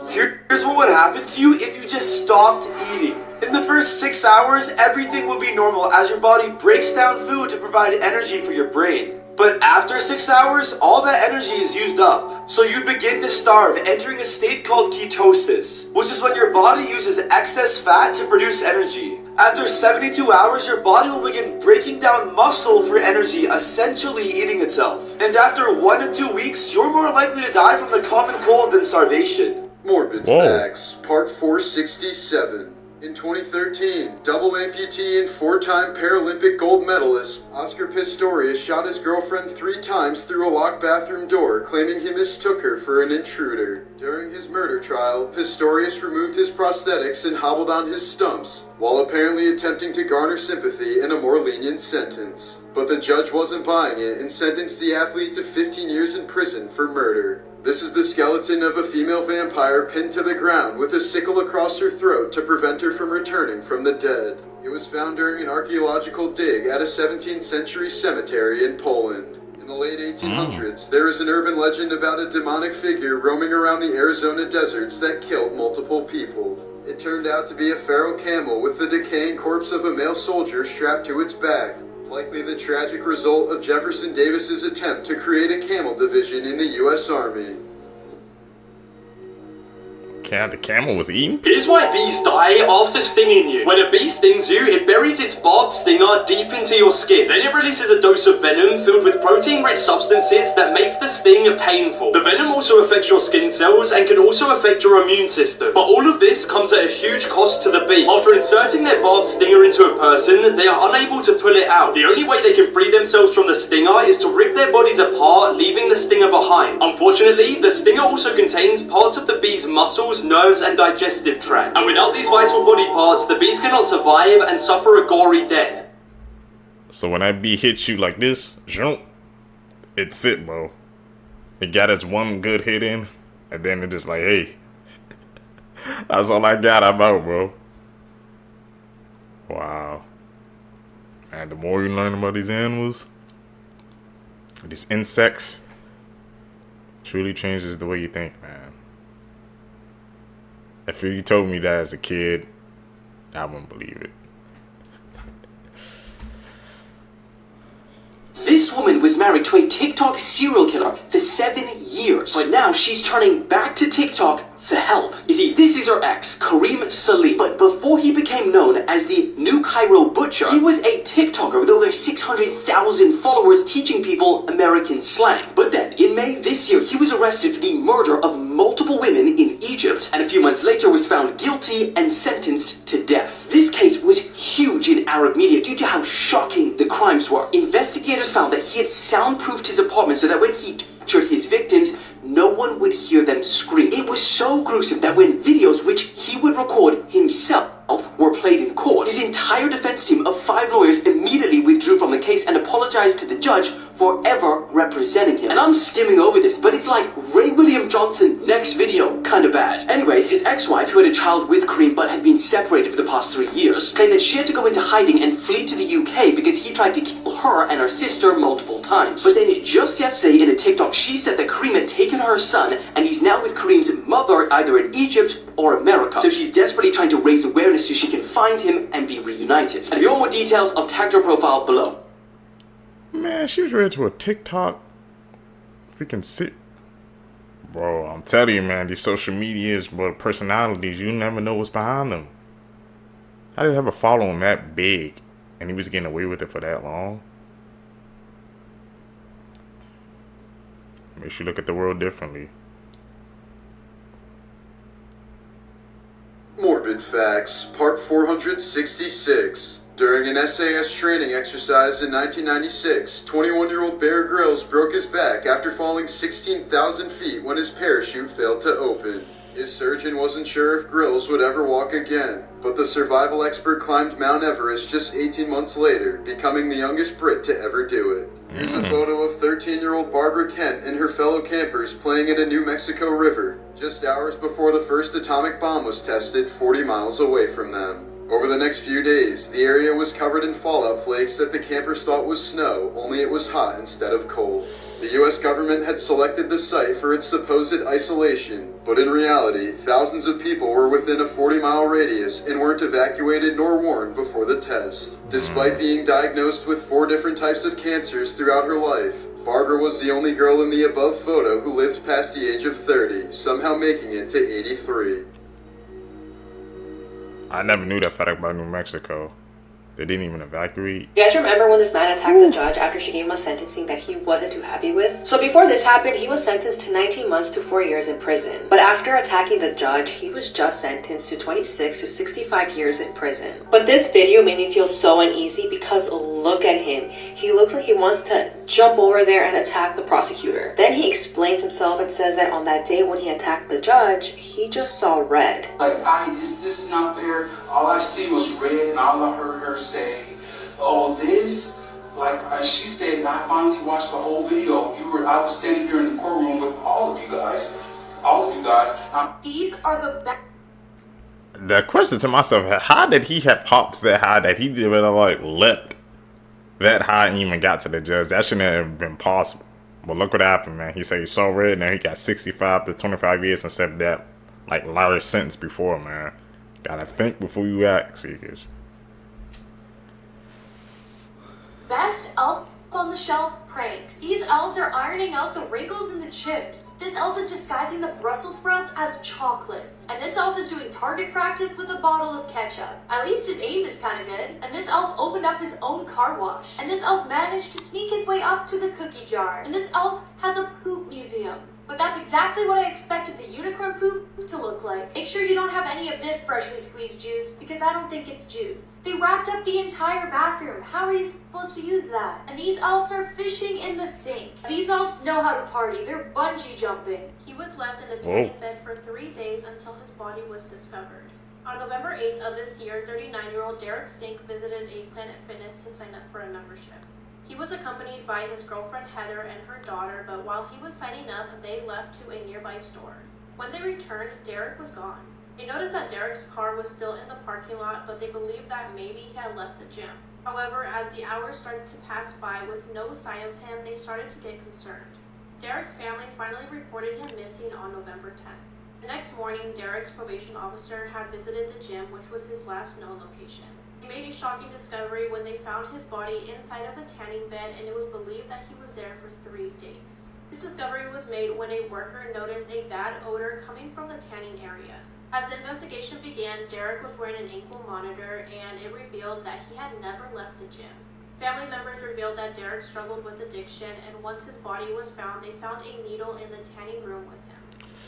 Here's what would happen to you if you just stopped eating. In the first 6 hours, everything would be normal as your body breaks down food to provide energy for your brain. But after 6 hours, all that energy is used up. So you begin to starve, entering a state called ketosis, which is when your body uses excess fat to produce energy. After 72 hours, your body will begin breaking down muscle for energy, essentially eating itself. And after 1 to 2 weeks, you're more likely to die from the common cold than starvation. Morbid Facts, Part 467. In 2013, double amputee and 4-time Paralympic gold medalist Oscar Pistorius shot his girlfriend 3 times through a locked bathroom door, claiming he mistook her for an intruder. During his murder trial, Pistorius removed his prosthetics and hobbled on his stumps, while apparently attempting to garner sympathy and a more lenient sentence. But the judge wasn't buying it and sentenced the athlete to 15 years in prison for murder. This is the skeleton of a female vampire pinned to the ground with a sickle across her throat to prevent her from returning from the dead. It was found during an archaeological dig at a 17th century cemetery in Poland. In the late 1800s, there is an urban legend about a demonic figure roaming around the Arizona deserts that killed multiple people. It turned out to be a feral camel with the decaying corpse of a male soldier strapped to its back. Likely the tragic result of Jefferson Davis's attempt to create a camel division in the U.S. Army. The camel was eaten? Here's why bees die after stinging you. When a bee stings you, it buries its barbed stinger deep into your skin. Then it releases a dose of venom filled with protein-rich substances that makes the sting painful. The venom also affects your skin cells and can also affect your immune system. But all of this comes at a huge cost to the bee. After inserting their barbed stinger into a person, they are unable to pull it out. The only way they can free themselves from the stinger is to rip their bodies apart, leaving the stinger behind. Unfortunately, the stinger also contains parts of the bee's muscles, nerves, and digestive tract. And without these vital body parts, the bees cannot survive and suffer a gory death. So when that bee hits you like this, it's it, bro. It got its one good hit in, and then it just like, hey, that's all I got. I'm out, bro. Wow. And the more you learn about these animals, these insects, truly changes the way you think, man. If you told me that as a kid, I wouldn't believe it. This woman was married to a TikTok serial killer for 7 years, but now she's turning back to TikTok for help. You see, this is her ex, Kareem Salih, but before he became known as the New Cairo Butcher, he was a TikToker with over 600,000 followers teaching people American slang. But then, in May this year, he was arrested for the murder of multiple women in Egypt, and a few months later was found guilty and sentenced to death. This case was huge in Arab media due to how shocking the crimes were. Investigators found that he had soundproofed his apartment so that when he tortured his victims, no one would hear them scream. It was so gruesome that when videos, which he would record himself, were played in court, his entire defense team of 5 lawyers immediately withdrew from the case and apologized to the judge for ever representing him. And I'm skimming over this, but it's like Ray William Johnson next video kinda bad. Anyway, his ex-wife, who had a child with Kareem but had been separated for the past 3 years, claimed that she had to go into hiding and flee to the UK because he tried to kill her and her sister multiple times. But then just yesterday in a TikTok, she said that Kareem had taken her son and he's now with Kareem's mother either in Egypt or America. So she's desperately trying to raise awareness so she can find him and be reunited. And if you want more details, I've tagged her profile below. Man, she was ready to a TikTok. Freaking sick. Bro, I'm telling you, man, these social medias, bro, personalities, you never know what's behind them. How did he have a following that big and he was getting away with it for that long? Makes you look at the world differently. Morbid Facts, Part 466. During an SAS training exercise in 1996, 21-year-old Bear Grylls broke his back after falling 16,000 feet when his parachute failed to open. His surgeon wasn't sure if Grills would ever walk again, but the survival expert climbed Mount Everest just 18 months later, becoming the youngest Brit to ever do it. Here's a photo of 13-year-old Barbara Kent and her fellow campers playing in a New Mexico river, just hours before the first atomic bomb was tested 40 miles away from them. Over the next few days, the area was covered in fallout flakes that the campers thought was snow, only it was hot instead of cold. The US government had selected the site for its supposed isolation, but in reality, thousands of people were within a 40-mile radius and weren't evacuated nor warned before the test. Despite being diagnosed with 4 different types of cancers throughout her life, Barbara was the only girl in the above photo who lived past the age of 30, somehow making it to 83. I never knew that fact about New Mexico. They didn't even evacuate. You guys remember when this man attacked the judge after she gave him a sentencing that he wasn't too happy with? So before this happened, he was sentenced to 19 months to 4 years in prison. But after attacking the judge, he was just sentenced to 26 to 65 years in prison. But this video made me feel so uneasy because look at him. He looks like he wants to jump over there and attack the prosecutor. Then he explains himself and says that on that day when he attacked the judge, he just saw red. Like, this is not fair. All I see was red, and all I heard her say, oh, this, like she said, and I finally watched the whole video. I was standing here in the courtroom with all of you guys. These are the best. The question to myself, how did he have hops that high that he even like leapt that high and even got to the judge? That shouldn't have been possible. But look what happened, man. He said he saw red, now he got 65 to 25 years instead of that like Larry sentence before, man. Gotta think before you act, Seekers. Best elf on the shelf pranks. These elves are ironing out the wrinkles in the chips. This elf is disguising the Brussels sprouts as chocolates. And this elf is doing target practice with a bottle of ketchup. At least his aim is kind of good. And this elf opened up his own car wash. And this elf managed to sneak his way up to the cookie jar. And this elf has a poop museum. But that's exactly what I expected the unicorn poop to look like. Make sure you don't have any of this freshly squeezed juice, because I don't think it's juice. They wrapped up the entire bathroom. How are you supposed to use that? And these elves are fishing in the sink. These elves know how to party. They're bungee jumping. He was left in a tanning bed for 3 days until his body was discovered. On November 8th of this year, 39-year-old Derek Sink visited a Planet Fitness to sign up for a membership. He was accompanied by his girlfriend Heather and her daughter, but while he was signing up, they left to a nearby store. When they returned, Derek was gone. They noticed that Derek's car was still in the parking lot, but they believed that maybe he had left the gym. However, as the hours started to pass by with no sign of him, they started to get concerned. Derek's family finally reported him missing on November 10th. The next morning, Derek's probation officer had visited the gym, which was his last known location. He made a shocking discovery when they found his body inside of the tanning bed, and it was believed that he was there for 3 days. This discovery was made when a worker noticed a bad odor coming from the tanning area. As the investigation began, Derek was wearing an ankle monitor, and it revealed that he had never left the gym. Family members revealed that Derek struggled with addiction, and once his body was found, they found a needle in the tanning room with him.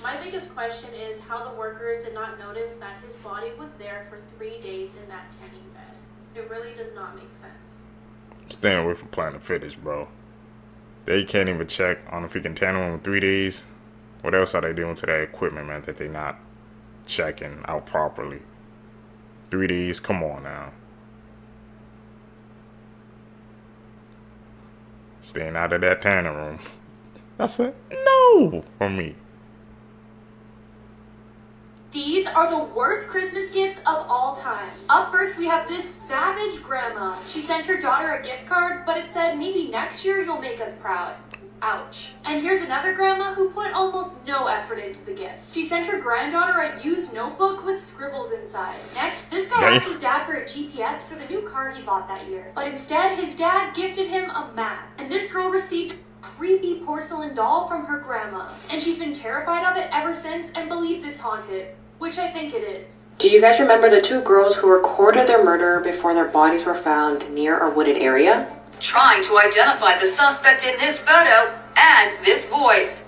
My biggest question is how the workers did not notice that his body was there for 3 days in that tanning bed. It really does not make sense. Staying away from Planet Fitness, bro. They can't even check on if he can tan him in 3 days. What else are they doing to that equipment, man, that they're not checking out properly? 3 days, come on now. Staying out of that tanning room. That's a no for me. These are the worst Christmas gifts of all time. Up first, we have this savage grandma. She sent her daughter a gift card, but it said, maybe next year you'll make us proud. Ouch. And here's another grandma who put almost no effort into the gift. She sent her granddaughter a used notebook with scribbles inside. Next, this guy asked his dad for a GPS for the new car he bought that year. But instead, his dad gifted him a map. And this girl received a creepy porcelain doll from her grandma. And she's been terrified of it ever since and believes it's haunted. Which I think it is. Do you guys remember the 2 girls who recorded their murder before their bodies were found near a wooded area? Trying to identify the suspect in this photo and this voice.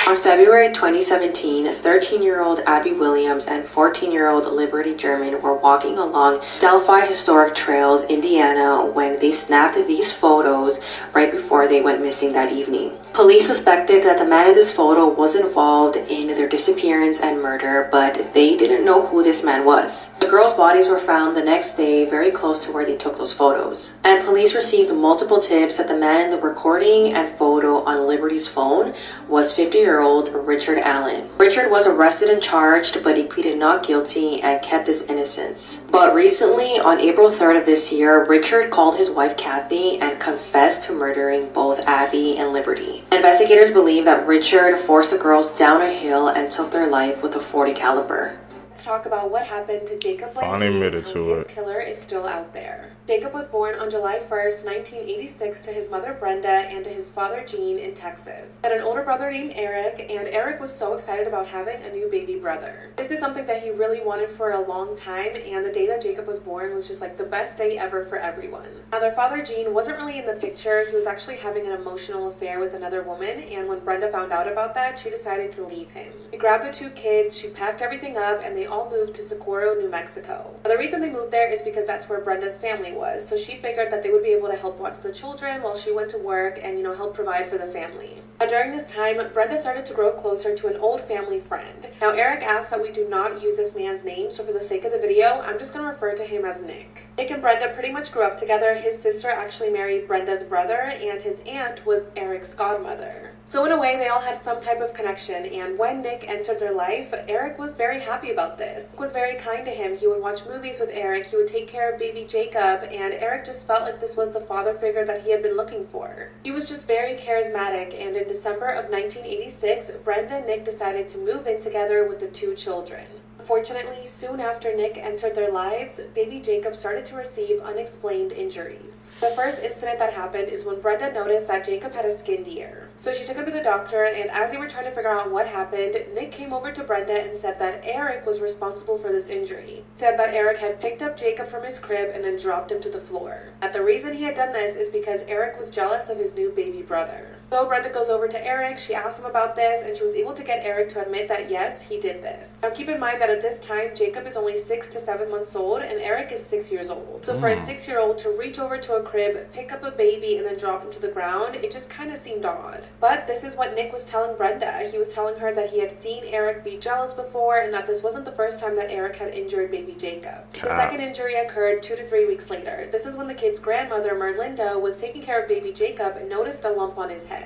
On February 2017, 13-year-old Abby Williams and 14-year-old Liberty German were walking along Delphi Historic Trails, Indiana, when they snapped these photos right before they went missing that evening. Police suspected that the man in this photo was involved in their disappearance and murder, but they didn't know who this man was. The girls' bodies were found the next day very close to where they took those photos, and police received multiple tips that the man in the recording and photo on Liberty's phone was 50-year-old Richard Allen. Richard was arrested and charged, but he pleaded not guilty and kept his innocence. But recently, on April 3rd of this year, Richard called his wife Kathy and confessed to murdering both Abby and Liberty. Investigators believe that Richard forced the girls down a hill and took their life with a .40 caliber. Let's talk about what happened to Jacob Finally admitted to his killer is still out there. Jacob was born on July 1st, 1986 to his mother Brenda and to his father Gene in Texas. He had an older brother named Eric, and Eric was so excited about having a new baby brother. This is something that he really wanted for a long time, and the day that Jacob was born was just like the best day ever for everyone. Now their father Gene wasn't really in the picture. He was actually having an emotional affair with another woman, and when Brenda found out about that, she decided to leave him. She grabbed the two kids, she packed everything up, and they all moved to Socorro, New Mexico. Now, the reason they moved there is because that's where Brenda's family was, so she figured that they would be able to help watch the children while she went to work and, help provide for the family. Now, during this time, Brenda started to grow closer to an old family friend. Now, Eric asked that we do not use this man's name, so for the sake of the video, I'm just going to refer to him as Nick. Nick and Brenda pretty much grew up together. His sister actually married Brenda's brother, and his aunt was Eric's godmother. So in a way, they all had some type of connection, and when Nick entered their life, Eric was very happy about this. Nick was very kind to him. He would watch movies with Eric, he would take care of baby Jacob, and Eric just felt like this was the father figure that he had been looking for. He was just very charismatic, and in December of 1986, Brenda and Nick decided to move in together with the two children. Unfortunately, soon after Nick entered their lives, baby Jacob started to receive unexplained injuries. The first incident that happened is when Brenda noticed that Jacob had a skinned ear. So she took him to the doctor, and as they were trying to figure out what happened, Nick came over to Brenda and said that Eric was responsible for this injury. He said that Eric had picked up Jacob from his crib and then dropped him to the floor. That the reason he had done this is because Eric was jealous of his new baby brother. So Brenda goes over to Eric, she asked him about this, and she was able to get Eric to admit that yes, he did this. Now keep in mind that at this time, Jacob is only 6 to 7 months old, and Eric is 6 years old. So for a 6-year-old to reach over to a crib, pick up a baby, and then drop him to the ground, it just kind of seemed odd. But this is what Nick was telling Brenda. He was telling her that he had seen Eric be jealous before, and that this wasn't the first time that Eric had injured baby Jacob. The second injury occurred 2 to 3 weeks later. This is when the kid's grandmother, Merlinda, was taking care of baby Jacob and noticed a lump on his head.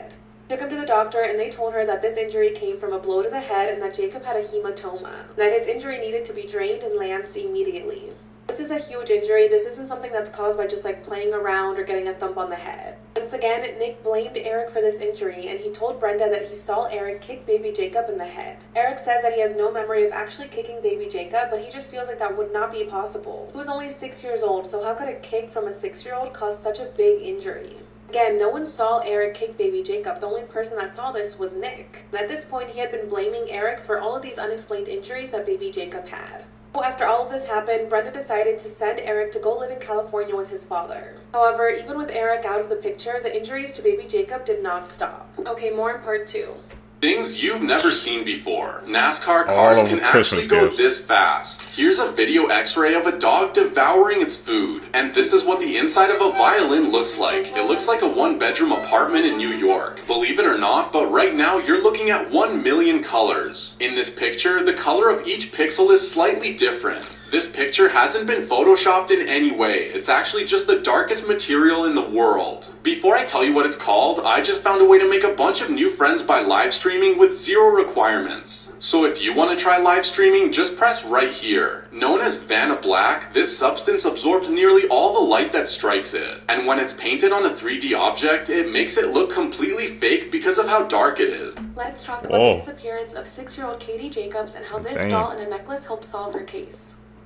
Took him to the doctor, and they told her that this injury came from a blow to the head and that Jacob had a hematoma, and that his injury needed to be drained and lanced immediately. This is a huge injury. This isn't something that's caused by just like playing around or getting a thump on the head. Once again, Nick blamed Eric for this injury, and he told Brenda that he saw Eric kick baby Jacob in the head. Eric says that he has no memory of actually kicking baby Jacob, but he just feels like that would not be possible. He was only 6 years old, so how could a kick from a 6-year-old cause such a big injury? Again, no one saw Eric kick baby Jacob. The only person that saw this was Nick. And at this point, he had been blaming Eric for all of these unexplained injuries that baby Jacob had. So after all of this happened, Brenda decided to send Eric to go live in California with his father. However, even with Eric out of the picture, the injuries to baby Jacob did not stop. Okay, more in part 2. Things you've never seen before. NASCAR cars can actually go this fast. Here's a video x-ray of a dog devouring its food. And this is what the inside of a violin looks like. It looks like a 1-bedroom apartment in New York. Believe it or not, but right now you're looking at 1 million colors. In this picture, the color of each pixel is slightly different. This picture hasn't been photoshopped in any way. It's actually just the darkest material in the world. Before I tell you what it's called, I just found a way to make a bunch of new friends by live streaming with 0 requirements. So if you want to try live streaming, just press right here. Known as Vanna Black, this substance absorbs nearly all the light that strikes it. And when it's painted on a 3D object, it makes it look completely fake because of how dark it is. Let's talk about the disappearance of 6-year-old Katie Jacobs and how this doll and a necklace helped solve her case.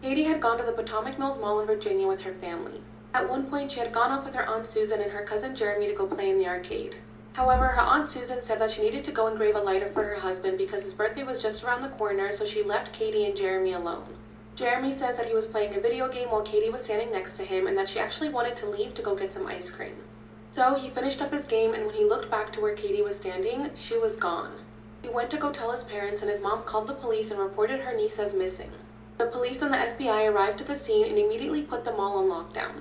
Katie had gone to the Potomac Mills Mall in Virginia with her family. At one point, she had gone off with her Aunt Susan and her cousin Jeremy to go play in the arcade. However, her Aunt Susan said that she needed to go and grab a lighter for her husband because his birthday was just around the corner, so she left Katie and Jeremy alone. Jeremy says that he was playing a video game while Katie was standing next to him and that she actually wanted to leave to go get some ice cream. So he finished up his game, and when he looked back to where Katie was standing, she was gone. He went to go tell his parents, and his mom called the police and reported her niece as missing. The police and the FBI arrived at the scene and immediately put the mall on lockdown.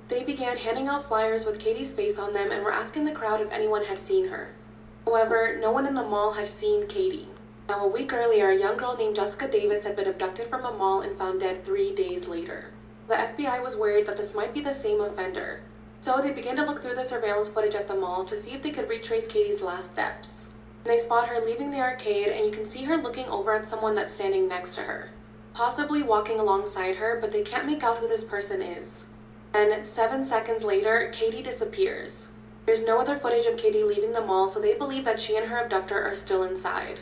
They began handing out flyers with Katie's face on them and were asking the crowd if anyone had seen her. However, no one in the mall had seen Katie. Now, a week earlier, a young girl named Jessica Davis had been abducted from a mall and found dead 3 days later. The FBI was worried that this might be the same offender, so they began to look through the surveillance footage at the mall to see if they could retrace Katie's last steps. They spot her leaving the arcade, and you can see her looking over at someone that's standing next to her, possibly walking alongside her, but they can't make out who this person is. And 7 seconds later, Katie disappears. There's no other footage of Katie leaving the mall, so they believe that she and her abductor are still inside.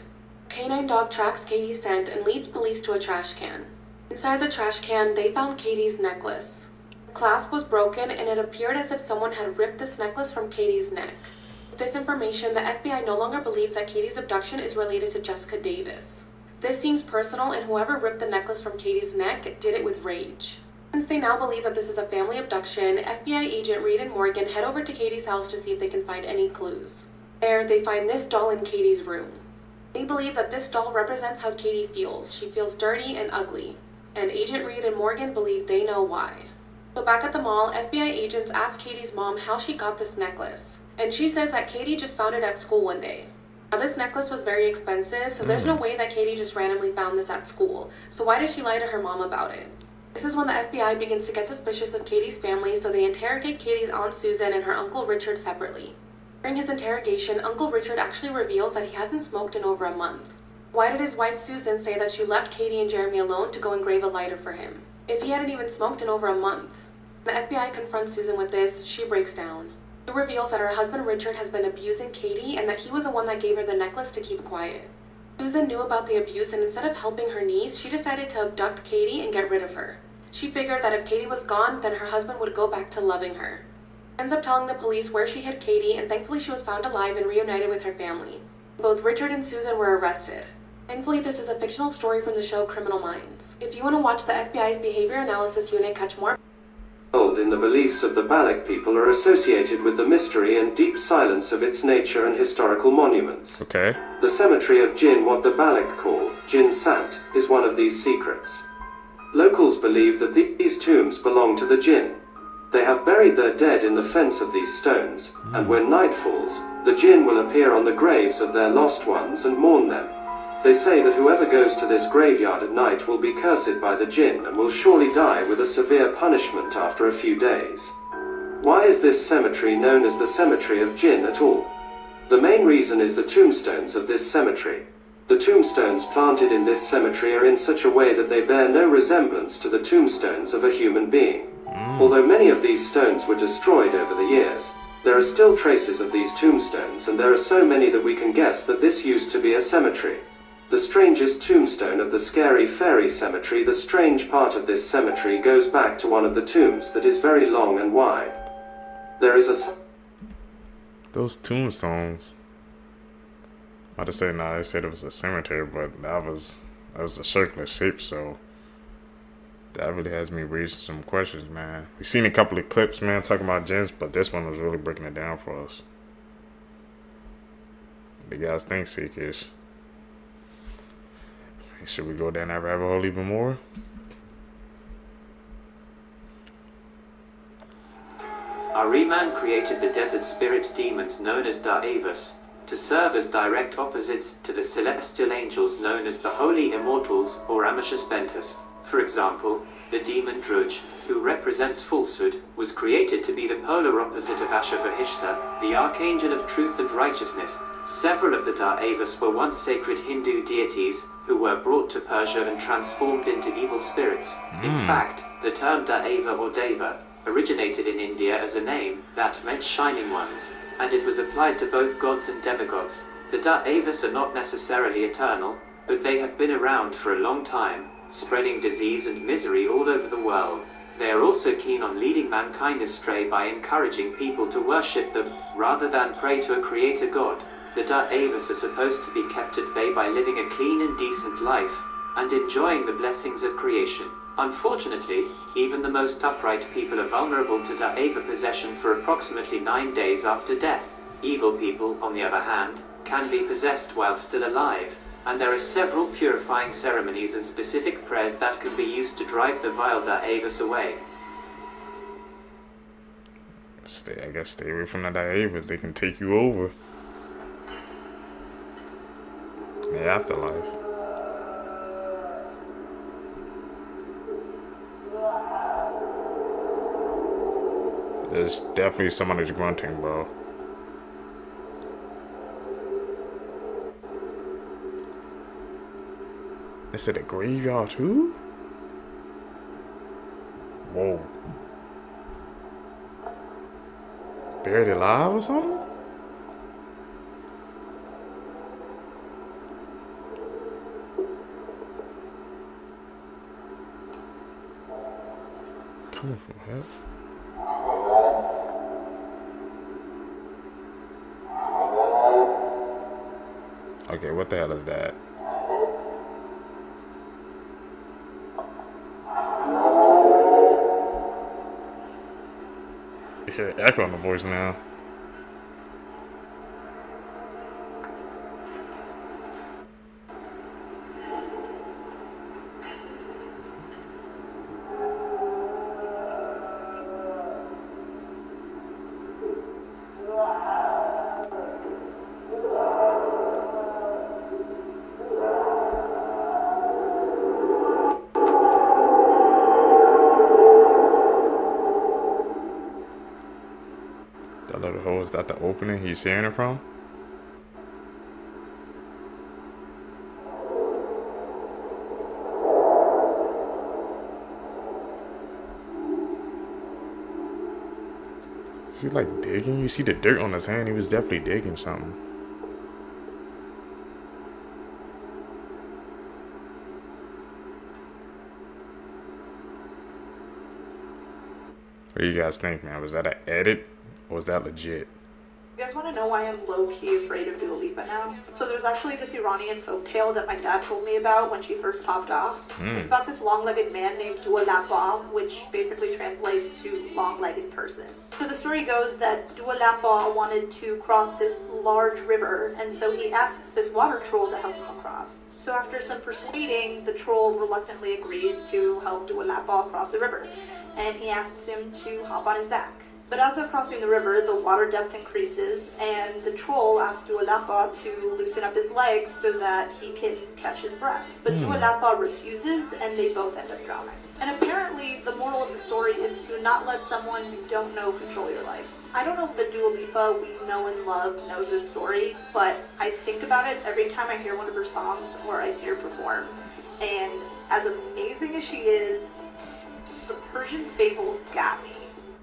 A canine dog tracks Katie's scent and leads police to a trash can. Inside the trash can, they found Katie's necklace. The clasp was broken, and it appeared as if someone had ripped this necklace from Katie's neck. With this information, the FBI no longer believes that Katie's abduction is related to Jessica Davis. This seems personal, and whoever ripped the necklace from Katie's neck did it with rage. Since they now believe that this is a family abduction, FBI agent Reed and Morgan head over to Katie's house to see if they can find any clues. There, they find this doll in Katie's room. They believe that this doll represents how Katie feels. She feels dirty and ugly. And Agent Reed and Morgan believe they know why. So back at the mall, FBI agents ask Katie's mom how she got this necklace. And she says that Katie just found it at school one day. Now, this necklace was very expensive, so there's no way that Katie just randomly found this at school. So why did she lie to her mom about it? This is when the FBI begins to get suspicious of Katie's family, so they interrogate Katie's Aunt Susan and her Uncle Richard separately. During his interrogation, Uncle Richard actually reveals that he hasn't smoked in over a month. Why did his wife Susan say that she left Katie and Jeremy alone to go and grab a lighter for him, if he hadn't even smoked in over a month? The FBI confronts Susan with this. She breaks down. She reveals that her husband Richard has been abusing Katie and that he was the one that gave her the necklace to keep quiet. Susan knew about the abuse, and instead of helping her niece, she decided to abduct Katie and get rid of her. She figured that if Katie was gone, then her husband would go back to loving her. She ends up telling the police where she hid Katie, and thankfully she was found alive and reunited with her family. Both Richard and Susan were arrested. Thankfully, this is a fictional story from the show Criminal Minds. If you want to watch the FBI's Behavior Analysis Unit catch more in the beliefs of the Balak people are associated with the mystery and deep silence of its nature and historical monuments. Okay. The cemetery of Jinn, what the Balak call Jinn Sant, is one of these secrets. Locals believe that these tombs belong to the Jinn. They have buried their dead in the fence of these stones, and when night falls, the Jinn will appear on the graves of their lost ones and mourn them. They say that whoever goes to this graveyard at night will be cursed by the Jinn and will surely die with a severe punishment after a few days. Why is this cemetery known as the Cemetery of Jinn at all? The main reason is the tombstones of this cemetery. The tombstones planted in this cemetery are in such a way that they bear no resemblance to the tombstones of a human being. Although many of these stones were destroyed over the years, there are still traces of these tombstones, and there are so many that we can guess that this used to be a cemetery. The strangest tombstone of the Scary Fairy Cemetery, the strange part of this cemetery goes back to one of the tombs that is very long and wide. There is a... Those tombstones. I just say no, they said it was a cemetery, but that was a circular shape, so that really has me raising some questions, man. We've seen a couple of clips, man, talking about jinns, but this one was really breaking it down for us. What do you guys think, Seekers? Should we go down that rabbit hole even more? Ahriman created the desert spirit demons known as Da'avas to serve as direct opposites to the celestial angels known as the Holy Immortals or Amashus Bentus. For example, the demon Druj, who represents falsehood, was created to be the polar opposite of Ashur-Vahishta, the archangel of truth and righteousness. Several of the Da'avas were once sacred Hindu deities who were brought to Persia and transformed into evil spirits. In fact, the term Da'ava or Deva originated in India as a name that meant shining ones, and it was applied to both gods and demigods. The Da'avas are not necessarily eternal, but they have been around for a long time, spreading disease and misery all over the world. They are also keen on leading mankind astray by encouraging people to worship them, rather than pray to a creator god. The Da'avas are supposed to be kept at bay by living a clean and decent life, and enjoying the blessings of creation. Unfortunately, even the most upright people are vulnerable to Da'eva possession for approximately 9 days after death. Evil people, on the other hand, can be possessed while still alive, and there are several purifying ceremonies and specific prayers that can be used to drive the vile Da'evas away. I guess stay away from the Da'evas. They can take you over. The afterlife. There's definitely somebody's grunting, bro. Is it a graveyard too? Whoa. Buried alive or something? Coming from hell. Okay, what the hell is that? You hear echo in the voice now. That little hole, is that the opening he's hearing it from? Is he like digging? You see the dirt on his hand, he was definitely digging something. What do you guys think, man? Was that an edit or was that legit? You guys want to know why I'm low-key afraid of Dua Lipa now? So there's actually this Iranian folktale that my dad told me about when she first popped off. It's about this long-legged man named Dua Lipa, which basically translates to long-legged person. So the story goes that Dua Lipa wanted to cross this large river, and so he asks this water troll to help him across. So after some persuading, the troll reluctantly agrees to help Dua Lipa cross the river, and he asks him to hop on his back. But as they're crossing the river, the water depth increases, and the troll asks Dua Lipa to loosen up his legs so that he can catch his breath. But Dua Lipa refuses, and they both end up drowning. And apparently, the moral of the story is to not let someone you don't know control your life. I don't know if the Dua Lipa we know and love knows this story, but I think about it every time I hear one of her songs or I see her perform. And as amazing as she is, the Persian fable got me.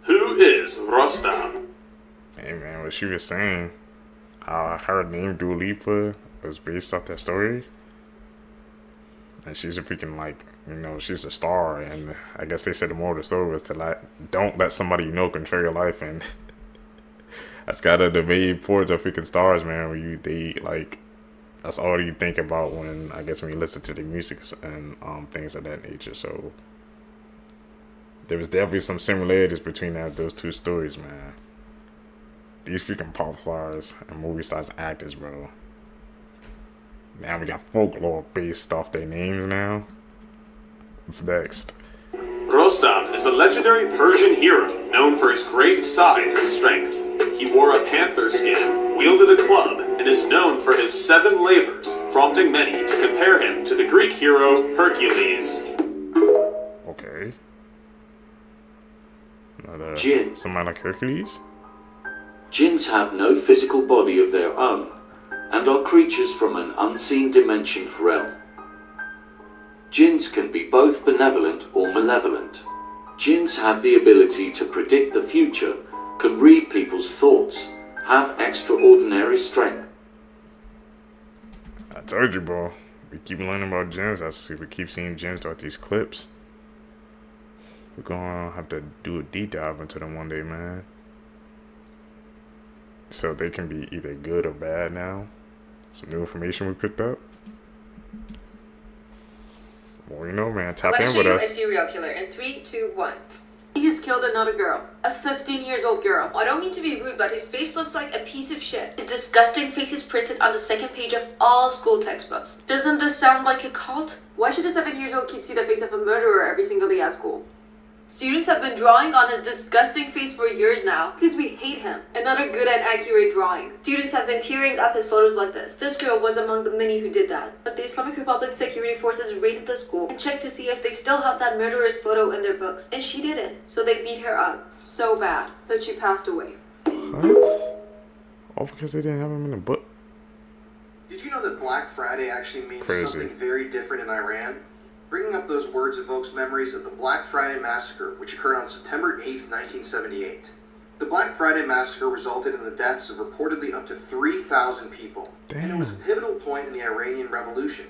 Who is Rostam? Hey man, what she was saying, how her name Dua Lipa was based off that story. And she's a freaking, like, you know, she's a star. And I guess they said the moral of the story was to don't let somebody you know control your life. And that's kind of the main point of freaking stars, man. Where that's all you think about when you listen to the music and things of that nature. So there was definitely some similarities between those two stories, man. These freaking pop stars and movie stars and actors, bro. Now we got folklore based off their names now. What's next? Rostam is a legendary Persian hero known for his great size and strength. He wore a panther skin, wielded a club, and is known for his 7 labors, prompting many to compare him to the Greek hero Hercules. Okay. Jinn. Somebody like Hercules? Jinns have no physical body of their own, and are creatures from an unseen dimension realm. Jinns can be both benevolent or malevolent. Jinns have the ability to predict the future, can read people's thoughts, have extraordinary strength. I told you, bro. We keep learning about jinns. We keep seeing jinns throughout these clips. We're gonna have to do a deep dive into them one day, man. So they can be either good or bad now. Some new information we picked up. Whoa. We know, man. Tap I'm in gonna with show you us. a serial killer in 3, 2, 1. He has killed another girl, a 15-year-old girl. I don't mean to be rude, but his face looks like a piece of shit. His disgusting face is printed on the second page of all school textbooks. Doesn't this sound like a cult? Why should a 7-year-old kid see the face of a murderer every single day at school? Students have been drawing on his disgusting face for years now because we hate him. Another good and accurate drawing. Students have been tearing up his photos like this. This girl was among the many who did that. But the Islamic Republic security forces raided the school and checked to see if they still have that murderer's photo in their books. And she didn't. So they beat her up. So bad that she passed away. What? All because they didn't have him in the book? Did you know that Black Friday actually means Crazy. something very different in Iran? Bringing up those words evokes memories of the Black Friday Massacre, which occurred on September 8, 1978. The Black Friday Massacre resulted in the deaths of reportedly up to 3,000 people, and it was a pivotal point in the Iranian Revolution.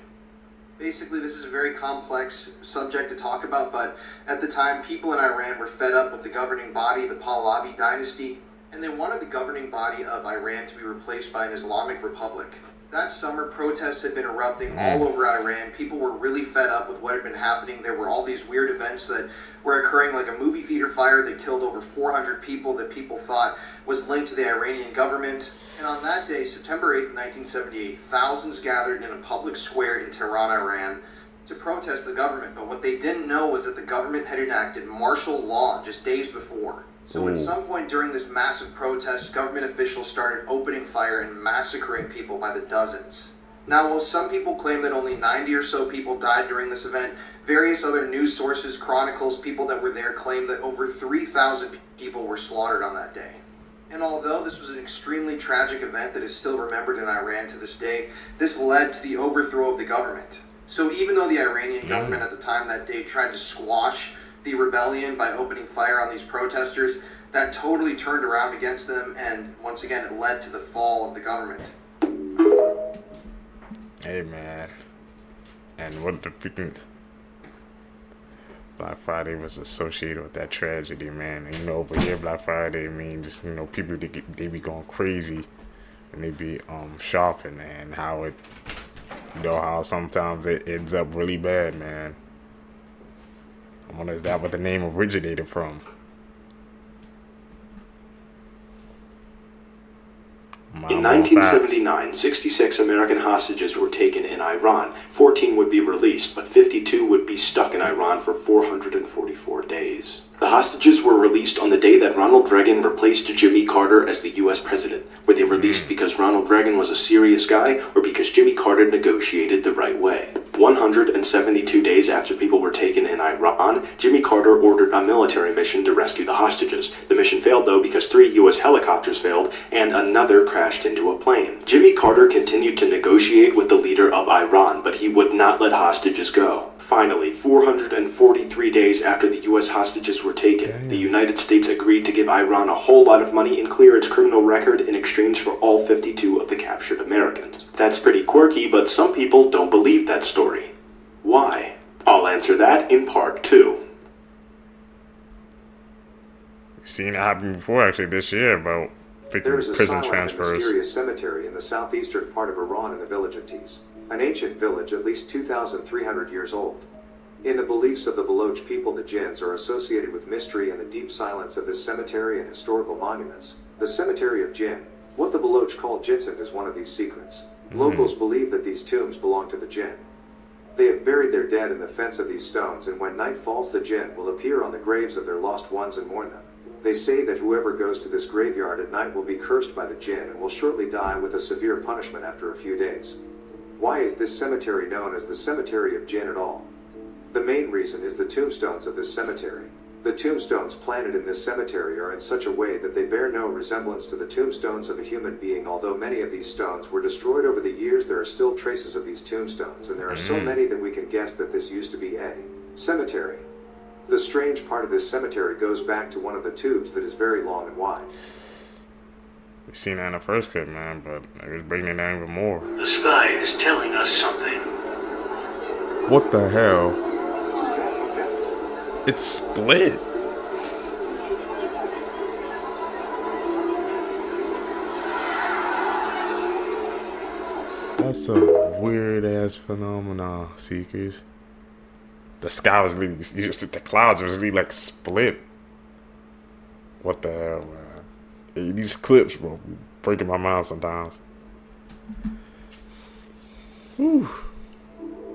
Basically, this is a very complex subject to talk about, but at the time, people in Iran were fed up with the governing body, the Pahlavi dynasty, and they wanted the governing body of Iran to be replaced by an Islamic republic. That summer, protests had been erupting all over Iran. People were really fed up with what had been happening. There were all these weird events that were occurring, like a movie theater fire that killed over 400 people that people thought was linked to the Iranian government. And on that day, September 8th, 1978, thousands gathered in a public square in Tehran, Iran, to protest the government. But what they didn't know was that the government had enacted martial law just days before. So at some point during this massive protest, government officials started opening fire and massacring people by the dozens. Now, while some people claim that only 90 or so people died during this event, various other news sources, chronicles, people that were there claim that over 3,000 people were slaughtered on that day. And although this was an extremely tragic event that is still remembered in Iran to this day, this led to the overthrow of the government. So even though the Iranian government at the time that day tried to squash the rebellion by opening fire on these protesters, that totally turned around against them, and once again it led to the fall of the government. Hey man, and what the freaking Black Friday was associated with that tragedy, man. And, you know, over here Black Friday means, you know, people they be going crazy and they be shopping, and how it, you know, how sometimes it ends up really bad, man. I wonder, is that what the name originated from? In 1979, 66 American hostages were taken in Iran. 14 would be released, but 52 would be stuck in Iran for 444 days. The hostages were released on the day that Ronald Reagan replaced Jimmy Carter as the U.S. president. Were they released because Ronald Reagan was a serious guy, or because Jimmy Carter negotiated the right way? 172 days after people were taken in Iran, Jimmy Carter ordered a military mission to rescue the hostages. The mission failed, though, because 3 U.S. helicopters failed and another crashed into a plane. Jimmy Carter continued to negotiate with the leader of Iran, but he would not let hostages go. Finally, 443 days after the U.S. hostages were taken, the United States agreed to give Iran a whole lot of money and clear its criminal record in exchange for all 52 of the captured Americans. That's pretty quirky, but some people don't believe that story. Why? I'll answer that in part 2. We've seen it happen before, actually, this year, about There is a prison silent and transfers. mysterious cemetery in the southeastern part of Iran in the village of Tis, an ancient village at least 2,300 years old. In the beliefs of the Baloch people, the jinns are associated with mystery and the deep silence of this cemetery and historical monuments. The cemetery of Jinn, what the Baloch call Jinsan, is one of these secrets. Locals believe that these tombs belong to the Jinn. They have buried their dead in the fence of these stones, and when night falls, the Jinn will appear on the graves of their lost ones and mourn them. They say that whoever goes to this graveyard at night will be cursed by the Jinn and will shortly die with a severe punishment after a few days. Why is this cemetery known as the Cemetery of Jinn at all? The main reason is the tombstones of this cemetery. The tombstones planted in this cemetery are in such a way that they bear no resemblance to the tombstones of a human being. Although many of these stones were destroyed over the years, there are still traces of these tombstones, and there are so many that we can guess that this used to be a cemetery. The strange part of this cemetery goes back to one of the tubes that is very long and wide. We've seen that in the first clip, man, but it was bringing it down even more. The sky is telling us something. What the hell? It's split. That's a weird ass phenomenon, Seekers. The sky was literally, the clouds was literally like split. What the hell, man? Yeah, these clips, bro, breaking my mind sometimes. Whew.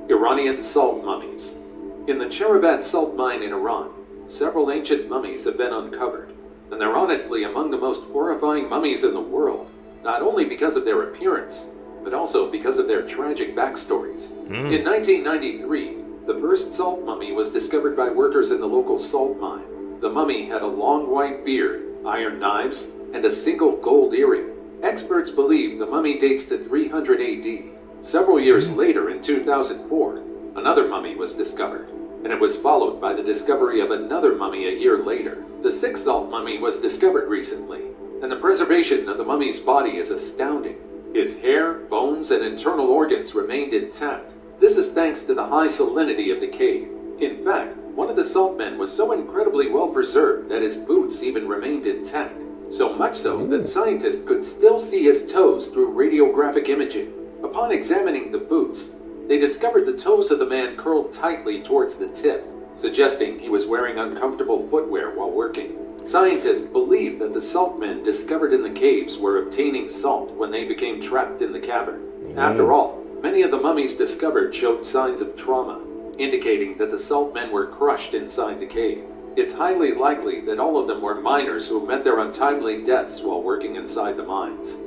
Iranian salt mummies. In the Cherabat salt mine in Iran, several ancient mummies have been uncovered, and they're honestly among the most horrifying mummies in the world, not only because of their appearance, but also because of their tragic backstories. In 1993, the first salt mummy was discovered by workers in the local salt mine. The mummy had a long white beard, iron knives, and a single gold earring. Experts believe the mummy dates to 300 AD. Several years later, in 2004, another mummy was discovered, and it was followed by the discovery of another mummy a year later. The sixth salt mummy was discovered recently, and the preservation of the mummy's body is astounding. His hair, bones, and internal organs remained intact. This is thanks to the high salinity of the cave. In fact, one of the salt men was so incredibly well preserved that his boots even remained intact. So much so that scientists could still see his toes through radiographic imaging. Upon examining the boots, they discovered the toes of the man curled tightly towards the tip, suggesting he was wearing uncomfortable footwear while working. Scientists believe that the salt men discovered in the caves were obtaining salt when they became trapped in the cavern. After all, many of the mummies discovered showed signs of trauma, indicating that the salt men were crushed inside the cave. It's highly likely that all of them were miners who met their untimely deaths while working inside the mines.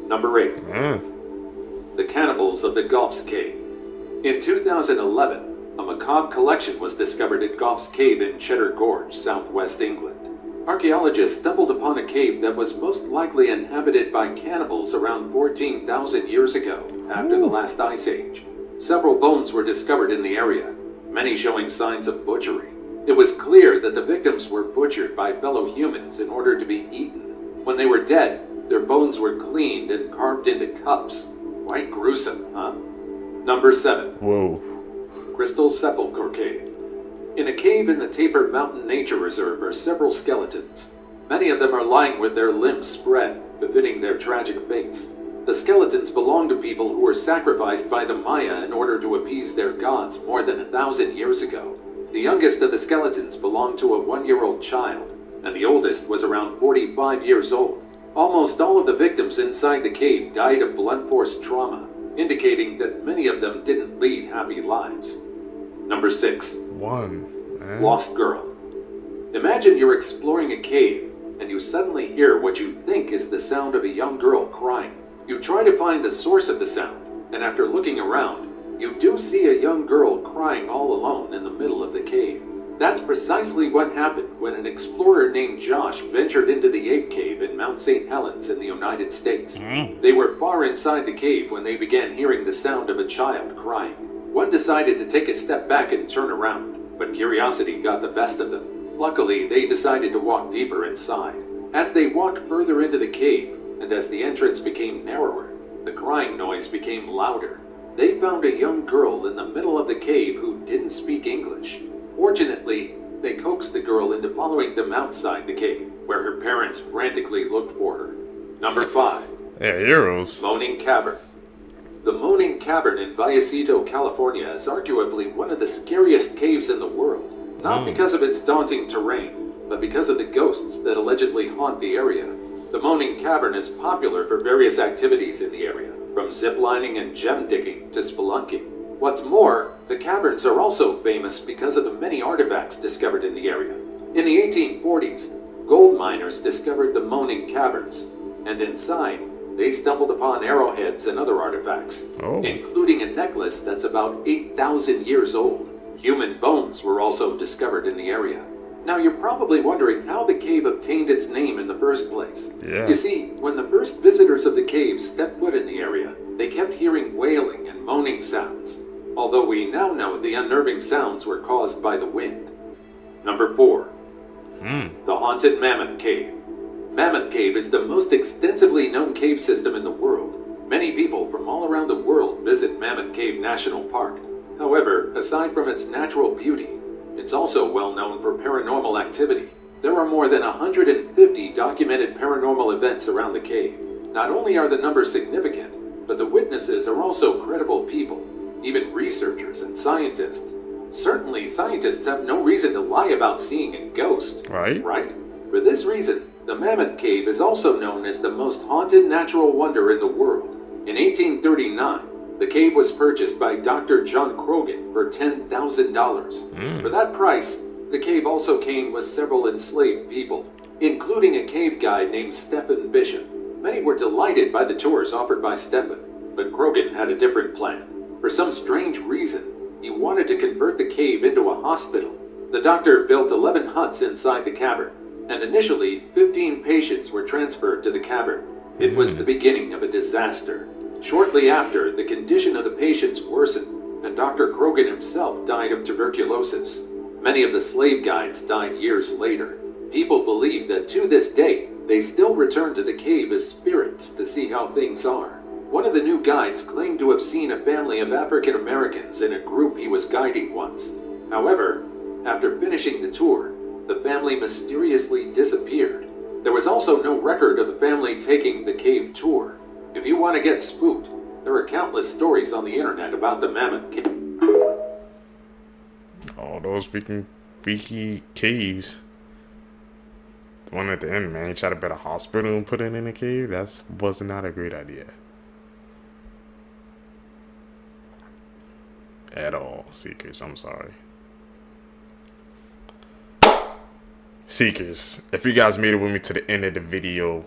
Number 8. The Cannibals of the Goff's Cave. In 2011, a macabre collection was discovered at Goff's Cave in Cheddar Gorge, southwest England. Archaeologists stumbled upon a cave that was most likely inhabited by cannibals around 14,000 years ago, after the last ice age. Several bones were discovered in the area, many showing signs of butchery. It was clear that the victims were butchered by fellow humans in order to be eaten. When they were dead, their bones were cleaned and carved into cups. Quite gruesome, huh? Number 7. Whoa. Crystal Sepulchre Cave. In a cave in the Taper Mountain Nature Reserve are several skeletons. Many of them are lying with their limbs spread, befitting their tragic fates. The skeletons belong to people who were sacrificed by the Maya in order to appease their gods more than 1,000 years ago. The youngest of the skeletons belonged to a 1-year-old child, and the oldest was around 45 years old. Almost all of the victims inside the cave died of blunt force trauma, indicating that many of them didn't lead happy lives. Number 6. Lost Girl. Imagine you're exploring a cave, and you suddenly hear what you think is the sound of a young girl crying. You try to find the source of the sound, and after looking around, you do see a young girl crying all alone in the middle of the cave. That's precisely what happened when an explorer named Josh ventured into the Ape Cave in Mount St. Helens in the United States. They were far inside the cave when they began hearing the sound of a child crying. One decided to take a step back and turn around, but curiosity got the best of them. Luckily, they decided to walk deeper inside. As they walked further into the cave, and as the entrance became narrower, the crying noise became louder. They found a young girl in the middle of the cave who didn't speak English. Fortunately, they coaxed the girl into following them outside the cave, where her parents frantically looked for her. Number 5. Yeah, heroes. Moaning Cavern. The Moaning Cavern in Vallecito, California is arguably one of the scariest caves in the world. Not because of its daunting terrain, but because of the ghosts that allegedly haunt the area. The Moaning Cavern is popular for various activities in the area, from ziplining and gem digging to spelunking. What's more, the caverns are also famous because of the many artifacts discovered in the area. In the 1840s, gold miners discovered the Moaning Caverns, and inside, they stumbled upon arrowheads and other artifacts, including a necklace that's about 8,000 years old. Human bones were also discovered in the area. Now you're probably wondering how the cave obtained its name in the first place. You see, when the first visitors of the cave stepped foot in the area, they kept hearing wailing and moaning sounds, although we now know the unnerving sounds were caused by the wind. Number 4. The Haunted Mammoth Cave. Mammoth Cave is the most extensively known cave system in the world. Many people from all around the world visit Mammoth Cave National Park. However, aside from its natural beauty, it's also well known for paranormal activity. There are more than 150 documented paranormal events around the cave. Not only are the numbers significant, but the witnesses are also credible people, even researchers and scientists. Certainly, scientists have no reason to lie about seeing a ghost. Right? Right? For this reason, the Mammoth Cave is also known as the most haunted natural wonder in the world. In 1839, the cave was purchased by Dr. John Croghan for $10,000. For that price, the cave also came with several enslaved people, including a cave guide named Stephen Bishop. Many were delighted by the tours offered by Stephen, but Croghan had a different plan. For some strange reason, he wanted to convert the cave into a hospital. The doctor built 11 huts inside the cavern, and initially 15 patients were transferred to the cavern. It was the beginning of a disaster. Shortly after, the condition of the patients worsened, and Dr. Croghan himself died of tuberculosis. Many of the slave guides died years later. People believe that to this day, they still return to the cave as spirits to see how things are. One of the new guides claimed to have seen a family of African Americans in a group he was guiding once. However, after finishing the tour, the family mysteriously disappeared. There was also no record of the family taking the cave tour. If you want to get spooked, there are countless stories on the internet about the Mammoth Cave. All those freaky caves. The one at the end, man, he tried to build a hospital and put it in a cave. That was not a great idea. At all, Seekers, I'm sorry. Seekers, if you guys made it with me to the end of the video,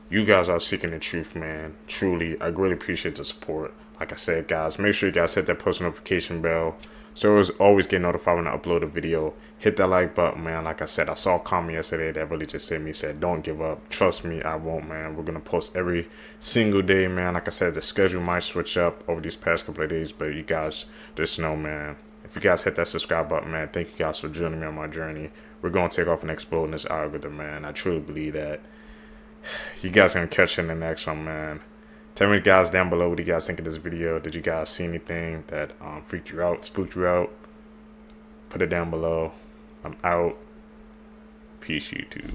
you guys are seeking the truth, man. Truly, I really appreciate the support. Like I said, guys, make sure you guys hit that post notification bell so you always get notified when I upload a video. Hit that like button, man. Like I said, I saw a comment yesterday that really just said, don't give up. Trust me, I won't, man. We're going to post every single day, man. Like I said, the schedule might switch up over these past couple of days, but you guys just know, man. If you guys hit that subscribe button, man, thank you guys for joining me on my journey. We're going to take off and explode in this algorithm, man. I truly believe that. You guys gonna catch in the next one, man. Tell me, guys, down below, what do you guys think of this video? Did you guys see anything that freaked you out, spooked you out? Put it down below. I'm out. Peace, YouTube.